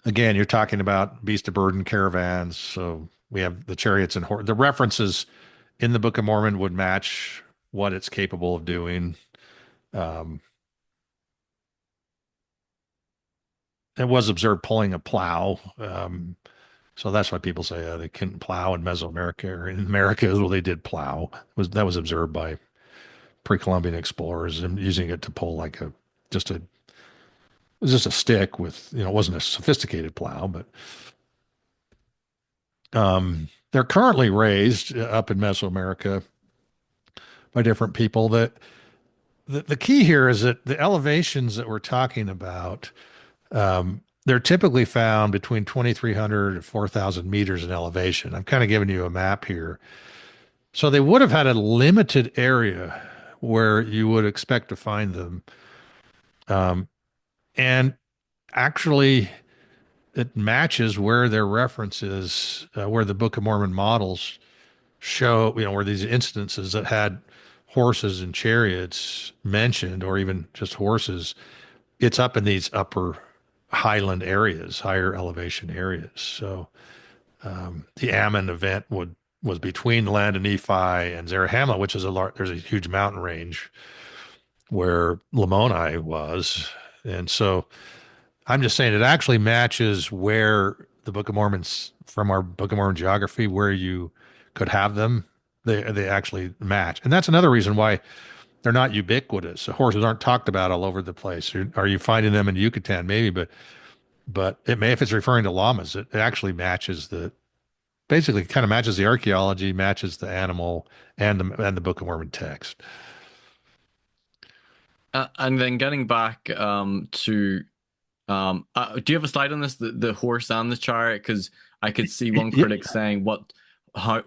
S2: Again, you're talking about beast of burden caravans, so we have the chariots and the references in the Book of Mormon would match what it's capable of doing. Um, it was observed pulling a plow. So that's why people say they couldn't plow in Mesoamerica or in America. Well, they did plow. That was observed by pre-Columbian explorers and using it to pull like just a it was just a stick with, it wasn't a sophisticated plow, but they're currently raised up in Mesoamerica by different people. That the key here is that the elevations that we're talking about, they're typically found between 2,300 and 4,000 meters in elevation. I've kind of given you a map here. So they would have had a limited area where you would expect to find them. Um, and actually, it matches where their references, where the Book of Mormon models show, where these instances that had horses and chariots mentioned, or even just horses, it's up in these upper highland areas, higher elevation areas. So the Ammon event was between the land of Nephi and Zarahemla, which is there's a huge mountain range where Lamoni was. And so I'm just saying it actually matches where the Book of Mormon's from our Book of Mormon geography, where you could have them. They actually match. And that's another reason why they're not ubiquitous. The horses aren't talked about all over the place. Are you finding them in Yucatan? Maybe, but it may, if it's referring to llamas, it actually matches basically kind of matches the archaeology, matches the animal and the Book of Mormon text.
S1: And then getting back to do you have a slide on this, the horse and the chariot? Because I could see one
S2: Yeah,
S1: critic saying, how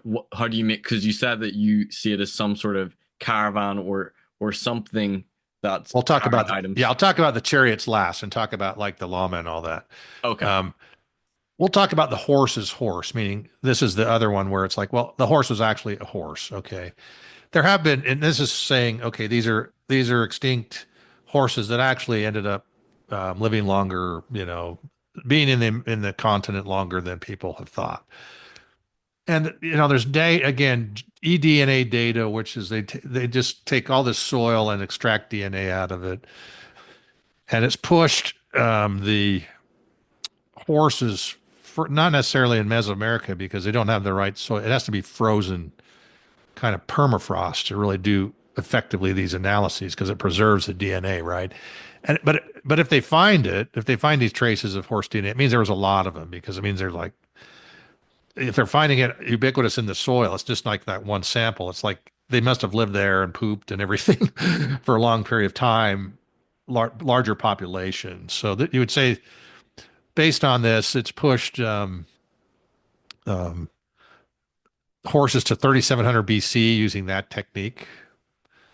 S1: do you make? Because you said that you see it as some sort of caravan or something that's
S2: we'll talk
S1: carrying
S2: about
S1: items.
S2: I'll talk about the chariots last and talk about like the llama and all that.
S1: Okay.
S2: Um, we'll talk about the horse's horse, meaning this is the other one where it's like, well, the horse was actually a horse. Okay. There have been, and this is saying, okay, these are extinct horses that actually ended up living longer, being in the continent longer than people have thought. And there's again eDNA data, which is they just take all this soil and extract DNA out of it, and it's pushed the horses for not necessarily in Mesoamerica because they don't have the right soil. It has to be frozen kind of permafrost to really do effectively these analyses because it preserves the DNA, right? And but if they find these traces of horse DNA, it means there was a lot of them because it means they're like if they're finding it ubiquitous in the soil, it's just like that one sample. It's like they must have lived there and pooped and everything for a long period of time larger populations. So that you would say, based on this, it's pushed um, horses to 3,700 BC using that technique,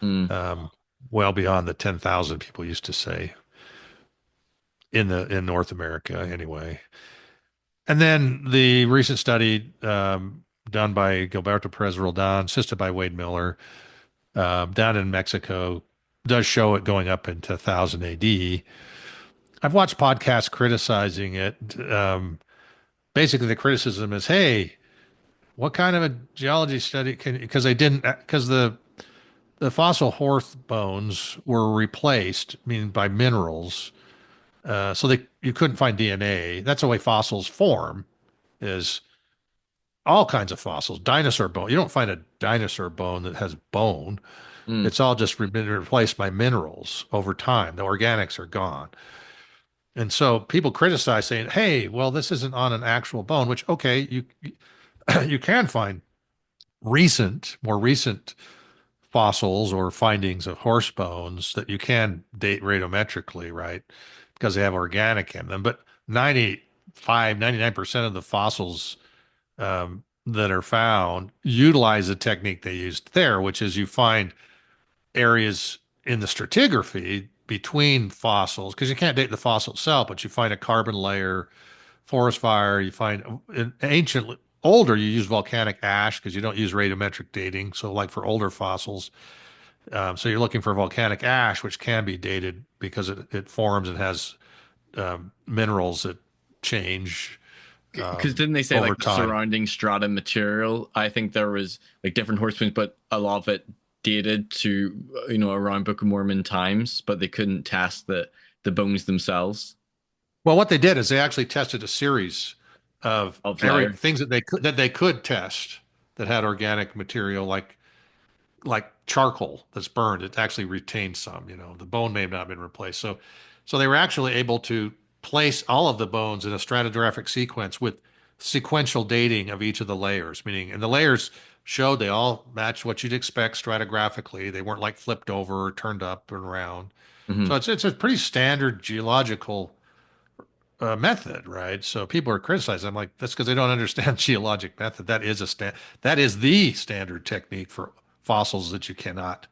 S1: Mm.
S2: um, well beyond the 10,000 people used to say in North America anyway. And then the recent study done by Gilberto Perez Roldan, assisted by Wade Miller, down in Mexico, does show it going up into 1000 AD. I've watched podcasts criticizing it. Basically, the criticism is, hey, what kind of a geology study can, because they didn't, because the fossil horse bones were replaced, meaning by minerals. So you couldn't find DNA. That's the way fossils form, is all kinds of fossils. Dinosaur bone. You don't find a dinosaur bone that has bone.
S1: Mm.
S2: It's all just been replaced by minerals over time. The organics are gone. And so people criticize saying, hey, well, this isn't on an actual bone, which, okay, you can find more recent fossils or findings of horse bones that you can date radiometrically, right? Because they have organic in them. But 99% of the fossils that are found utilize the technique they used there, which is you find areas in the stratigraphy between fossils, because you can't date the fossil itself, but you find a carbon layer, forest fire, you find in ancient, older, you use volcanic ash because you don't use radiometric dating. So, like for older fossils, so you're looking for volcanic ash, which can be dated because it forms and has minerals that change
S1: Because didn't they say
S2: over
S1: like the
S2: time.
S1: surrounding strata material? I think there was like different horse bones, but a lot of it dated to around Book of Mormon times, but they couldn't test the bones themselves
S2: Well, what they did is they actually tested a series of
S1: of layer.
S2: things that they could test that had organic material, like charcoal that's burned. It actually retained some. The bone may have not been replaced. So they were actually able to place all of the bones in a stratigraphic sequence with sequential dating of each of the layers, meaning, and the layers showed they all matched what you'd expect stratigraphically. They weren't like flipped over or turned up and around. So
S1: Hmm.
S2: it's a pretty standard geological method, right? So people are criticizing. I'm like, that's because they don't understand geologic method. That is the standard technique for fossils that you cannot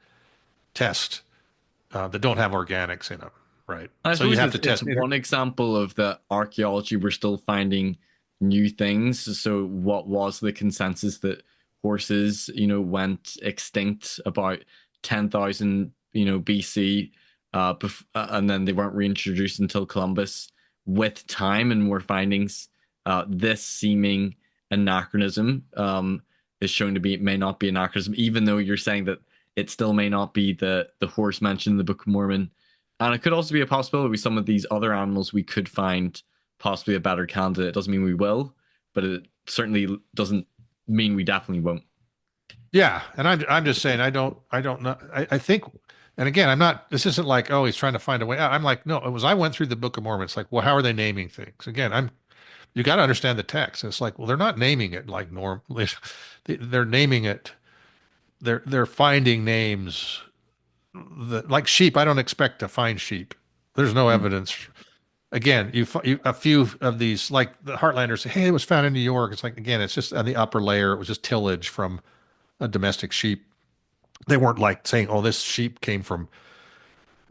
S2: test that don't have organics in them, right?
S1: I
S2: So you
S1: suppose
S2: have
S1: it's
S2: to
S1: it's
S2: test.
S1: one example of the archaeology. We're still finding new things. So what was the consensus that horses, went extinct about 10,000, BC, and then they weren't reintroduced until Columbus. With time and more findings, this seeming anachronism is shown to be may not be anachronism, even though you're saying that it still may not be the horse mentioned in the Book of Mormon. And it could also be a possibility with some of these other animals we could find possibly a better candidate. It doesn't mean we will, but it certainly doesn't mean we definitely won't.
S2: Yeah, and I'm just saying I don't know. I think, and again, I'm not. This isn't like, oh, he's trying to find a way out. I'm like, no. It was, I went through the Book of Mormon. It's like, well, how are they naming things? Again, you got to understand the text. It's like, well, they're not naming it like normally. They're naming it. They're finding names that, like sheep. I don't expect to find sheep. There's no
S1: Mm.
S2: evidence. Again, a few of these, like the Heartlanders say, hey, it was found in New York. It's like, again, it's just on the upper layer. It was just tillage from a domestic sheep. They weren't like saying, oh, this sheep came from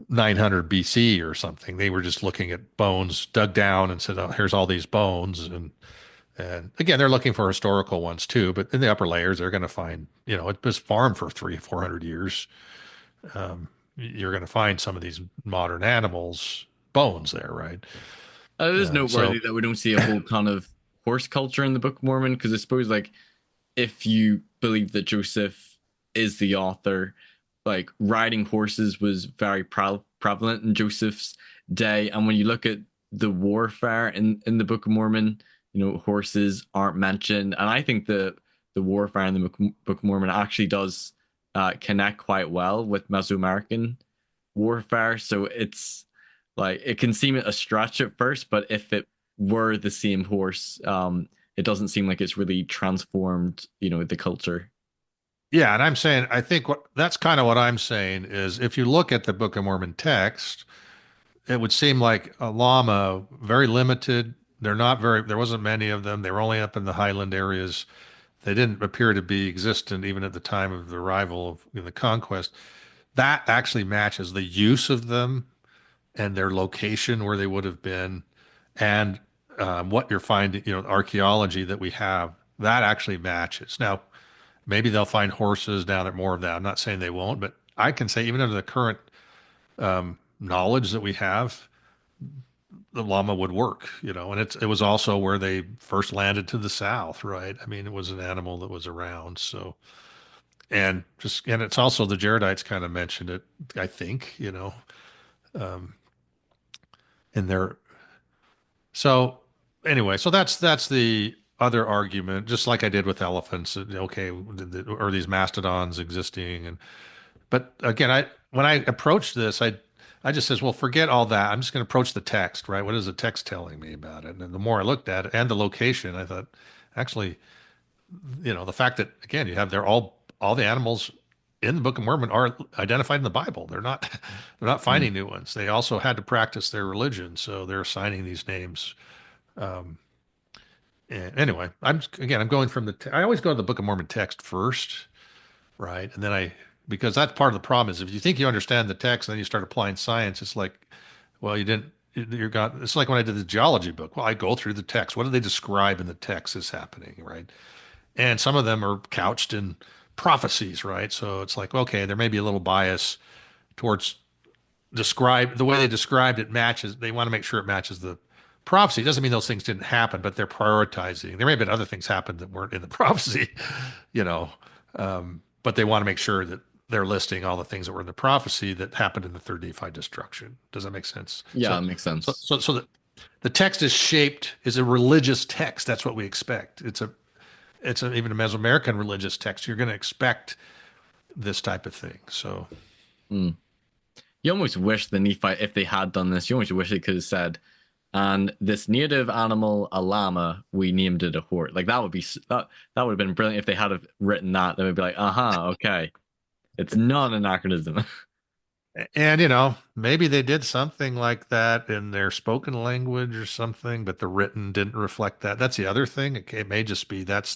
S2: 900 BC or something. They were just looking at bones dug down and said, oh, here's all these bones. And again, they're looking for historical ones too, but in the upper layers, they're going to find, it was farmed for 300-400 years. You're going to find some of these modern animals bones there, right?
S1: It is
S2: So
S1: noteworthy that we don't see a whole ton of horse culture in the Book of Mormon, because I suppose, like, if you believe that Joseph is the author, like riding horses was very prevalent in Joseph's day. And when you look at the warfare in the Book of Mormon, horses aren't mentioned. And I think the warfare in the Book of Mormon actually does connect quite well with Mesoamerican warfare. So it's like it can seem a stretch at first, but if it were the same horse, it doesn't seem like it's really transformed, the culture.
S2: yeah, and I think that's kind of what I'm saying is if you look at the Book of Mormon text, it would seem like a llama, very limited. They're not very, there wasn't many of them. They were only up in the highland areas. They didn't appear to be existent even at the time of the arrival of the conquest. That actually matches the use of them and their location where they would have been, and what you're finding, archaeology that we have, that actually matches. Now, maybe they'll find horses down there, more of that. I'm not saying they won't, but I can say even under the current knowledge that we have, the llama would work, and it was also where they first landed to the south, right? I mean, it was an animal that was around. So, and it's also the Jaredites kind of mentioned it, I think, um, in their. So anyway, so that's the other argument, just like I did with elephants. Okay, are these mastodons existing? And but again, I when I approached this, I just says, well, forget all that. I'm just going to approach the text, right? What is the text telling me about it? And the more I looked at it and the location, I thought, actually, the fact that again, you have all the animals in the Book of Mormon are identified in the Bible. They're not
S1: Mm.
S2: finding new ones. They also had to practice their religion, so they're assigning these names. Um, and anyway, I'm going from I always go to the Book of Mormon text first, right? And then because that's part of the problem is if you think you understand the text and then you start applying science, it's like, well, you didn't. It's like when I did the geology book. Well, I go through the text. What do they describe in the text is happening, right? And some of them are couched in prophecies, right? So it's like, okay, there may be a little bias towards the way they described it matches. They want to make sure it matches the prophecy. It doesn't mean those things didn't happen, but they're prioritizing. There may have been other things happen that weren't in the prophecy, you know, but they want to make sure that they're listing all the things that were in the prophecy that happened in the third Nephi destruction. Does that make sense?
S1: Yeah,
S2: So,
S1: it makes
S2: so,
S1: sense.
S2: so, so the text is a religious text. That's what we expect. Even a Mesoamerican religious text. You're going to expect this type of thing. So,
S1: Mm. You almost wish the Nephi, if they had done this, you almost wish they could have said, and this native animal, a llama, we named it a hort. Like that would be that would have been brilliant if they had have written that. They would be like, okay, it's not an anachronism.
S2: and maybe they did something like that in their spoken language or something, but the written didn't reflect that. That's the other thing. It may just be that's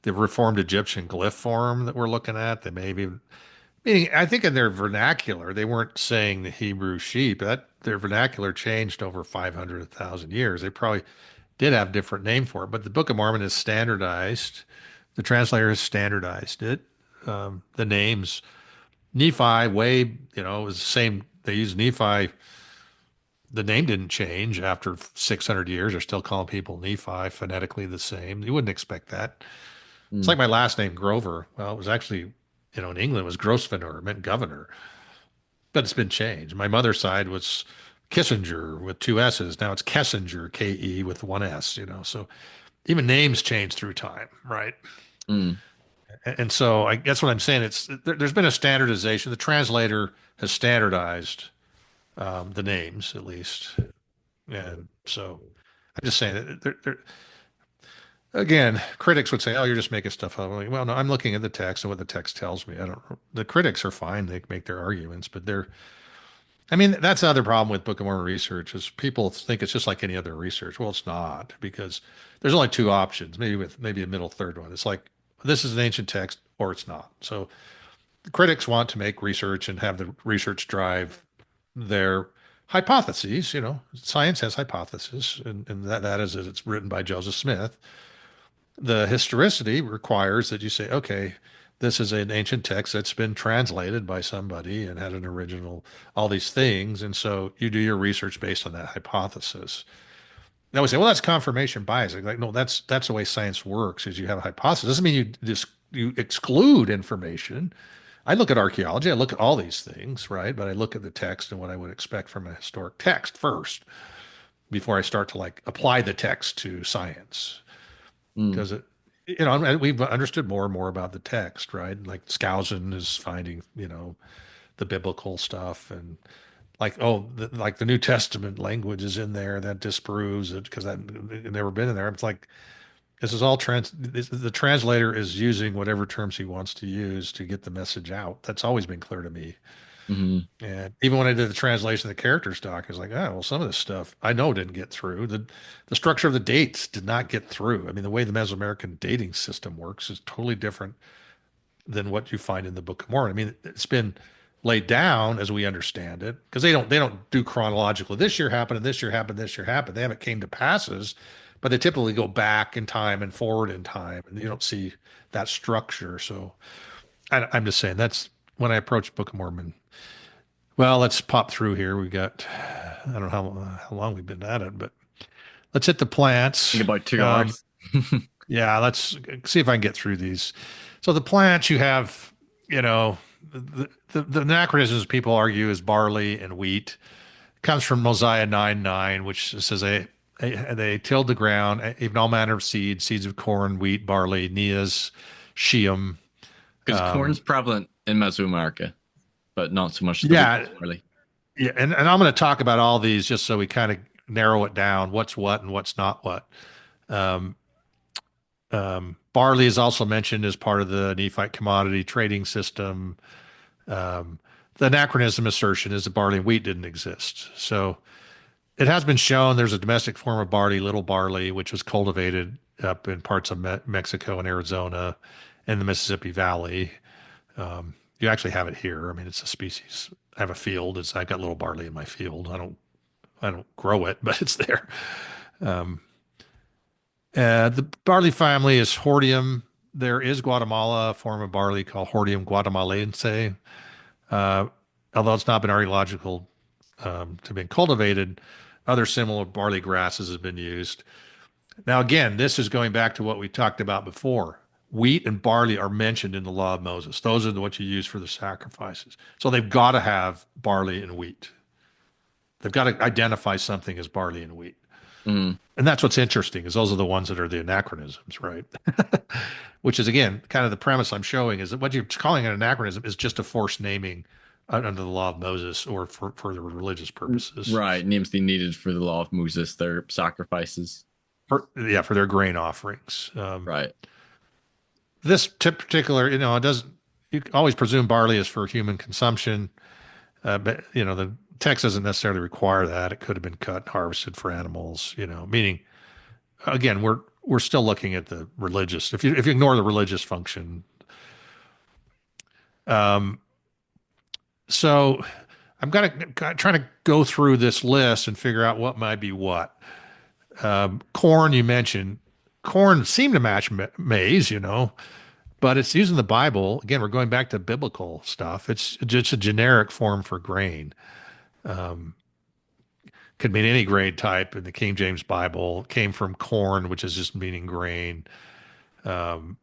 S2: the Reformed Egyptian glyph form that we're looking at. They may be meaning, I think in their vernacular, they weren't saying the Hebrew sheep. That their vernacular changed over 500, 1,000 years. They probably did have a different name for it, but the Book of Mormon is standardized. The translator has standardized it. The names, Nephi, was the same. They used Nephi. The name didn't change after 600 years. They're still calling people Nephi, phonetically the same. You wouldn't expect that. It's like
S1: Mm.
S2: my last name, Grover. Well, it was actually, in England, it was Grosvenor, it meant governor, but it's been changed. My mother's side was Kissinger with two S's. Now it's Kessinger, Ke with one S, So even names change through time, right?
S1: Mm.
S2: And so that's what I'm saying. There's been a standardization. The translator has standardized the names at least, and so I'm just saying that again, critics would say, "Oh, you're just making stuff up." I'm like, well, no, I'm looking at the text and what the text tells me. I don't. The critics are fine; they make their arguments, but they're. I mean, that's the other problem with Book of Mormon research is people think it's just like any other research. Well, it's not because there's only two options, maybe a middle third one. It's like this is an ancient text or it's not. So critics want to make research and have the research drive their hypotheses. Science has hypotheses, and that is that it's written by Joseph Smith. The historicity requires that you say, okay, this is an ancient text that's been translated by somebody and had an original, all these things. And so you do your research based on that hypothesis. They always say, well, that's confirmation bias. Like, no, that's the way science works is you have a hypothesis. Doesn't mean you exclude information. I look at archaeology, I look at all these things, right? But I look at the text and what I would expect from a historic text first before I start to like apply the text to science
S1: Mm.
S2: because we've understood more and more about the text, right? Like Skousen is finding, the biblical stuff and like, oh, like the New Testament language is in there that disproves it because that it never been in there. It's like, this is all the translator is using whatever terms he wants to use to get the message out. That's always been clear to me.
S1: Hmm.
S2: And even when I did the translation of the character stock, I was like, oh, well, some of this stuff I know didn't get through. The structure of the dates did not get through. I mean, the way the Mesoamerican dating system works is totally different than what you find in the Book of Mormon. I mean, it's been laid down as we understand it because they don't do chronologically. This year happened, and this year happened, this year happened. They haven't came to passes, but they typically go back in time and forward in time, and you don't see that structure. So I'm just saying that's when I approach Book of Mormon. Well, let's pop through here. We got I don't know how long we've been at it, but let's hit the
S1: I think
S2: plants.
S1: about 2 hours.
S2: Yeah, let's see if I can get through these. So the plants you have, you know, the anachronisms people argue is barley and wheat. It comes from Mosiah 9:9, which says they tilled the ground, even all manner of seeds, seeds of corn, wheat, barley, neas, sheum.
S1: Because corn's
S2: Um,
S1: prevalent in Mesoamerica, but not so much the wheat
S2: yeah,
S1: barley.
S2: yeah, and I'm going to talk about all these just so we kind of narrow it down, what's what and what's not what. Um, barley is also mentioned as part of the Nephite commodity trading system. Um, the anachronism assertion is that barley and wheat didn't exist. So it has been shown there's a domestic form of barley, little barley, which was cultivated up in parts of Mexico and Arizona and the Mississippi Valley. You actually have it here. I mean, it's a species. I have a field. I've got little barley in my field. I don't grow it, but it's there. Um, the barley family is Hordeum. There is Guatemala, a form of barley called Hordeum guatemalense. Uh, Although it's not been archaeological to been cultivated, other similar barley grasses have been used. Now, again, this is going back to what we talked about before. Wheat and barley are mentioned in the law of Moses. Those are what you use for the sacrifices. So they've got to have barley and wheat. They've got to identify something as barley and wheat.
S1: Mm.
S2: And that's what's interesting is those are the ones that are the anachronisms, right? Which is again kind of the premise I'm showing is that what you're calling an anachronism is just a forced naming under the law of Moses or for the religious purposes.
S1: Right. Names they needed for the law of Moses, their sacrifices.
S2: For their grain offerings.
S1: Right.
S2: This particular, it doesn't. You always presume barley is for human consumption, but the text doesn't necessarily require that. It could have been cut, harvested for animals. Meaning again, we're still looking at the religious. If you ignore the religious function, um, so I'm gonna trying to go through this list and figure out what might be what. Corn, you mentioned, corn seemed to match maize, but it's using the Bible. Again, we're going back to biblical stuff. It's just a generic form for grain. Could mean any grain type in the King James Bible. Came from corn, which is just meaning grain. And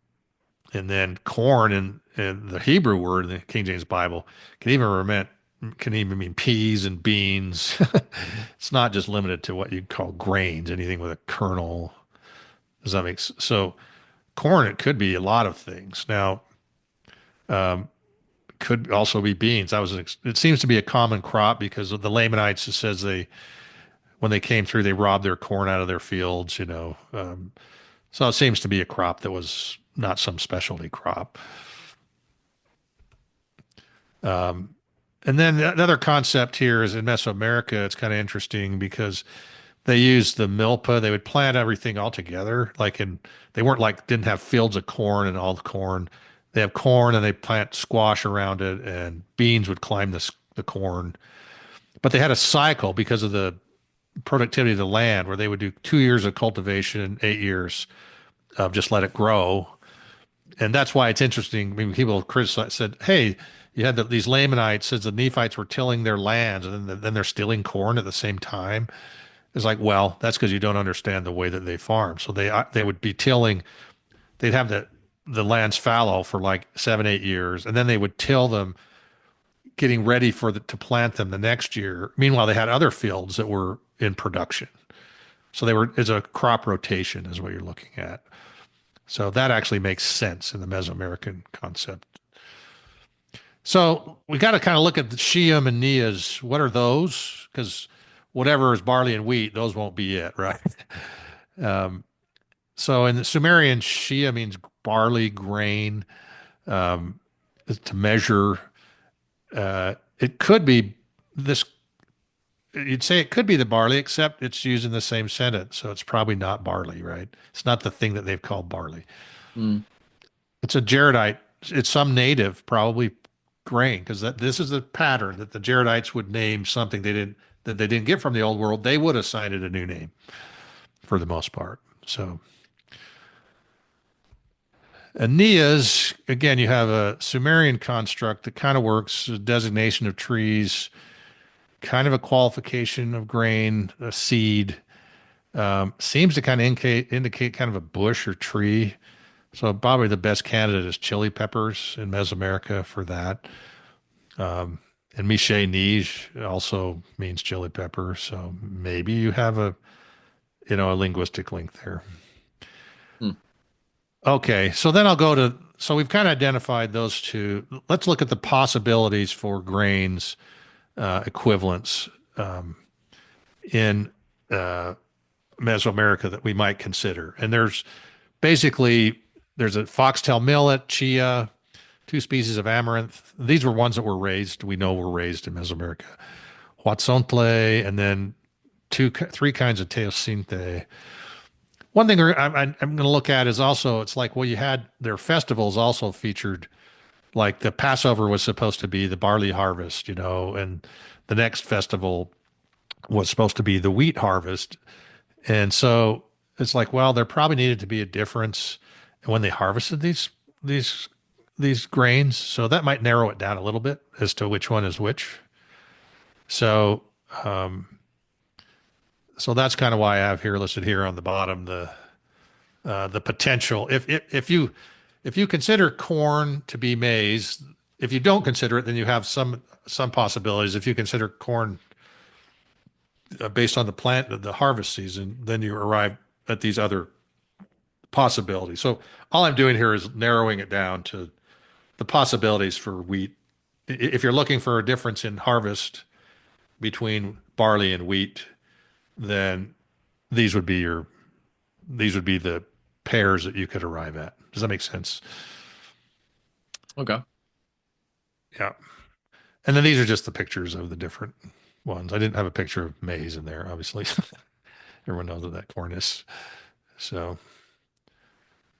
S2: then corn in the Hebrew word in the King James Bible can even mean peas and beans. It's not just limited to what you'd call grains, anything with a kernel. Does that make sense? So corn, it could be a lot of things. Now, could also be beans. It seems to be a common crop because of the Lamanites. It says when they came through, they robbed their corn out of their fields. So it seems to be a crop that was not some specialty crop. And then another concept here is in Mesoamerica, it's kind of interesting because they used the milpa. They would plant everything all together. They weren't didn't have fields of corn and all the corn. They have corn and they plant squash around it, and beans would climb the corn. But they had a cycle because of the productivity of the land where they would do 2 years of cultivation, 8 years of just let it grow. And that's why it's interesting. I mean, people said, hey, you had these Lamanites, says the Nephites were tilling their lands and then they're stealing corn at the same time. It's like, well, that's because you don't understand the way that they farm. So they would be tilling, they'd have the lands fallow for like 7-8 years, and then they would till them, getting ready to plant them the next year. Meanwhile, they had other fields that were in production. So it's a crop rotation is what you're looking at. So that actually makes sense in the Mesoamerican concept. So we got to kind of look at the Sheum and Neas. What are those? Because whatever is barley and wheat, those won't be it, right? So in the Sumerian, Shea means barley, grain, to measure. It could be this. You'd say it could be the barley, except it's used in the same sentence, so it's probably not barley, right? It's not the thing that they've called barley.
S1: Mm.
S2: It's a jaredite. It's some native, probably grain, because this is the pattern that the Jaredites would name something they didn't get from the old world. They would assign it a new name for the most part. So Aeneas, again, you have a Sumerian construct that kind of works, a designation of trees, kind of a qualification of grain, a seed. Seems to kind of indicate kind of a bush or tree. So probably the best candidate is chili peppers in Mesoamerica for that. And Miche Nij also means chili pepper. So maybe you have a linguistic link there.
S1: Mm.
S2: Okay, so then I'll go to, so we've kind of identified those two. Let's look at the possibilities for grains equivalents in Mesoamerica that we might consider. And there's a foxtail millet, chia, two species of amaranth. These were ones that we know were raised in Mesoamerica. Huatzontle, and then three kinds of teosinte. One thing I'm going to look at is also, it's like, well, you had their festivals also featured, like the Passover was supposed to be the barley harvest, and the next festival was supposed to be the wheat harvest. And so it's like, well, there probably needed to be a difference when they harvested these grains. So that might narrow it down a little bit as to which one is which. So so that's kind of why I have here listed here on the bottom the potential. If you consider corn to be maize, if you don't consider it, then you have some possibilities. If you consider corn based on the harvest season, then you arrive at these other possibilities. So all I'm doing here is narrowing it down to the possibilities for wheat. If you're looking for a difference in harvest between barley and wheat, then these would be the pairs that you could arrive at. Does that make sense?
S1: Okay.
S2: Yeah. And then these are just the pictures of the different ones. I didn't have a picture of maize in there, obviously. Everyone knows what that corn is. So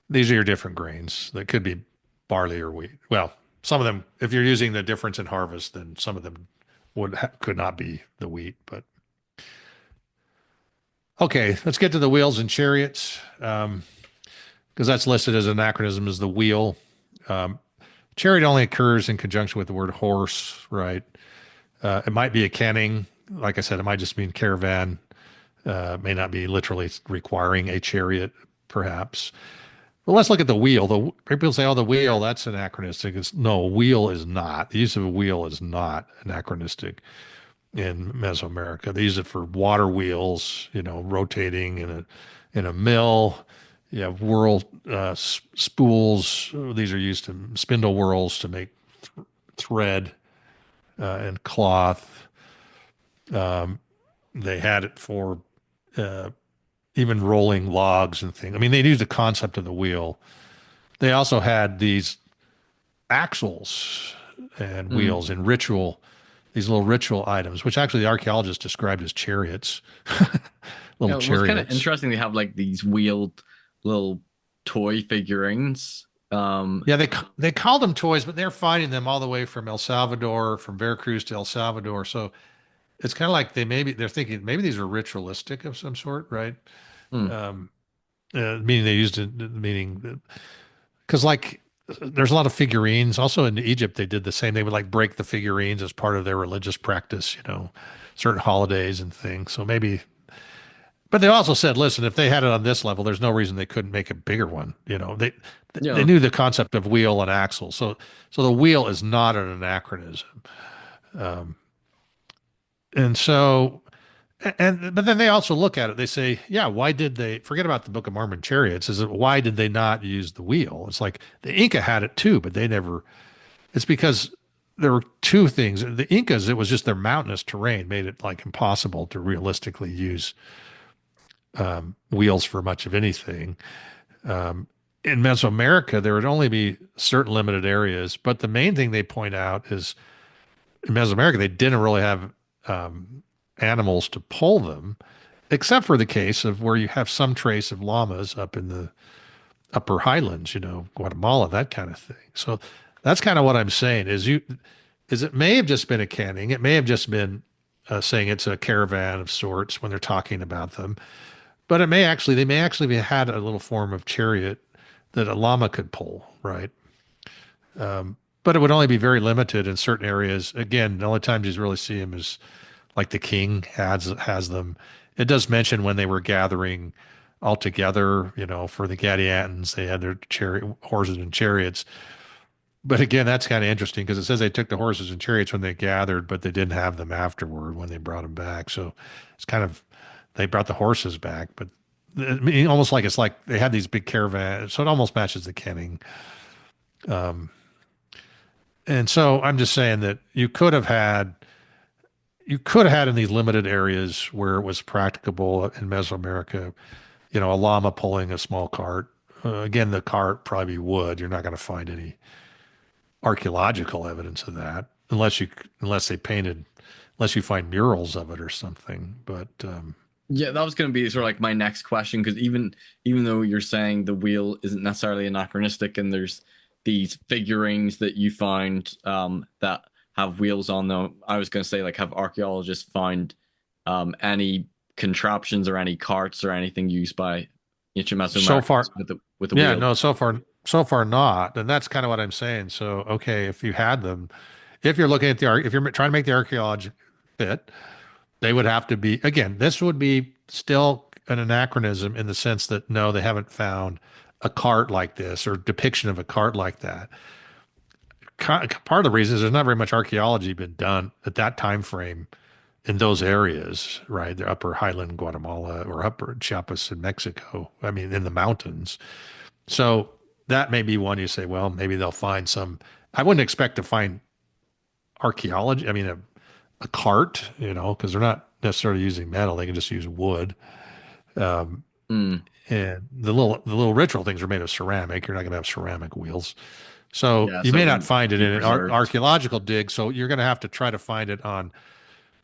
S2: these are your different grains that could be barley or wheat. Well, some of them, if you're using the difference in harvest, then some of them could not be the wheat. But okay, let's get to the wheels and chariots, because that's listed as anachronism as the wheel. Chariot only occurs in conjunction with the word horse, right? It might be a kenning. Like I said, it might just mean caravan. May not be literally requiring a chariot, perhaps. But let's look at the wheel. People say, "Oh, the wheel, that's anachronistic." No, wheel is not. The use of a wheel is not anachronistic in Mesoamerica. They use it for water wheels, rotating in a mill. You have whirl spools. These are used to spindle whirls to make thread and cloth. They had it for even rolling logs and things. I mean, they used the concept of the wheel. They also had these axles and wheels in these little ritual items, which actually the archaeologists described as chariots. Little chariots.
S1: It's kind of interesting. They have like these wheeled little toy figurines.
S2: Yeah, they call them toys, but they're finding them all the way from El Salvador, from Veracruz to El Salvador. So it's kind of like they're thinking maybe these are ritualistic of some sort, right?
S1: Hmm.
S2: Meaning they used it, meaning because like there's a lot of figurines. Also in Egypt, they did the same. They would like break the figurines as part of their religious practice, certain holidays and things. So maybe, but they also said, listen, if they had it on this level, there's no reason they couldn't make a bigger one. They knew the concept of wheel and axle. So the wheel is not an anachronism. And so, but then they also look at it. They say, yeah, why did they forget about the Book of Mormon chariots? Is it why did they not use the wheel? It's like the Inca had it too, but they never. It's because there were two things. The Incas, it was just their mountainous terrain made it like impossible to realistically use wheels for much of anything. In Mesoamerica, there would only be certain limited areas, but the main thing they point out is in Mesoamerica, they didn't really have um, animals to pull them, except for the case of where you have some trace of llamas up in the upper highlands, Guatemala, that kind of thing. So that's kind of what I'm saying is it may have just been a canning. It may have just been saying it's a caravan of sorts when they're talking about them, but they may actually have had a little form of chariot that a llama could pull, right? But it would only be very limited in certain areas. Again, the only times you really see him is like the king has them. It does mention when they were gathering all together, for the Gadiantans, they had their chariot horses and chariots. But again, that's kind of interesting because it says they took the horses and chariots when they gathered, but they didn't have them afterward when they brought them back. So it's kind of they brought the horses back, but I mean, almost like it's like they had these big caravans, so it almost matches the kenning. And so I'm just saying that you could have had in these limited areas where it was practicable in Mesoamerica, a llama pulling a small cart. Again, the cart probably wood. You're not going to find any archaeological evidence of that unless they painted, unless you find murals of it or something. But
S1: Yeah, that was going to be sort of like my next question because even though you're saying the wheel isn't necessarily anachronistic and there's these figurines that you find that have wheels on them, I was going to say like have archaeologists found any contraptions or any carts or anything used by ancient
S2: so far,
S1: Mesoamericans with the
S2: yeah,
S1: wheel?
S2: no, so far not. And that's kind of what I'm saying. So, okay, if you had them, if you're looking at if you're trying to make the archaeology fit, they would have to be, again, this would be still an anachronism in the sense that no, they haven't found a cart like this or depiction of a cart like that. Part of the reason is there's not very much archaeology been done at that time frame in those areas, right? The upper highland Guatemala or upper Chiapas in Mexico. I mean, in the mountains. So that may be one you say, well, maybe they'll find some. I wouldn't expect to find archaeology. I mean, a cart, because they're not necessarily using metal; they can just use wood. Um,
S1: Hmm.
S2: and the little ritual things are made of ceramic. You're not going to have ceramic wheels, so
S1: Yeah,
S2: you
S1: so it
S2: may not
S1: wouldn't
S2: find it
S1: be
S2: in an
S1: preserved.
S2: archaeological dig. So you're going to have to try to find it on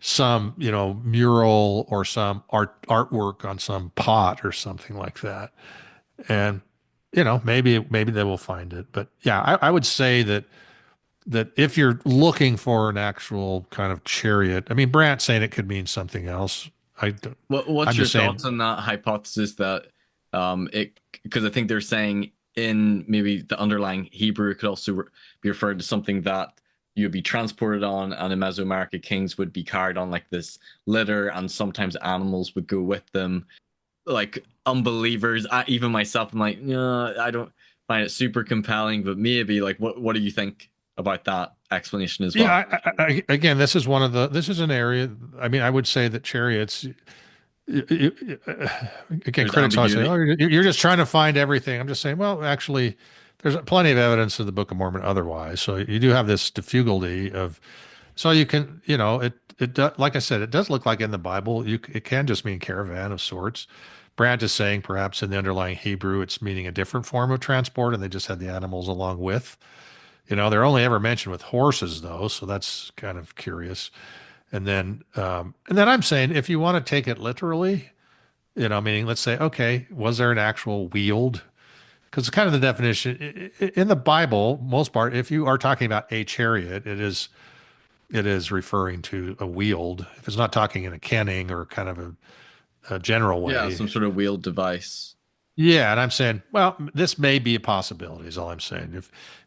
S2: some, mural or some artwork on some pot or something like that. And maybe they will find it. But yeah, I would say that if you're looking for an actual kind of chariot, I mean, Brant's saying it could mean something else.
S1: What's
S2: I'm
S1: your
S2: just
S1: thoughts
S2: saying,
S1: on that hypothesis that it because I think they're saying in maybe the underlying Hebrew it could also be referred to something that you'd be transported on, and in Mesoamerica kings would be carried on like this litter, and sometimes animals would go with them. Like unbelievers, even myself, I'm like, no, I don't find it super compelling, but maybe like what do you think about that explanation as well?
S2: yeah. Again, this is an area. I mean, I would say that chariots. Again,
S1: There's
S2: critics always say, "Oh,
S1: ambiguity.
S2: you're just trying to find everything." I'm just saying, well, actually, there's plenty of evidence in the Book of Mormon otherwise. So you do have this difficulty of, so you can, like I said, it does look like in the Bible, it can just mean caravan of sorts. Brant is saying perhaps in the underlying Hebrew, it's meaning a different form of transport, and they just had the animals along with. They're only ever mentioned with horses though, so that's kind of curious. And then I'm saying if you want to take it literally, meaning let's say, okay, was there an actual wheeled? Because kind of the definition in the Bible, most part, if you are talking about a chariot, it is referring to a wheeled. If it's not talking in a kenning or kind of a general
S1: Yeah,
S2: way,
S1: some sort of wheeled device.
S2: yeah. And I'm saying, well, this may be a possibility. Is all I'm saying.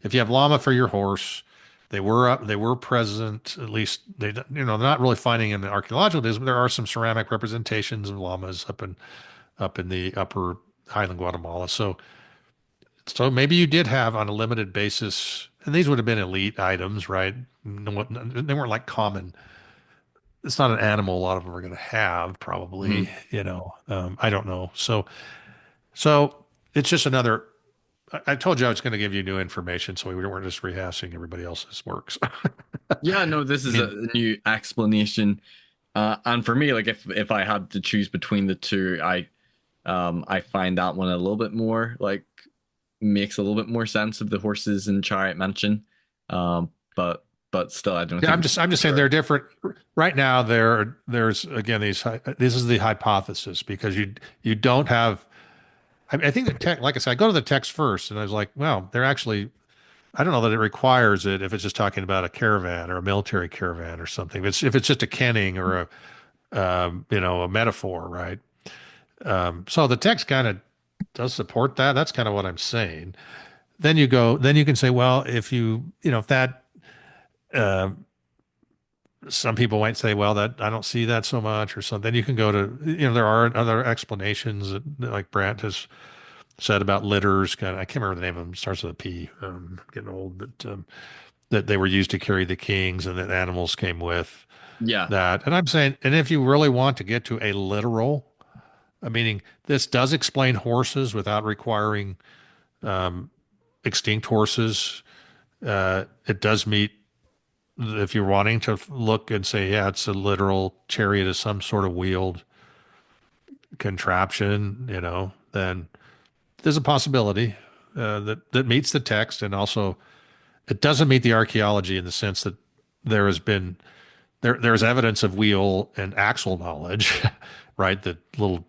S2: If you have llama for your horse, they were present. At least they're not really finding in the archaeological days, but there are some ceramic representations of llamas up in the upper Highland Guatemala. So maybe you did have on a limited basis, and these would have been elite items, right? They weren't like common. It's not an animal a lot of them are going to have, probably.
S1: Mhm.
S2: I don't know. So it's just another. I told you I was going to give you new information, so we weren't just rehashing everybody else's works. I
S1: Yeah, no, this is a
S2: mean,
S1: new explanation. And for me, like if I had to choose between the two, I find that one a little bit more like makes a little bit more sense of the horses and chariot mention. But but still, I don't
S2: Yeah,
S1: think
S2: I'm
S1: it's
S2: just saying
S1: sure.
S2: they're different. Right now, there's again this is the hypothesis because you don't have. I think the tech, like I said, I go to the text first, and I was like, well, they're actually. I don't know that it requires it if it's just talking about a caravan or a military caravan or something. If it's just a kenning or a metaphor, right? So the text kind of does support that. That's kind of what I'm saying. Then you can say, well, if that, uh, some people might say, well, that I don't see that so much or something. Then you can go to, there are other explanations that, like Brandt has said about litters. Kind of, I can't remember the name of them. It starts with a P. Getting old, but that they were used to carry the kings and that animals came with
S1: Yeah.
S2: that. And I'm saying, and if you really want to get to a literal, meaning this does explain horses without requiring um, extinct horses. It does meet if you're wanting to look and say, yeah, it's a literal chariot is some sort of wheeled contraption, then there's a possibility that meets the text, and also it doesn't meet the archaeology in the sense that there has been there's evidence of wheel and axle knowledge, right? The little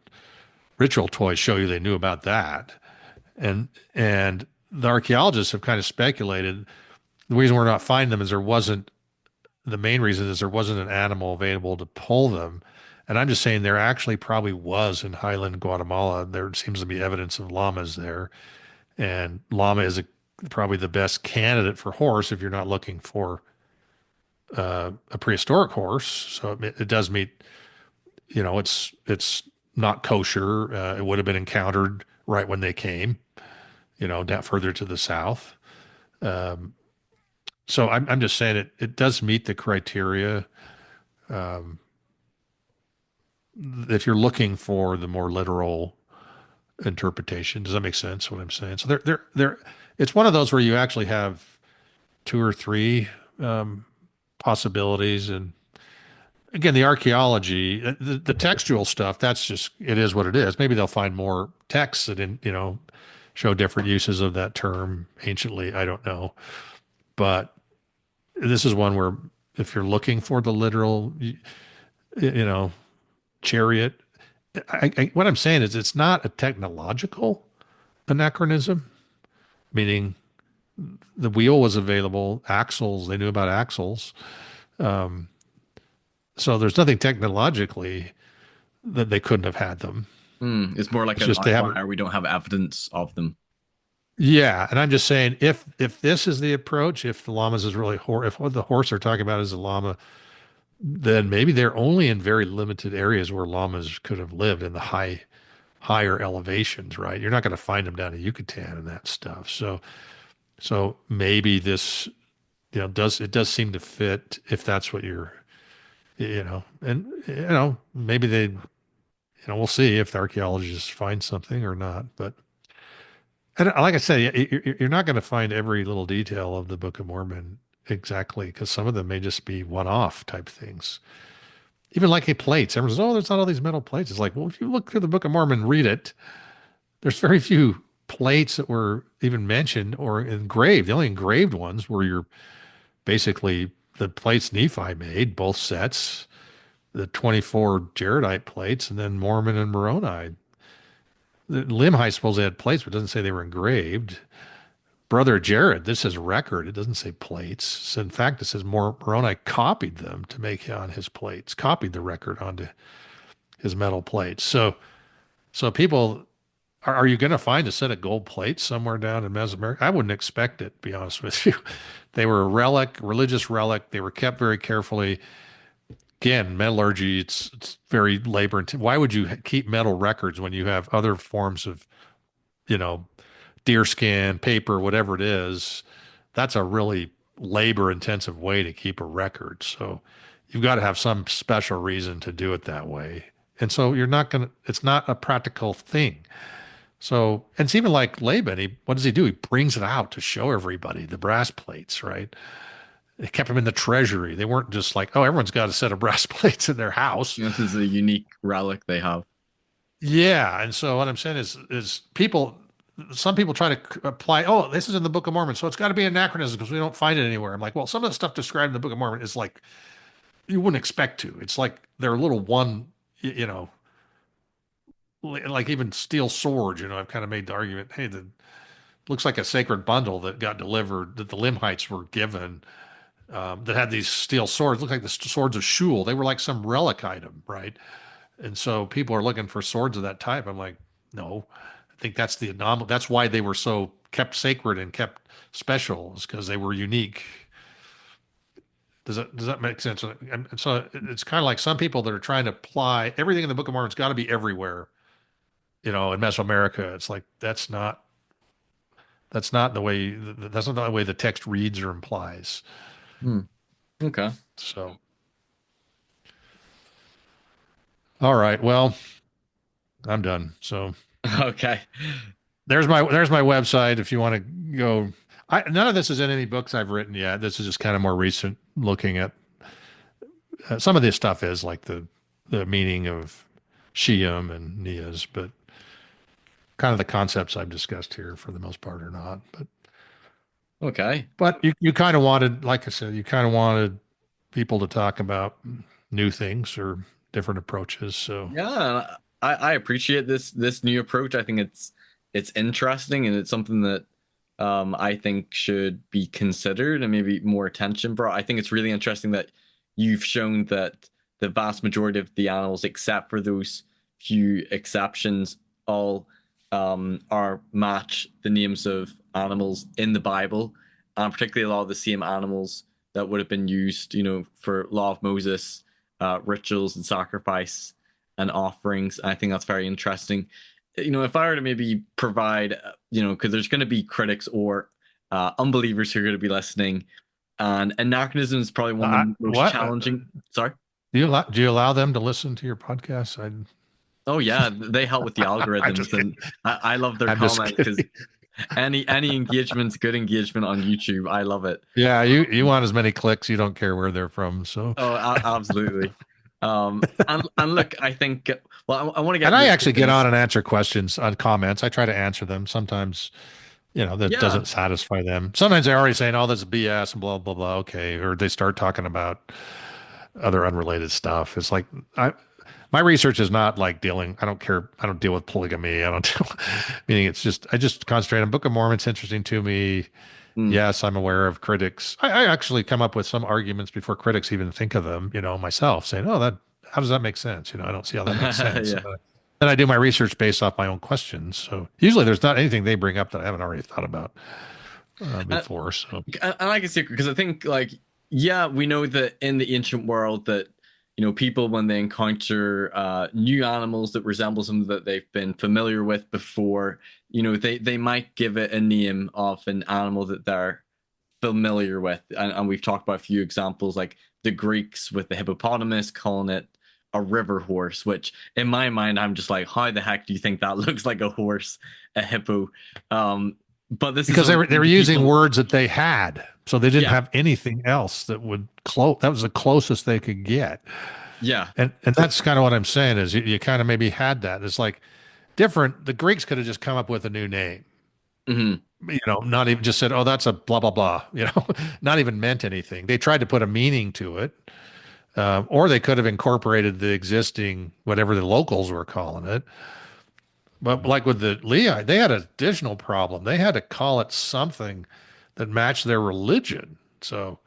S2: ritual toys show you they knew about that, and the archaeologists have kind of speculated the reason we're not finding them is the main reason is there wasn't an animal available to pull them. And I'm just saying there actually probably was in highland Guatemala. There seems to be evidence of llamas there. And llama is probably the best candidate for horse if you're not looking for a prehistoric horse. So it does meet, it's not kosher. It would have been encountered right when they came, down further to the south. Um, so I'm just saying it does meet the criteria. Um, if you're looking for the more literal interpretation, does that make sense? What I'm saying? So it's one of those where you actually have two or three um, possibilities, and again, the archaeology, the textual stuff, that's just it is what it is. Maybe they'll find more texts that show different uses of that term anciently. I don't know, but this is one where if you're looking for the literal, you know, chariot. What I'm saying is it's not a technological anachronism, meaning the wheel was available, axles, they knew about axles. Um, so there's nothing technologically that they couldn't have had them.
S1: It's more like
S2: It's
S1: an
S2: just they haven't.
S1: outlier. We don't have evidence of them.
S2: Yeah, and I'm just saying if this is the approach, if the llamas is really if what the horse are talking about is a llama, then maybe they're only in very limited areas where llamas could have lived in the higher elevations, right? You're not going to find them down in Yucatan and that stuff. So maybe this, does seem to fit if that's what and maybe we'll see if the archaeologists find something or not. But and like I said, you're not going to find every little detail of the Book of Mormon exactly because some of them may just be one-off type things. Even like plates, everyone says, "Oh, there's not all these metal plates." It's like, well, if you look through the Book of Mormon, read it. There's very few plates that were even mentioned or engraved. The only engraved ones were basically the plates Nephi made, both sets, the 24 Jaredite plates, and then Mormon and Moroni. The Limhi supposedly had plates, but it doesn't say they were engraved. Brother Jared, this is record. It doesn't say plates. So in fact, it says Moroni copied them to make on his plates, copied the record onto his metal plates. So people, are you going to find a set of gold plates somewhere down in Mesoamerica? I wouldn't expect it, to be honest with you. They were a relic, religious relic. They were kept very carefully. Again, metallurgy, it's very labor intensive. Why would you keep metal records when you have other forms of, you know, deer skin, paper, whatever it is? That's a really labor intensive way to keep a record. So you've got to have some special reason to do it that way. And so it's not a practical thing. So, and it's even like Laban, what does he do? He brings it out to show everybody the brass plates, right? They kept them in the treasury. They weren't just like, oh, everyone's got a set of brass plates in their house.
S1: This is a unique relic they have.
S2: Yeah. And so what I'm saying is people, some people try to apply, oh, this is in the Book of Mormon, so it's got to be anachronism because we don't find it anywhere. I'm like, well, some of the stuff described in the Book of Mormon is like you wouldn't expect to. It's like they're little one, you know, like even steel swords. You know, I've kind of made the argument, hey, the looks like a sacred bundle that got delivered that the Limhites were given that had these steel swords. Look like the swords of Shul. They were like some relic item, right? And so people are looking for swords of that type. I'm like, no, I think that's the anomaly. That's why they were so kept sacred and kept special, is because they were unique. Does that make sense? And so it's kind of like some people that are trying to apply everything in the Book of Mormon's got to be everywhere. You know, in Mesoamerica, it's like that's not the way the text reads or implies.
S1: Hmm. Okay.
S2: So, all right, well, I'm done. So
S1: Okay.
S2: there's my website if you want to go. None of this is in any books I've written yet. This is just kind of more recent looking at some of this stuff is like the meaning of Shiam and Nias, but kind of the concepts I've discussed here for the most part are not.
S1: Okay.
S2: But you kind of wanted, like I said, you kind of wanted people to talk about new things or different approaches. So
S1: Yeah, I appreciate this new approach. I think it's interesting and it's something that I think should be considered and maybe more attention brought. I think it's really interesting that you've shown that the vast majority of the animals, except for those few exceptions, all are match the names of animals in the Bible, and particularly a lot of the same animals that would have been used, for Law of Moses, rituals and sacrifice and offerings. I think that's very interesting. If I were to maybe provide, because there's going to be critics or unbelievers who are going to be listening, and anachronism is probably one of the most
S2: what
S1: challenging. Sorry.
S2: do you allow them to listen to your podcast?
S1: Oh yeah, they help with the
S2: I'm just
S1: algorithms,
S2: kidding.
S1: and I love their
S2: I'm just
S1: comments because
S2: kidding.
S1: any engagement's good engagement on YouTube. I love it.
S2: Yeah, you want as many clicks. You don't care where they're from. So,
S1: Oh, absolutely. And look, I think. Well, I want to
S2: and
S1: get
S2: I
S1: into
S2: actually get on
S1: things.
S2: and answer questions on comments. I try to answer them. Sometimes, that
S1: Yeah.
S2: doesn't satisfy them. Sometimes they're already saying, "Oh, this is BS," and blah blah blah. Okay, or they start talking about other unrelated stuff. It's like my research is not like dealing. I don't care. I don't deal with polygamy. I don't deal. Meaning, it's just I just concentrate on Book of Mormon. It's interesting to me.
S1: Mm.
S2: Yes, I'm aware of critics. I actually come up with some arguments before critics even think of them, myself saying, oh, how does that make sense? I don't see how that makes sense.
S1: Yeah.
S2: Then I do my research based off my own questions. So usually there's not anything they bring up that I haven't already thought about
S1: And,
S2: before. So,
S1: and I can see because I think like yeah, we know that in the ancient world that people when they encounter new animals that resemble something that they've been familiar with before, they might give it a name of an animal that they're familiar with, and we've talked about a few examples like the Greeks with the hippopotamus calling it a river horse, which in my mind I'm just like, how the heck do you think that looks like a horse, a hippo? But this is
S2: because they were
S1: something
S2: they were
S1: the
S2: using
S1: people,
S2: words that they had, so they didn't
S1: yeah,
S2: have anything else that would close. That was the closest they could get.
S1: yeah,
S2: And that's kind of what I'm saying is you kind of maybe had that. It's like different. The Greeks could have just come up with a new name,
S1: hmm
S2: not even just said, oh, that's a blah, blah, blah, not even meant anything. They tried to put a meaning to it. Or they could have incorporated the existing, whatever the locals were calling it. But like with the Lehigh, they had an additional problem. They had to call it something that matched their religion. So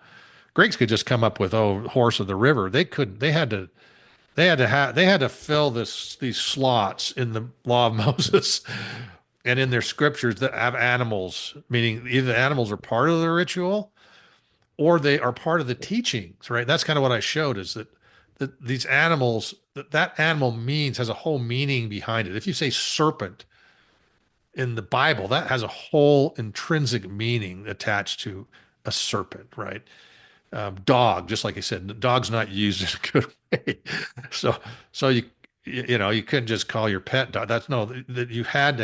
S2: Greeks could just come up with, oh, horse of the river. They couldn't, they had to fill these slots in the law of Moses and in their scriptures that have animals, meaning either the animals are part of the ritual or they are part of the teachings, right? That's kind of what I showed is that these animals, that animal means has a whole meaning behind it. If you say serpent in the Bible, that has a whole intrinsic meaning attached to a serpent, right? Dog, just like I said, the dog's not used in a good way. So, so you couldn't just call your pet dog. That's no, that you had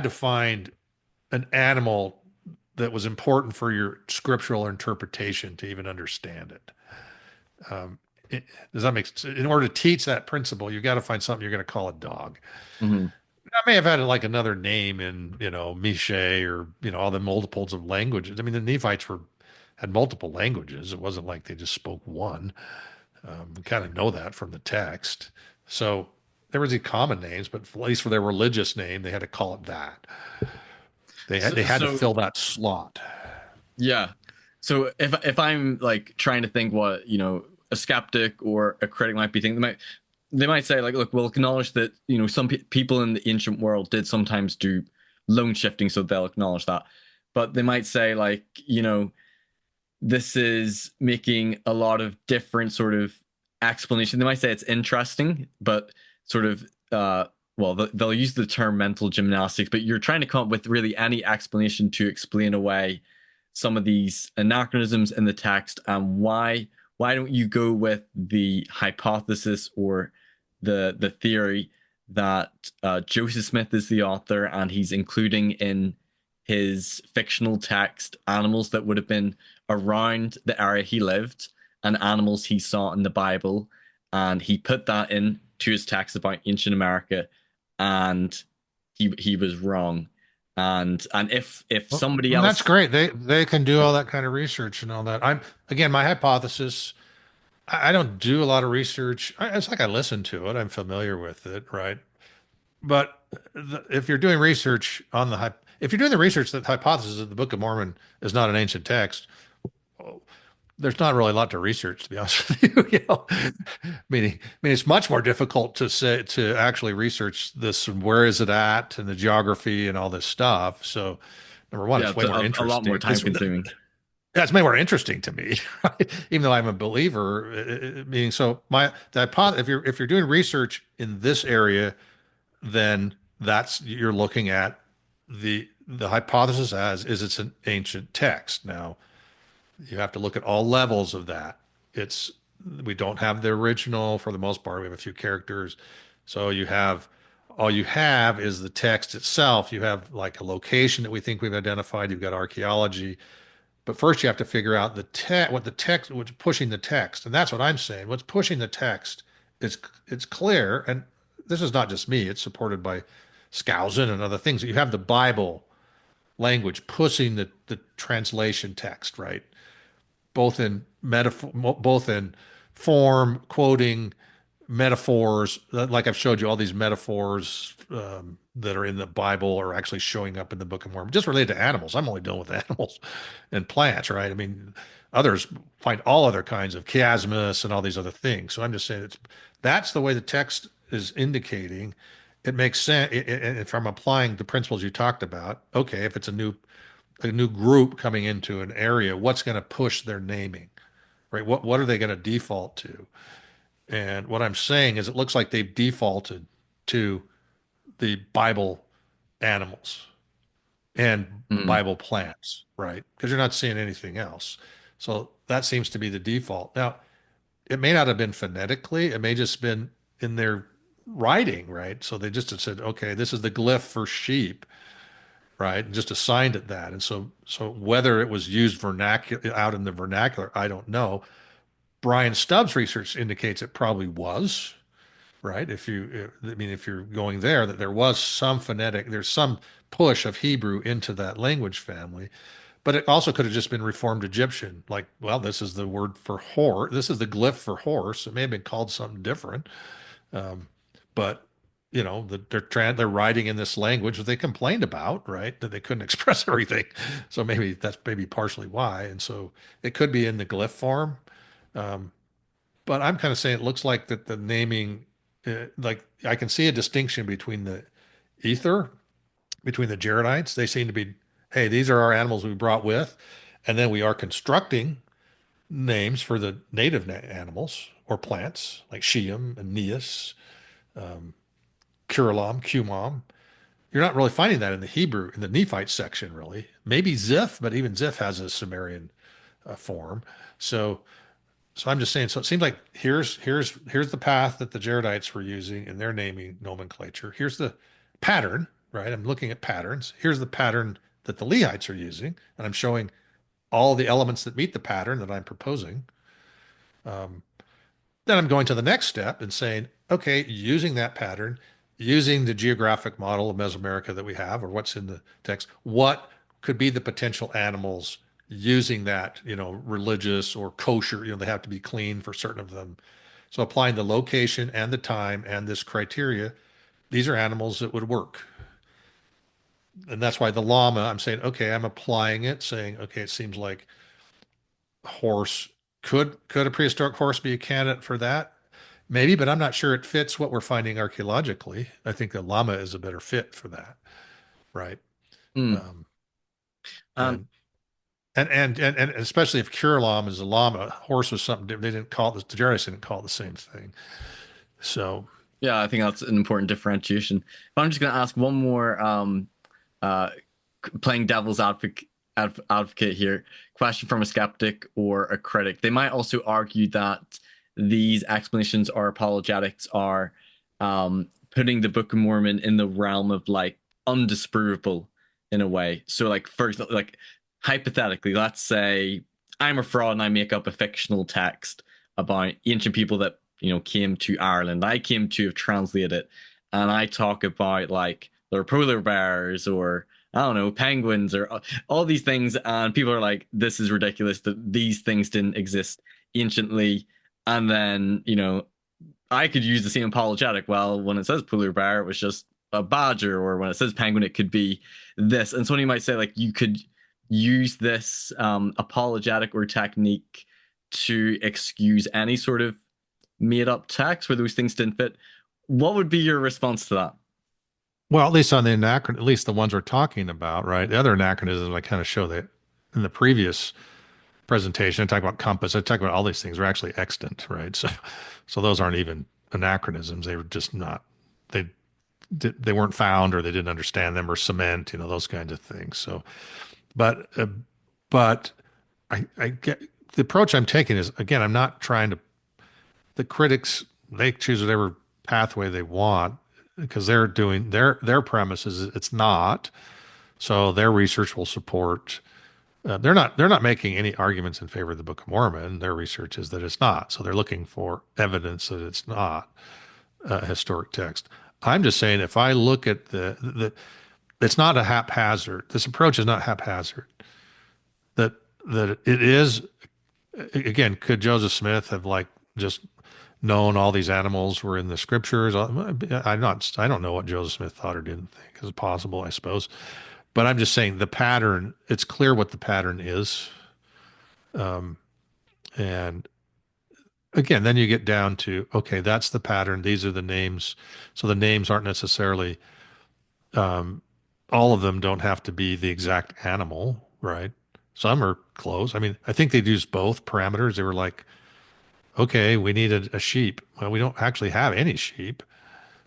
S2: to find an animal that was important for your scriptural interpretation to even understand it. Um, it does that make sense? In order to teach that principle, you got to find something you're going to call a dog.
S1: hmm
S2: I may have had like another name in, Miche or, all the multiples of languages. I mean, the Nephites had multiple languages. It wasn't like they just spoke one. We kind of know that from the text. So there was these common names, but at least for their religious name, they had to call it that.
S1: So,
S2: They had to
S1: so
S2: fill that slot.
S1: yeah. So if I'm like trying to think what, a skeptic or a critic might be thinking, they might say like, look, we'll acknowledge that, some people in the ancient world did sometimes do loan shifting, so they'll acknowledge that. But they might say like, this is making a lot of different sort of explanation. They might say it's interesting, but sort of well, they'll use the term mental gymnastics, but you're trying to come up with really any explanation to explain away some of these anachronisms in the text. And why don't you go with the hypothesis or the theory that Joseph Smith is the author and he's including in his fictional text animals that would have been around the area he lived and animals he saw in the Bible, and he put that into his text about ancient America, and he was wrong. And if
S2: Well,
S1: somebody
S2: and that's
S1: else,
S2: great. They can do all that kind of research and all that. Again, my hypothesis, I don't do a lot of research. It's like I listen to it. I'm familiar with it, right? But if you're doing research on if you're doing the research that the hypothesis that the Book of Mormon is not an ancient text, there's not really a lot to research, to be honest with you. I mean, it's much more difficult to actually research this and where is it at and the geography and all this stuff. So, number one,
S1: yeah,
S2: it's
S1: it's
S2: way more
S1: a lot more
S2: interesting.
S1: time consuming.
S2: That's way more interesting to me, right? Even though I'm a believer. Meaning, so if you're doing research in this area, then that's you're looking at the hypothesis as is it's an ancient text. Now, you have to look at all levels of that. It's we don't have the original for the most part. We have a few characters. So all you have is the text itself. You have like a location that we think we've identified. You've got archaeology. But first you have to figure out what's pushing the text. And that's what I'm saying. What's pushing the text is it's clear. And this is not just me, it's supported by Skousen and other things. You have the Bible language pushing the translation text, right? Both in metaphor, both in form, quoting metaphors. Like I've showed you, all these metaphors that are in the Bible are actually showing up in the Book of Mormon, just related to animals. I'm only dealing with animals and plants, right? I mean, others find all other kinds of chiasmus and all these other things. So I'm just saying that's the way the text is indicating. It makes sense if I'm applying the principles you talked about. Okay, if it's a new group coming into an area, what's going to push their naming, right? What are they going to default to? And what I'm saying is it looks like they've defaulted to the Bible animals and
S1: Mm.
S2: Bible plants, right? Because you're not seeing anything else. So that seems to be the default. Now, it may not have been phonetically, it may just been in their writing, right? So they just had said, okay, this is the glyph for sheep, right? And just assigned it that. And so whether it was used vernacular out in the vernacular, I don't know. Brian Stubbs' research indicates it probably was, right? If you're going there, that there was there's some push of Hebrew into that language family, but it also could have just been Reformed Egyptian. Like, well, this is the word for horse. This is the glyph for horse. It may have been called something different, um, but they're writing in this language that they complained about, right? That they couldn't express everything. So maybe that's maybe partially why. And so it could be in the glyph form. Um, but I'm kind of saying it looks like that the naming, like I can see a distinction between the ether, between the Jaredites. They seem to be, hey, these are our animals we brought with, and then we are constructing names for the native animals or plants like Sheem and Neas, Kuralam, Qumam. You're not really finding that in the Hebrew, in the Nephite section, really. Maybe Ziph, but even Ziph has a Sumerian form. So So I'm just saying. So it seems like here's the path that the Jaredites were using in their naming nomenclature. Here's the pattern, right? I'm looking at patterns. Here's the pattern that the Lehites are using, and I'm showing all the elements that meet the pattern that I'm proposing. Um, then I'm going to the next step and saying, okay, using that pattern, using the geographic model of Mesoamerica that we have, or what's in the text, what could be the potential animals using that, religious or kosher, they have to be clean for certain of them. So applying the location and the time and this criteria, these are animals that would work. And that's why the llama, I'm saying, okay, I'm applying it, saying, okay, it seems like horse could a prehistoric horse be a candidate for that? Maybe, but I'm not sure it fits what we're finding archaeologically. I think the llama is a better fit for that, right?
S1: Mm.
S2: Um,
S1: Um,
S2: and and especially if Curulom is a llama, horse was something different. They didn't call it, the Jardites didn't call it the same thing. So
S1: yeah, I think that's an important differentiation. But I'm just going to ask one more, uh, playing devil's advocate here, question from a skeptic or a critic. They might also argue that these explanations or apologetics are putting the Book of Mormon in the realm of like undisprovable in a way. So, like, for example, like hypothetically, let's say I'm a fraud and I make up a fictional text about ancient people that came to Ireland. I came to have translated it, and I talk about like their polar bears or I don't know, penguins or all these things. And people are like, this is ridiculous that these things didn't exist anciently. And then, I could use the same apologetic. Well, when it says polar bear, it was just a badger, or when it says penguin, it could be this. And somebody might say, like, you could use this apologetic or technique to excuse any sort of made up text where those things didn't fit. What would be your response to that?
S2: well, at least on the at least the ones we're talking about, right? The other anachronisms I kind of show that in the previous presentation, I talk about compass, I talk about all these things are actually extant, right? So those aren't even anachronisms. They were just not they they weren't found, or they didn't understand them, or cement, those kinds of things. So, but but I get the approach I'm taking is, again, I'm not trying to. The critics, they choose whatever pathway they want because they're doing their premise is it's not. So their research will support. They're not making any arguments in favor of the Book of Mormon. Their research is that it's not. So they're looking for evidence that it's not a historic text. I'm just saying, if I look at it's not a haphazard. This approach is not haphazard. That that it is, again. Could Joseph Smith have like just known all these animals were in the scriptures? I don't know what Joseph Smith thought or didn't think. It's possible, I suppose. But I'm just saying the pattern. It's clear what the pattern is, and again, then you get down to, okay, that's the pattern. These are the names. So the names aren't necessarily, all of them don't have to be the exact animal, right? Some are close. I mean, I think they'd use both parameters. They were like, okay, we need a sheep. Well, we don't actually have any sheep,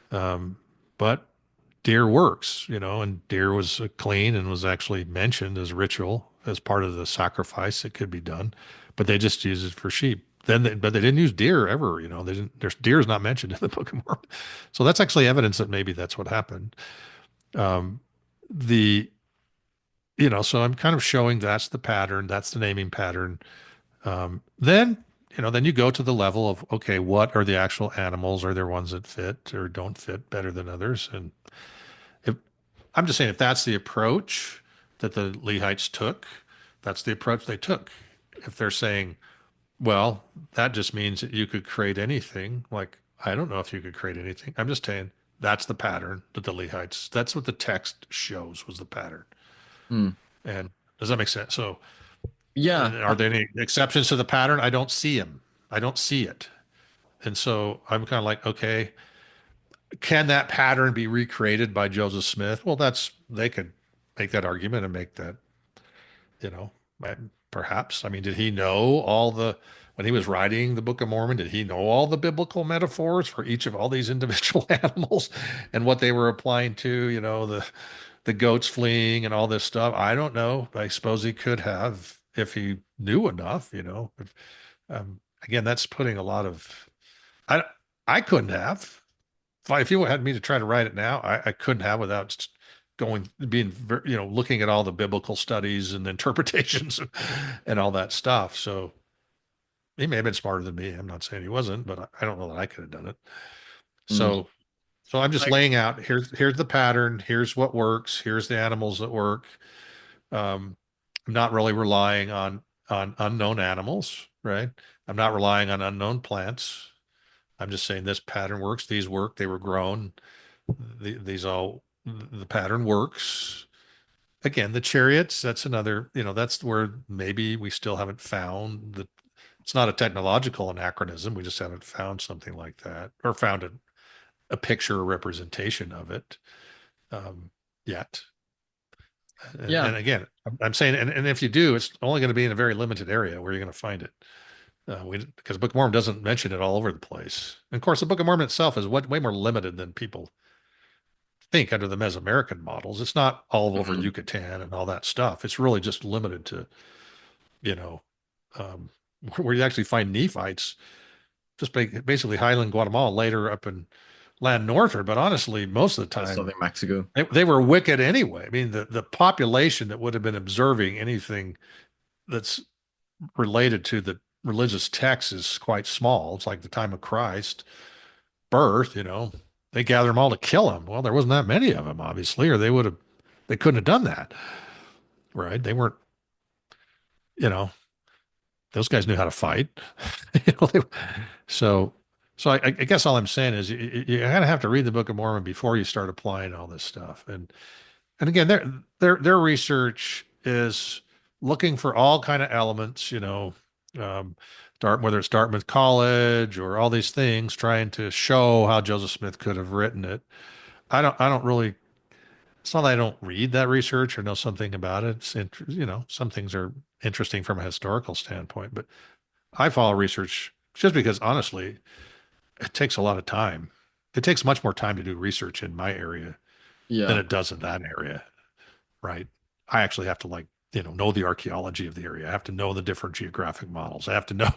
S2: but deer works, and deer was clean and was actually mentioned as ritual as part of the sacrifice that could be done, but they just use it for sheep. But they didn't use deer ever. They didn't. There's deer is not mentioned in the Book of Mormon, so that's actually evidence that maybe that's what happened. The so I'm kind of showing that's the pattern, that's the naming pattern. Then you go to the level of, okay, what are the actual animals? Are there ones that fit or don't fit better than others? And if I'm just saying, if that's the approach that the Lehites took, that's the approach they took. If they're saying, well, that just means that you could create anything, like, I don't know if you could create anything. I'm just saying that's the pattern that the Lehites, that's what the text shows was the pattern.
S1: Hmm.
S2: And does that make sense? So,
S1: Yeah.
S2: are there any exceptions to the pattern? I don't see them. I don't see it. And so I'm kind of like, okay, can that pattern be recreated by Joseph Smith? Well, they could make that argument and make that, you know, perhaps. I mean, did he know when he was writing the Book of Mormon, did he know all the biblical metaphors for each of all these individual animals and what they were applying to, the goats fleeing and all this stuff? I don't know. I suppose he could have if he knew enough, again, that's putting a lot of, I, I couldn't have. If you had me to try to write it now, I couldn't have without looking at all the biblical studies and interpretations and all that stuff. So he may have been smarter than me. I'm not saying he wasn't, but I don't know that I could have done it.
S1: Hmm.
S2: So So I'm just
S1: Like,
S2: laying out here's the pattern, here's what works, here's the animals that work. I'm not really relying on unknown animals, right? I'm not relying on unknown plants. I'm just saying this pattern works, these work, they were grown, these all the pattern works. Again, the chariots, that's another, that's where maybe we still haven't found the it's not a technological anachronism. We just haven't found something like that or found a picture or representation of it yet.
S1: yeah.
S2: And again, I'm saying, and if you do, it's only going to be in a very limited area where you're going to find it. Because the Book of Mormon doesn't mention it all over the place. And of course, the Book of Mormon itself is way more limited than people think under the Mesoamerican models. It's not all over
S1: Mhm.
S2: Yucatan and all that stuff. It's really just limited to, you know, um, where you actually find Nephites, just basically Highland Guatemala, later up in land northward. But honestly, most of the time,
S1: Southern Mexico.
S2: they were wicked anyway. I mean, the population that would have been observing anything that's related to the religious texts is quite small. It's like the time of Christ birth, they gather them all to kill him. Well, there wasn't that many of them, obviously, or they couldn't have done that, right? They weren't, you know, those guys knew how to fight. you know, they, so, so I guess all I'm saying is you kind of have to read the Book of Mormon before you start applying all this stuff. And again, their research is looking for all kind of elements, um, whether it's Dartmouth College or all these things, trying to show how Joseph Smith could have written it. I don't really. It's not that I don't read that research or know something about it. Some things are interesting from a historical standpoint, but I follow research just because honestly, it takes a lot of time. It takes much more time to do research in my area than
S1: Yeah.
S2: it does in that area, right? I actually have to know the archaeology of the area. I have to know the different geographic models. I have to know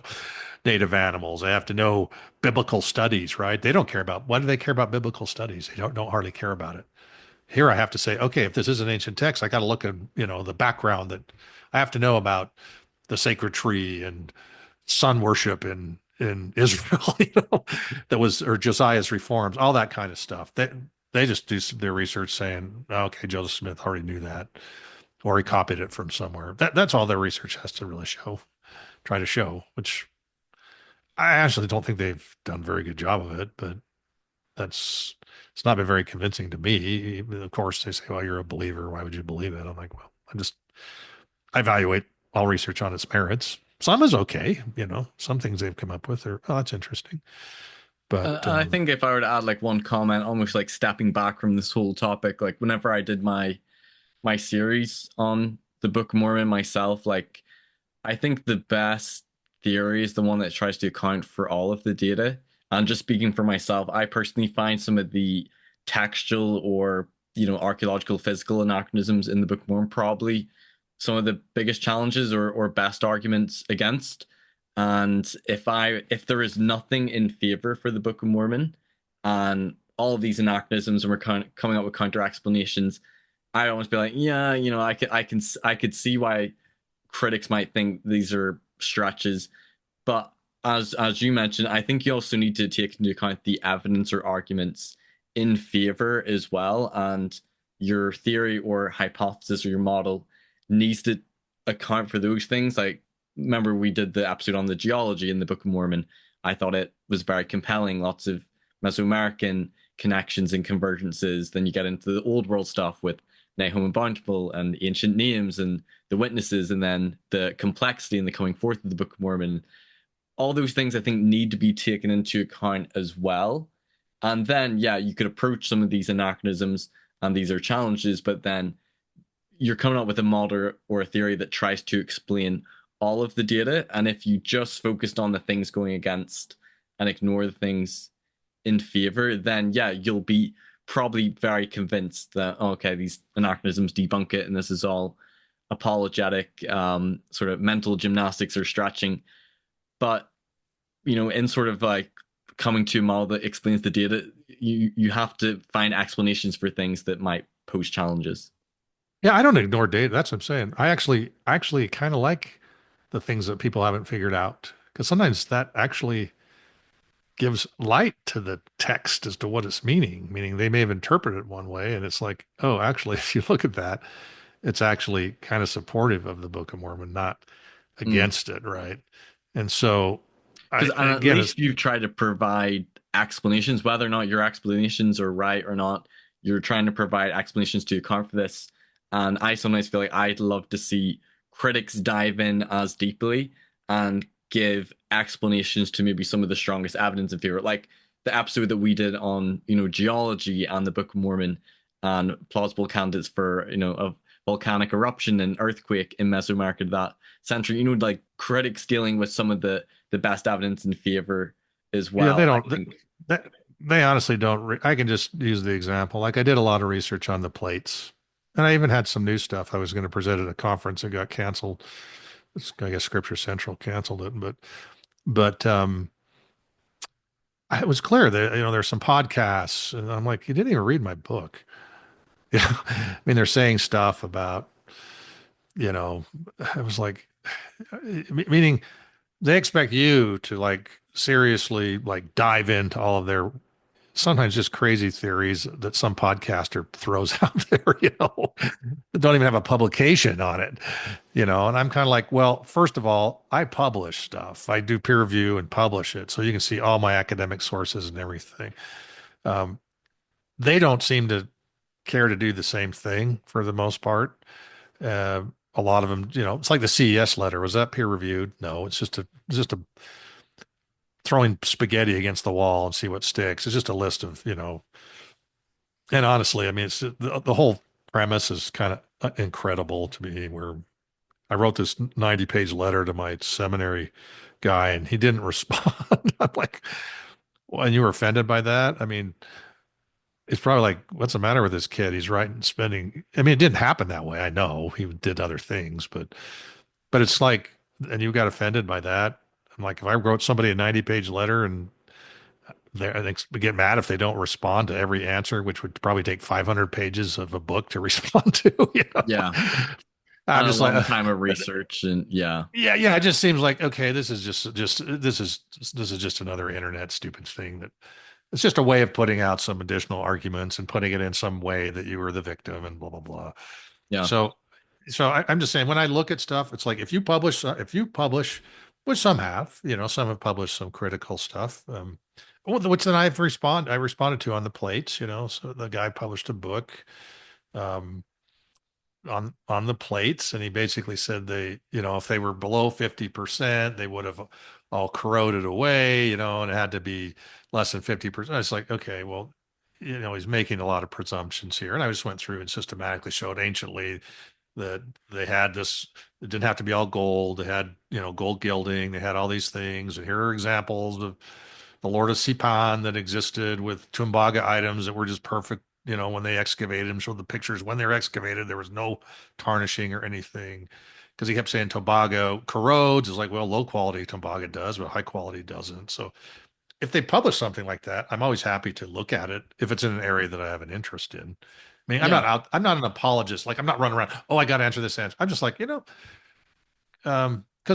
S2: native animals. I have to know biblical studies, right? They don't care about, why do they care about biblical studies? They don't hardly care about it. Here I have to say, okay, if this is an ancient text, I got to look at, the background that I have to know about the sacred tree and sun worship in Israel, that was, or Josiah's reforms, all that kind of stuff. They just do their research saying, okay, Joseph Smith already knew that, or he copied it from somewhere. That's all their research has to really try to show, which I actually don't think they've done a very good job of it, but that's it's not been very convincing to me. Of course, they say, "Well, you're a believer. Why would you believe it?" I'm like, "Well, I evaluate all research on its merits. Some is okay, Some things they've come up with are, oh, that's interesting, but
S1: I think if I were to add like one comment, almost like stepping back from this whole topic, like whenever I did my series on the Book of Mormon myself, like I think the best theory is the one that tries to account for all of the data. And just speaking for myself, I personally find some of the textual or archaeological physical anachronisms in the Book of Mormon probably some of the biggest challenges or best arguments against. And if there is nothing in favor for the Book of Mormon and all of these anachronisms and we're coming up with counter explanations, I almost be like, yeah, I could see why critics might think these are stretches, but as you mentioned, I think you also need to take into account the evidence or arguments in favor as well, and your theory or hypothesis or your model needs to account for those things. Like, remember we did the episode on the geology in the Book of Mormon. I thought it was very compelling, lots of Mesoamerican connections and convergences. Then you get into the old world stuff with Nahum and Bountiful and ancient names and the witnesses, and then the complexity and the coming forth of the Book of Mormon. All those things I think need to be taken into account as well. And then, yeah, you could approach some of these anachronisms and these are challenges, but then you're coming up with a model or a theory that tries to explain all of the data. And if you just focused on the things going against and ignore the things in favor, then yeah, you'll be probably very convinced that okay, these anachronisms debunk it, and this is all apologetic, sort of mental gymnastics or stretching. But in sort of like coming to a model that explains the data, you have to find explanations for things that might pose challenges.
S2: yeah, I don't ignore data. That's what I'm saying. I actually kind of like the things that people haven't figured out because sometimes that actually
S3: gives light to the text as to what it's meaning they may have interpreted it one way, and it's like, oh, actually, if you look at that, it's actually kind of supportive of the Book of Mormon, not against it, right? And so,
S1: Because
S3: I
S1: at
S3: again,
S1: least you've tried to provide explanations, whether or not your explanations are right or not. You're trying to provide explanations to account for this. And I sometimes feel like I'd love to see critics dive in as deeply and give explanations to maybe some of the strongest evidence in favor. Like the episode that we did on, geology and the Book of Mormon and plausible candidates for, a volcanic eruption and earthquake in Mesoamerica that century, like critics dealing with some of the best evidence in favor as
S3: yeah, they
S1: well. I
S3: don't.
S1: think.
S3: They honestly don't. I can just use the example. Like I did a lot of research on the plates, and I even had some new stuff I was going to present at a conference that got canceled. I guess Scripture Central canceled it, but it was clear that there's some podcasts, and I'm like, you didn't even read my book. I mean, they're saying stuff about you know, I was like, meaning they expect you to like seriously like dive into all of their sometimes just crazy theories that some podcaster throws out there, that don't even have a publication on it, and I'm kind of like, well, first of all, I publish stuff. I do peer review and publish it. So you can see all my academic sources and everything. Um, they don't seem to care to do the same thing for the most part. Uh, a lot of them, it's like the CES letter. Was that peer reviewed? No, it's just a throwing spaghetti against the wall and see what sticks. It's just a list of, and honestly, I mean, it's the whole premise is kind of incredible to me. Where I wrote this 90-page letter to my seminary guy and he didn't respond. I'm like, well, and you were offended by that? I mean, it's probably like, what's the matter with this kid? He's writing, spending. I mean, it didn't happen that way. I know he did other things, but it's like, and you got offended by that. I'm like, if I wrote somebody a 90-page letter and I think we get mad if they don't respond to every answer, which would probably take 500 pages of a book to respond to.
S1: Yeah,
S3: I'm
S1: and a
S3: just like,
S1: long time of research, and yeah.
S3: yeah, yeah. It just seems like, okay, this is this is just another internet stupid thing that it's just a way of putting out some additional arguments and putting it in some way that you were the victim and blah blah blah.
S1: Yeah.
S3: So, I'm just saying when I look at stuff, it's like if you publish, which some have, some have published some critical stuff, which then I responded to on the plates, So the guy published a book, um, on the plates, and he basically said if they were below 50%, they would have all corroded away, and it had to be less than 50%. It's like, okay, well, he's making a lot of presumptions here. And I just went through and systematically showed anciently that they had this, it didn't have to be all gold. They had, gold gilding. They had all these things. And here are examples of the Lord of Sipan that existed with Tumbaga items that were just perfect. When they excavated them, showed the pictures when they were excavated, there was no tarnishing or anything. Because he kept saying Tobago corrodes. It's like, well, low quality Tobago does, but high quality doesn't. So if they publish something like that, I'm always happy to look at it if it's in an area that I have an interest in. I mean,
S1: Yeah.
S3: I'm not an apologist. Like I'm not running around, oh, I got to answer this answer. I'm just like, because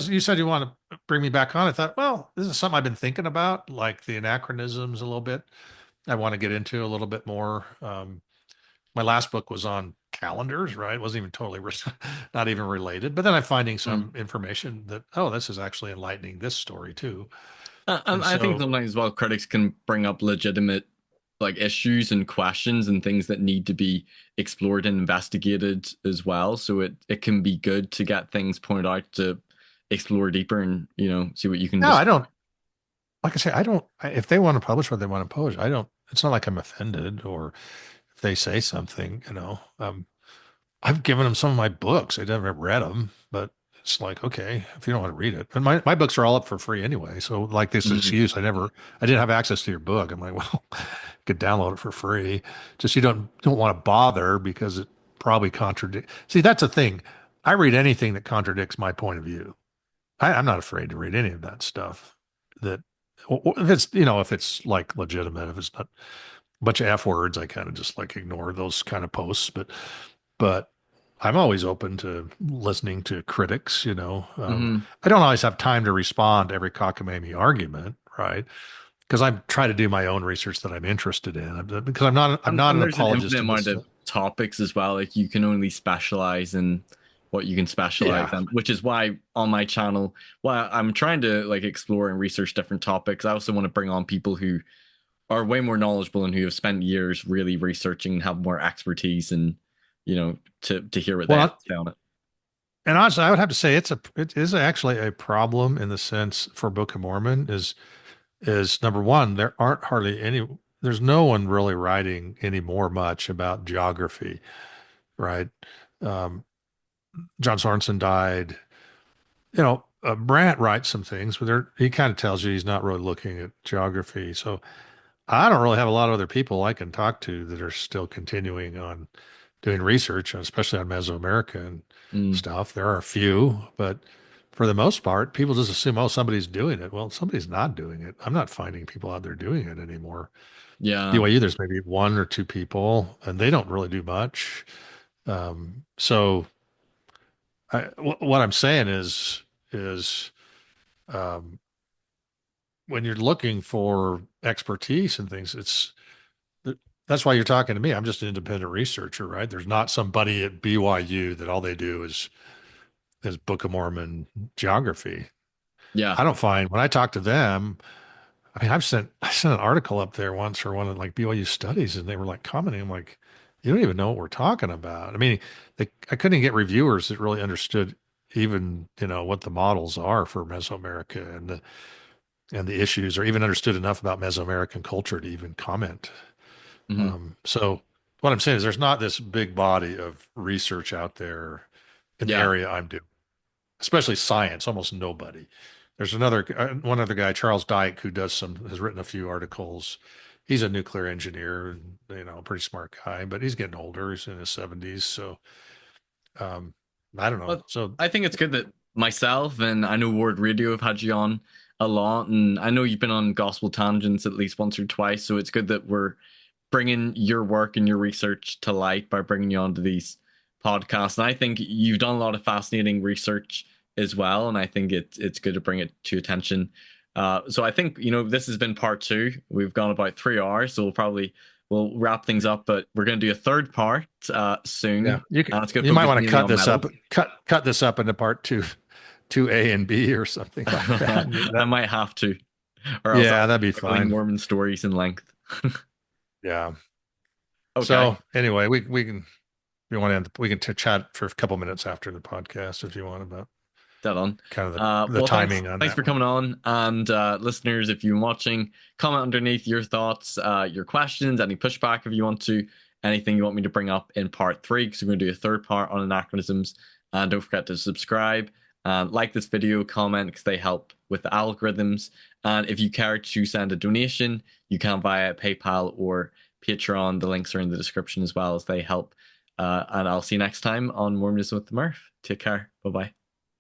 S3: you said you want to bring me back on. I thought, well, this is something I've been thinking about, like the anachronisms a little bit. I want to get into a little bit more. My last book was on calendars, right? It wasn't even totally, not even related. But then I'm finding
S1: Mm.
S3: some information that, oh, this is actually enlightening this story too.
S1: And
S3: And
S1: I think
S3: so,
S1: sometimes as well, critics can bring up legitimate like issues and questions and things that need to be explored and investigated as well. So it can be good to get things pointed out to explore deeper and see what you can
S3: no, I
S1: just.
S3: don't, like I say, I don't, if they want to publish what they want to publish, I don't, it's not like I'm offended or if they say something, I've given them some of my books. I never read them, but it's like, okay, if you don't want to read it, and my books are all up for free anyway. So like this
S1: Mhm.
S3: excuse, I didn't have access to your book. I'm like, well, you could download it for free. Just you don't want to bother because it probably contradicts. See, that's the thing. I read anything that contradicts my point of view. I'm not afraid to read any of that stuff. That if it's if it's like legitimate, if it's not a bunch of F words, I kind of just like ignore those kind of posts. But I'm always open to listening to critics.
S1: Mhm.
S3: I don't always have time to respond to every cockamamie argument, right? because I try to do my own research that I'm interested in. Because I'm not
S1: And
S3: an
S1: there's an
S3: apologist
S1: infinite
S3: of
S1: amount
S3: this.
S1: of topics as well. Like you can only specialize in what you can specialize
S3: Yeah.
S1: in, which is why on my channel, while I'm trying to like explore and research different topics, I also want to bring on people who are way more knowledgeable and who have spent years really researching and have more expertise and to hear what they have
S3: Well,
S1: to say on it.
S3: and honestly, I would have to say it is actually a problem in the sense for Book of Mormon is number one, there aren't hardly any, there's no one really writing anymore much about geography, right? Um, John Sorensen died. Brant writes some things, but he kind of tells you he's not really looking at geography. So I don't really have a lot of other people I can talk to that are still continuing on doing research, especially on Mesoamerica and
S1: Mm,
S3: stuff. There are a few, but for the most part, people just assume, oh, somebody's doing it. Well, somebody's not doing it. I'm not finding people out there doing it anymore.
S1: yeah.
S3: BYU, there's maybe one or two people, and they don't really do much. So what I'm saying is um, when you're looking for expertise and things, that's why you're talking to me. I'm just an independent researcher, right? There's not somebody at BYU that all they do is Book of Mormon geography.
S1: Yeah.
S3: I don't find when I talk to them, I mean, I sent an article up there once for one of like BYU studies, and they were like commenting. I'm like, you don't even know what we're talking about. I mean, I couldn't get reviewers that really understood even what the models are for Mesoamerica and the issues, or even understood enough about Mesoamerican culture to even comment.
S1: Hmm.
S3: So what I'm saying is there's not this big body of research out there in the
S1: Yeah.
S3: area I'm doing, especially science, almost nobody. There's one other guy, Charles Dyke, who has written a few articles. He's a nuclear engineer, and, a pretty smart guy, but he's getting older. He's in his 70s. So, um, I don't know.
S1: Well,
S3: So
S1: I think it's good that myself and I know Ward Radio have had you on a lot, and I know you've been on Gospel Tangents at least once or twice. So it's good that we're bringing your work and your research to light by bringing you onto these podcasts. And I think you've done a lot of fascinating research as well, and I think it's good to bring it to attention. So I think this has been part two. We've gone about 3 hours, so we'll wrap things up. But we're going to do a third part
S3: yeah,
S1: soon. It's going to
S3: you might
S1: focus
S3: want to
S1: mainly
S3: cut
S1: on
S3: this
S1: metal.
S3: up, cut this up into part two A and B or something like that.
S1: I might have to, or else
S3: Yeah,
S1: I'll
S3: that'd be
S1: be telling
S3: fine.
S1: Mormon stories in length.
S3: Yeah.
S1: Okay,
S3: So anyway, we want to we can chat for a couple minutes after the podcast if you want about
S1: dead on.
S3: kind of the
S1: Well, thanks,
S3: timing on
S1: thanks
S3: that
S1: for
S3: one.
S1: coming on, and listeners, if you're watching, comment underneath your thoughts, your questions, any pushback if you want to, anything you want me to bring up in part three, because we're going to do a third part on anachronisms. And don't forget to subscribe and like this video, comment, because they help with the algorithms. And if you care to send a donation, you can via PayPal or Patreon. The links are in the description as well, as they help. And I'll see you next time on Mormonism with the Murph. Take care. Bye bye.